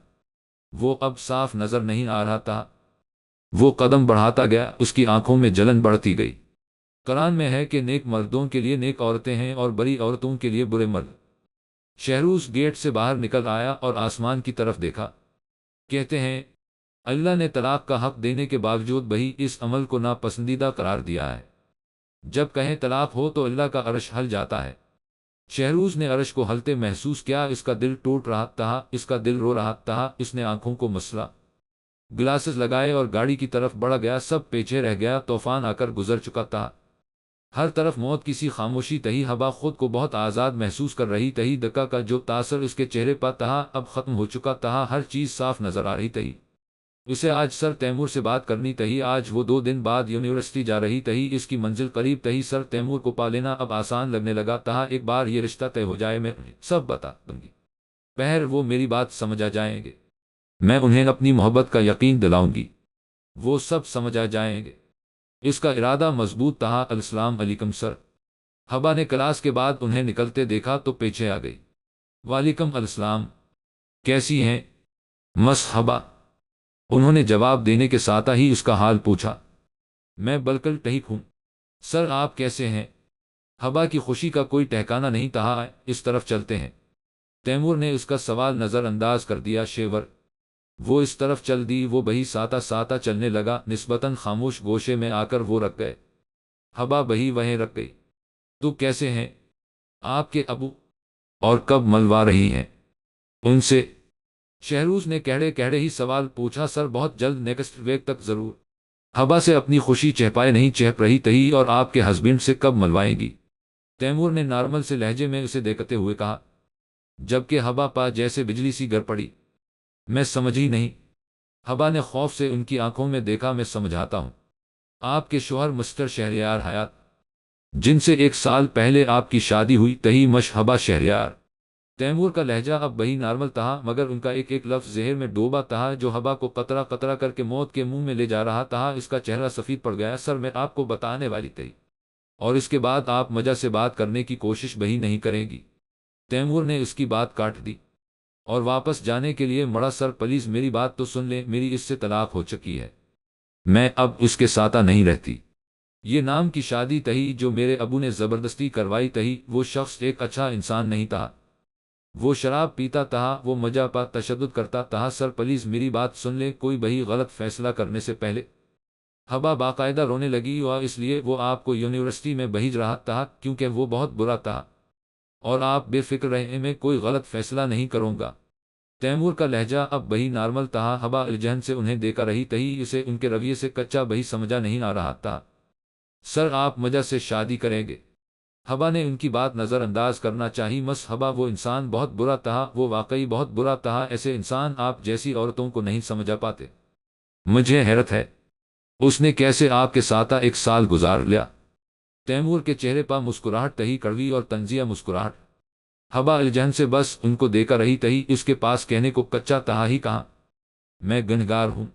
وہ اب صاف نظر نہیں آ رہا تھا۔ وہ قدم بڑھاتا گیا، اس کی آنکھوں میں جلن بڑھتی گئی۔ قرآن میں ہے کہ نیک مردوں کے لیے نیک عورتیں ہیں اور بری عورتوں کے لیے برے مرد۔ شہروز گیٹ سے باہر نکل آیا اور آسمان کی طرف دیکھا۔ کہتے ہیں اللہ نے طلاق کا حق دینے کے باوجود بھی اس عمل کو ناپسندیدہ قرار دیا ہے۔ جب کہیں طلاق ہو تو اللہ کا عرش ہل جاتا ہے۔ شہروز نے عرش کو ہلتے محسوس کیا، اس کا دل ٹوٹ رہا تھا، اس کا دل رو رہا تھا۔ اس نے آنکھوں کو مسلا، گلاسز لگائے اور گاڑی کی طرف بڑھ گیا۔ سب پیچھے رہ گیا، طوفان آ کر گزر چکا تھا۔ ہر طرف موت کی سی خاموشی تھی۔ ہوا خود کو بہت آزاد محسوس کر رہی تھی۔ دکا کا جو تاثر اس کے چہرے پر تھا اب ختم ہو چکا تھا۔ ہر چیز صاف نظر آ رہی تھی۔ اسے آج سر تیمور سے بات کرنی تھی۔ آج وہ 2 دن بعد یونیورسٹی جا رہی تھی۔ اس کی منزل قریب تھی۔ سر تیمور کو پا لینا اب آسان لگنے لگا تھا۔ ایک بار یہ رشتہ طے ہو جائے میں سب بتا دوں گی، پہر وہ میری بات سمجھ آ جائیں گے۔ میں انہیں اپنی محبت کا یقین دلاؤں گی، وہ سب سمجھ آ جائیں گے۔ اس کا ارادہ مضبوط تھا۔ السلام علیکم سر۔ حبا نے کلاس کے بعد انہیں نکلتے دیکھا تو پیچھے آ گئی۔ وعلیکم السلام، کیسی ہیں مس حبا؟ انہوں نے جواب دینے کے ساتھ ہی اس کا حال پوچھا۔ میں بالکل ٹھیک ہوں سر، آپ کیسے ہیں؟ حبا کی خوشی کا کوئی ٹھکانہ نہیں تھا۔ اس طرف چلتے ہیں۔ تیمور نے اس کا سوال نظر انداز کر دیا۔ شیور وہ اس طرف چل دی۔ وہ بہی ساتھ ساتھ چلنے لگا۔ نسبتاً خاموش گوشے میں آ کر وہ رک گئے۔ حبا بہی وہیں رک گئی۔ تو کیسے ہیں آپ کے ابو، اور کب ملوا رہی ہیں ان سے؟ شہروز نے کہڑے کہڑے ہی سوال پوچھا۔ سر بہت جلد، نیکسٹ ویک تک ضرور۔ حبا سے اپنی خوشی چہپائے نہیں چہپ رہی تھی۔ اور آپ کے ہسبینڈ سے کب ملوائیں گی؟ تیمور نے نارمل سے لہجے میں اسے دیکھتے ہوئے کہا، جبکہ حبا پا جیسے بجلی سی گر پڑی۔ میں سمجھی نہیں۔ حبا نے خوف سے ان کی آنکھوں میں دیکھا۔ میں سمجھاتا ہوں، آپ کے شوہر مسٹر شہریار حیات، جن سے 1 سال پہلے آپ کی شادی ہوئی تھی، مش حبا شہریار۔ تیمور کا لہجہ اب بہی نارمل تھا، مگر ان کا ایک ایک لفظ زہر میں ڈوبا تھا جو حبا کو قطرہ قطرہ کر کے موت کے منہ میں لے جا رہا تھا۔ اس کا چہرہ سفید پڑ گیا۔ سر میں آپ کو بتانے والی تھی، اور اس کے بعد آپ مجا سے بات کرنے کی کوشش بہی نہیں کریں گی۔ تیمور نے اس کی بات کاٹ دی اور واپس جانے کے لیے مڑا۔ سر پلیز میری بات تو سن لیں، میری اس سے طلاق ہو چکی ہے، میں اب اس کے ساتھ نہیں رہتی۔ یہ نام کی شادی تھی جو میرے ابو نے زبردستی کروائی تھی۔ وہ شخص ایک اچھا انسان نہیں تھا، وہ شراب پیتا تھا، وہ مجا پر تشدد کرتا تھا۔ سر پلیز میری بات سن لیں، کوئی بہی غلط فیصلہ کرنے سے پہلے۔ حبا باقاعدہ رونے لگی، اور اس لیے وہ آپ کو یونیورسٹی میں بھیج رہا تھا کیونکہ وہ بہت برا تھا، اور آپ بے فکر رہیں، میں کوئی غلط فیصلہ نہیں کروں گا۔ تیمور کا لہجہ اب بہی نارمل تھا۔ حبا الجھن سے انہیں دیکھا رہی تھی، اسے ان کے رویے سے کچا بہی سمجھا نہیں آ رہا تھا۔ سر آپ مجا سے شادی کریں گے؟ حبا نے ان کی بات نظر انداز کرنا چاہی۔ مس حبا وہ انسان بہت برا تھا، وہ واقعی بہت برا تھا۔ ایسے انسان آپ جیسی عورتوں کو نہیں سمجھا پاتے۔ مجھے حیرت ہے اس نے کیسے آپ کے ساتھ 1 سال گزار لیا۔ تیمور کے چہرے پر مسکراہٹ تھی، کڑوی اور تنزیہ مسکراہٹ۔ حبا الجھن سے بس ان کو دیکھا رہی تھی، اس کے پاس کہنے کو کچا تھا ہی کہاں۔ میں گنہگار ہوں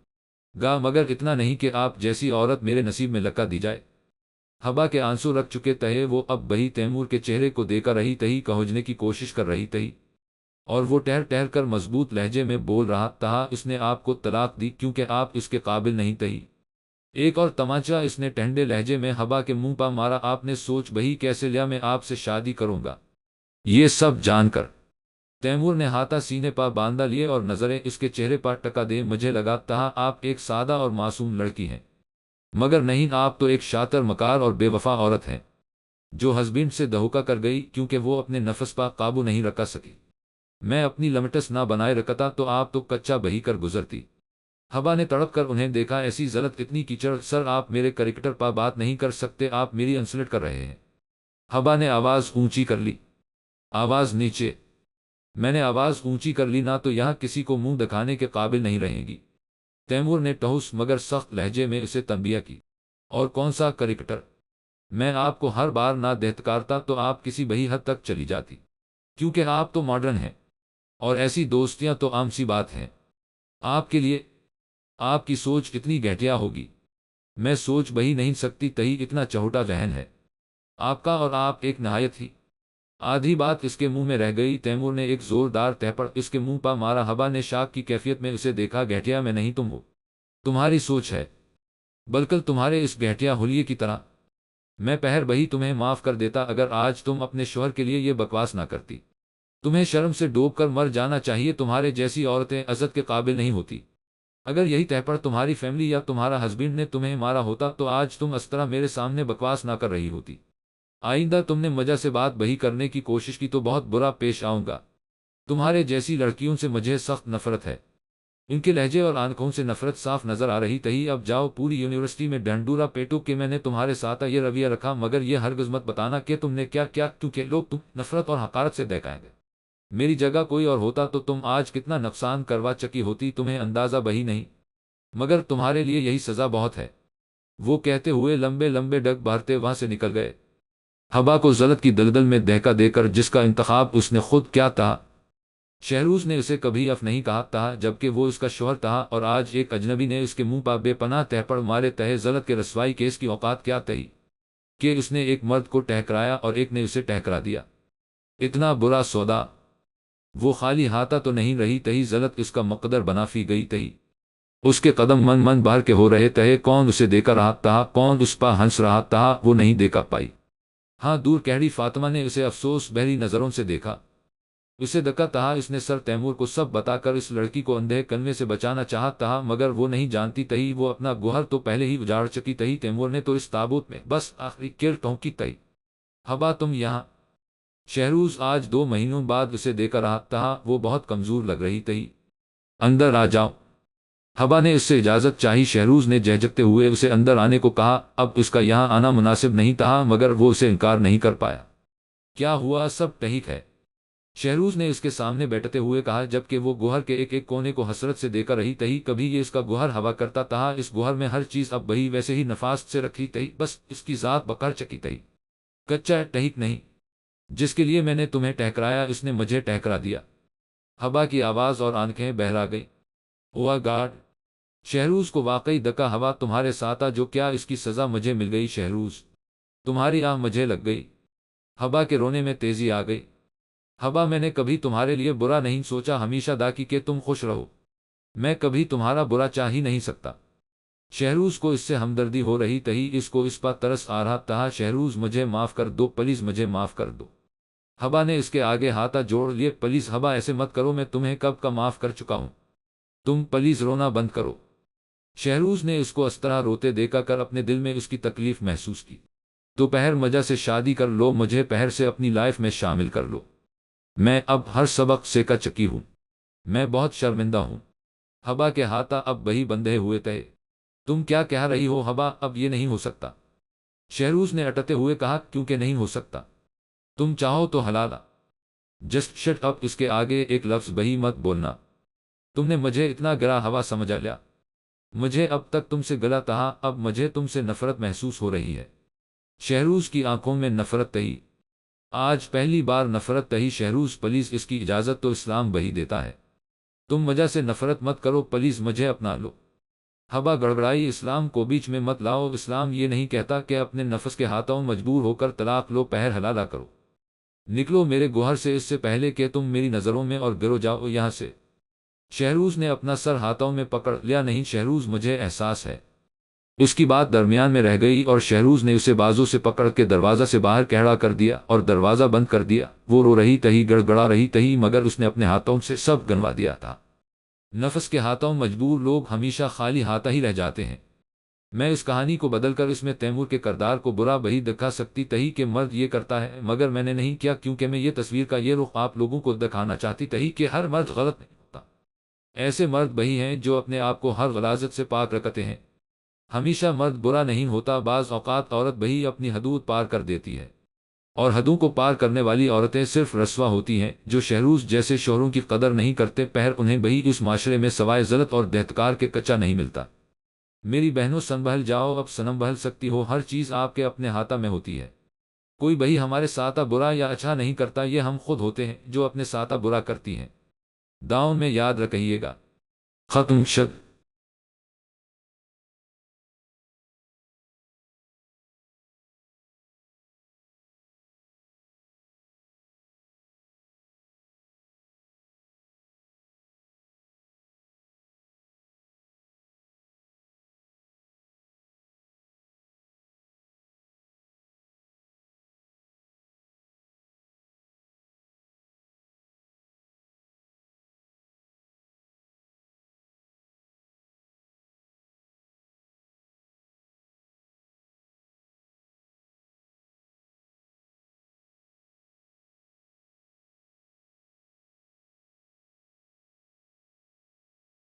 گا، مگر اتنا نہیں کہ آپ جیسی عورت میرے نصیب میں لکا دی جائے۔ حبا کے آنسو رک چکے تھے، وہ اب بہی تیمور کے چہرے کو دیکھا رہی تھی، کھوجنے کی کوشش کر رہی تھی، اور وہ ٹہر ٹہر کر مضبوط لہجے میں بول رہا تھا، اس نے آپ کو طلاق دی کیونکہ آپ اس کے قابل نہیں تھی۔ ایک اور تمانچہ اس نے ٹھنڈے لہجے میں حبا کے منہ پر مارا۔ آپ نے سوچ بہی کیسے لیا میں آپ سے شادی کروں گا؟ یہ سب جان کر تیمور نے ہاتھا سینے پر باندھا لیے اور نظریں اس کے چہرے پر ٹکا دے۔ مجھے لگا تھا آپ ایک سادہ اور معصوم لڑکی ہیں، مگر نہیں، آپ تو ایک شاطر، مکار اور بے وفا عورت ہیں جو ہسبینڈ سے دھوکہ کر گئی کیونکہ وہ اپنے نفس پر قابو نہیں رکھ سکی۔ میں اپنی لمٹس نہ بنائے رکھتا تو آپ تو کچا بہی کر گزرتی۔ حبا نے تڑپ کر انہیں دیکھا، ایسی ذلت، اتنی کیچڑ۔ سر آپ میرے کریکٹر پر بات نہیں کر سکتے، آپ میری انسلٹ کر رہے ہیں۔ حبا نے آواز اونچی کر لی۔ آواز نیچے۔ میں نے آواز اونچی کر لی نہ تو یہاں کسی کو منہ دکھانے کے قابل نہیں رہیں گی۔ تیمور نے ٹھوس مگر سخت لہجے میں اسے تنبیہ کی۔ اور کون سا کریکٹر؟ میں آپ کو ہر بار نہ دہتکارتا تو آپ کسی بہی حد تک چلی جاتی، کیونکہ آپ تو ماڈرن ہیں، اور ایسی دوستیاں تو عام سی بات ہیں آپ کے لیے۔ آپ کی سوچ اتنی گھٹیا ہوگی، میں سوچ بہی نہیں سکتی تھی، اتنا چہوٹا ذہن ہے آپ کا، اور آپ ایک نہایت ہی۔ آدھی بات اس کے منہ میں رہ گئی۔ تیمور نے ایک زوردار تھپڑ اس کے منہ پر مارا۔ حبا نے شاک کی کیفیت میں اسے دیکھا۔ گھٹیا میں نہیں، تم ہو، تمہاری سوچ ہے، بلکہ تمہارے اس گھٹیا حلیے کی طرح۔ میں پہر بہی تمہیں معاف کر دیتا اگر آج تم اپنے شوہر کے لیے یہ بکواس نہ کرتی۔ تمہیں شرم سے ڈوب کر مر جانا چاہیے، تمہارے جیسی عورتیں عزت کے قابل نہیں ہوتی۔ اگر یہی تہپڑ تمہاری فیملی یا تمہارا ہسبینڈ نے تمہیں مارا ہوتا تو آج تم اس طرح میرے سامنے بکواس نہ کر رہی ہوتی۔ آئندہ تم نے مجا سے بات بہی کرنے کی کوشش کی تو بہت برا پیش آؤں گا۔ تمہارے جیسی لڑکیوں سے مجھے سخت نفرت ہے۔ ان کے لہجے اور آنکھوں سے نفرت صاف نظر آ رہی تھی۔ اب جاؤ پوری یونیورسٹی میں ڈھنڈورا پیٹو کہ میں نے تمہارے ساتھ یہ رویہ رکھا، مگر یہ ہرگز مت بتانا کہ تم نے کیا کیا، کیونکہ لوگ تم نفرت اور حقارت سے دہکائیں گے۔ میری جگہ کوئی اور ہوتا تو تم آج کتنا نقصان کروا چکی ہوتی، تمہیں اندازہ بہی نہیں، مگر تمہارے لیے یہی سزا بہت ہے۔ وہ کہتے ہوئے لمبے لمبے ڈگ بھرتے وہاں سے نکل گئے، حبا کو ذلت کی دلدل میں دہکا دے کر جس کا انتخاب اس نے خود کیا تھا۔ شہروز نے اسے کبھی اف نہیں کہا تھا جبکہ وہ اس کا شوہر تھا، اور آج ایک اجنبی نے اس کے منہ پر بے پناہ تہپڑ مارے تھے۔ ذلت کے رسوائی کیس کی اوقات کیا تھی کہ اس نے ایک مرد کو ٹہکرایا اور ایک نے اسے ٹہکرا دیا۔ اتنا برا سودا! وہ خالی ہاتھا تو نہیں رہی تھی، ذلت اس کا مقدر بنا پھی گئی تھی۔ اس کے قدم من من بھر کے ہو رہے تھے، کون اسے دیکھ رہا تھا، کون اس پر ہنس رہا تھا، وہ نہیں دیکھا پائی۔ ہاں، دور کہڑی فاطمہ نے اسے افسوس بھری نظروں سے دیکھا۔ اسے دکا تھا، اس نے سر تیمور کو سب بتا کر اس لڑکی کو اندھے کنویں سے بچانا چاہا تھا، مگر وہ نہیں جانتی تھی وہ اپنا گوہر تو پہلے ہی اجاڑ چکی تھی۔ تیمور نے تو اس تابوت میں بس آخری کیل ٹھونکی تھی۔ حبا تم یہاں؟ شہروز آج 2 مہینوں بعد اسے دیکھ رہا تھا، وہ بہت کمزور لگ رہی تھی۔ اندر آ جاؤ، حبا نے اس سے اجازت چاہی۔ شہروز نے جہجکتے ہوئے اسے اندر آنے کو کہا۔ اب اس کا یہاں آنا مناسب نہیں تھا، مگر وہ اسے انکار نہیں کر پایا۔ کیا ہوا؟ سب ٹھیک ہے؟ شہروز نے اس کے سامنے بیٹھتے ہوئے کہا، جبکہ وہ گوہر کے ایک ایک کونے کو حسرت سے دیکھ رہی تھی۔ کبھی یہ اس کا گوہر ہوا کرتا تھا، اس گوہر میں ہر چیز اب وہی ویسے ہی نفاست سے رکھی تھی، بس اس کی ذات بکر چکی تھی۔ کچا ٹھیک نہیں، جس کے لیے میں نے تمہیں ٹہکرایا اس نے مجھے ٹہکرا دیا۔ حبا کی آواز اور آنکھیں بہرا گئی۔ او گاڈ! شہروز کو واقعی دکا ہوا تمہارے ساتھ، جو کیا اس کی سزا مجھے مل گئی؟ شہروز، تمہاری آہ مجھے لگ گئی۔ حبا کے رونے میں تیزی آ گئی۔ حبا، میں نے کبھی تمہارے لیے برا نہیں سوچا، ہمیشہ داکی کہ تم خوش رہو۔ میں کبھی تمہارا برا چاہ ہی نہیں سکتا۔ شہروز کو اس سے ہمدردی ہو رہی تھی، اس کو اس پر ترس آ رہا تھا۔ شہروز، مجھے معاف کر دو پلیز، مجھے معاف کر دو۔ حبا نے اس کے آگے ہاتھ جوڑ لیے۔ پلیز حبا، ایسے مت کرو، میں تمہیں کب کا معاف کر چکا ہوں، تم پلیز رونا بند کرو۔ شہروز نے اس کو اس طرح روتے دیکھا کر اپنے دل میں اس کی تکلیف محسوس کی۔ دوپہر مجا سے شادی کر لو، مجھے پہر سے اپنی لائف میں شامل کر لو۔ میں اب ہر سبق سیکھ چکی ہوں، میں بہت شرمندہ ہوں۔ حبا کے ہاتھ اب وہی بندھے ہوئے تھے۔ تم کیا کہہ رہی ہو حبا؟ اب یہ نہیں ہو سکتا، شہروز نے اٹتے ہوئے کہا۔ کیونکہ نہیں ہو سکتا؟ تم چاہو تو حلالا، جسٹ شٹ اپ، اس کے آگے ایک لفظ بھی مت بولنا۔ تم نے مجھے اتنا گرا ہوا سمجھ لیا؟ مجھے اب تک تم سے گلا تھا، اب مجھے تم سے نفرت محسوس ہو رہی ہے۔ شہروز کی آنکھوں میں نفرت تھی، آج پہلی بار نفرت تھی۔ شہروز، پلیز اس کی اجازت تو اسلام وہی دیتا ہے، تم مجا سے نفرت مت کرو، پلیز مجھے اپنا لو۔ حبا گڑگڑائی۔ اسلام کو بیچ میں مت لاؤ، اسلام یہ نہیں کہتا کہ اپنے نفس کے ہاتھوں مجبور ہو کر طلاق لو، پہر حلالہ کرو، نکلو میرے گوہر سے اس سے پہلے کہ تم میری نظروں میں اور گرو جاؤ یہاں سے۔ شہروز نے اپنا سر ہاتھوں میں پکڑ لیا۔ نہیں شہروز، مجھے احساس ہے۔ اس کی بات درمیان میں رہ گئی اور شہروز نے اسے بازو سے پکڑ کے دروازہ سے باہر کھڑا کر دیا اور دروازہ بند کر دیا۔ وہ رو رہی تھی، گڑ گڑا رہی تھی، مگر اس نے اپنے ہاتھوں سے سب گنوا دیا تھا۔ نفس کے ہاتھوں مجبور لوگ ہمیشہ خالی ہاتھ ہی رہ جاتے ہیں۔ میں اس کہانی کو بدل کر اس میں تیمور کے کردار کو برا بہی دکھا سکتی تھی کہ مرد یہ کرتا ہے، مگر میں نے نہیں کیا، کیونکہ میں یہ تصویر کا یہ رخ آپ لوگوں کو دکھانا چاہتی تھی کہ ہر مرد غلط نہیں ہوتا۔ ایسے مرد وہی ہیں جو اپنے آپ کو ہر غلاظت سے پاک رکھتے ہیں۔ ہمیشہ مرد برا نہیں ہوتا، بعض اوقات عورت وہی اپنی حدود پار کر دیتی ہے، اور حدوں کو پار کرنے والی عورتیں صرف رسوا ہوتی ہیں۔ جو شہروز جیسے شوہروں کی قدر نہیں کرتے، پہر انہیں وہی اس معاشرے میں سوائے ذلت اور دہتکار کے کچا نہیں ملتا۔ میری بہنوں، سنبھل جاؤ، اب سنبھل سکتی ہو، ہر چیز آپ کے اپنے ہاتھوں میں ہوتی ہے۔ کوئی بھئی ہمارے ساتھ برا یا اچھا نہیں کرتا، یہ ہم خود ہوتے ہیں جو اپنے ساتھ برا کرتی ہیں۔ داؤں میں یاد رکھیے گا۔ ختم شد۔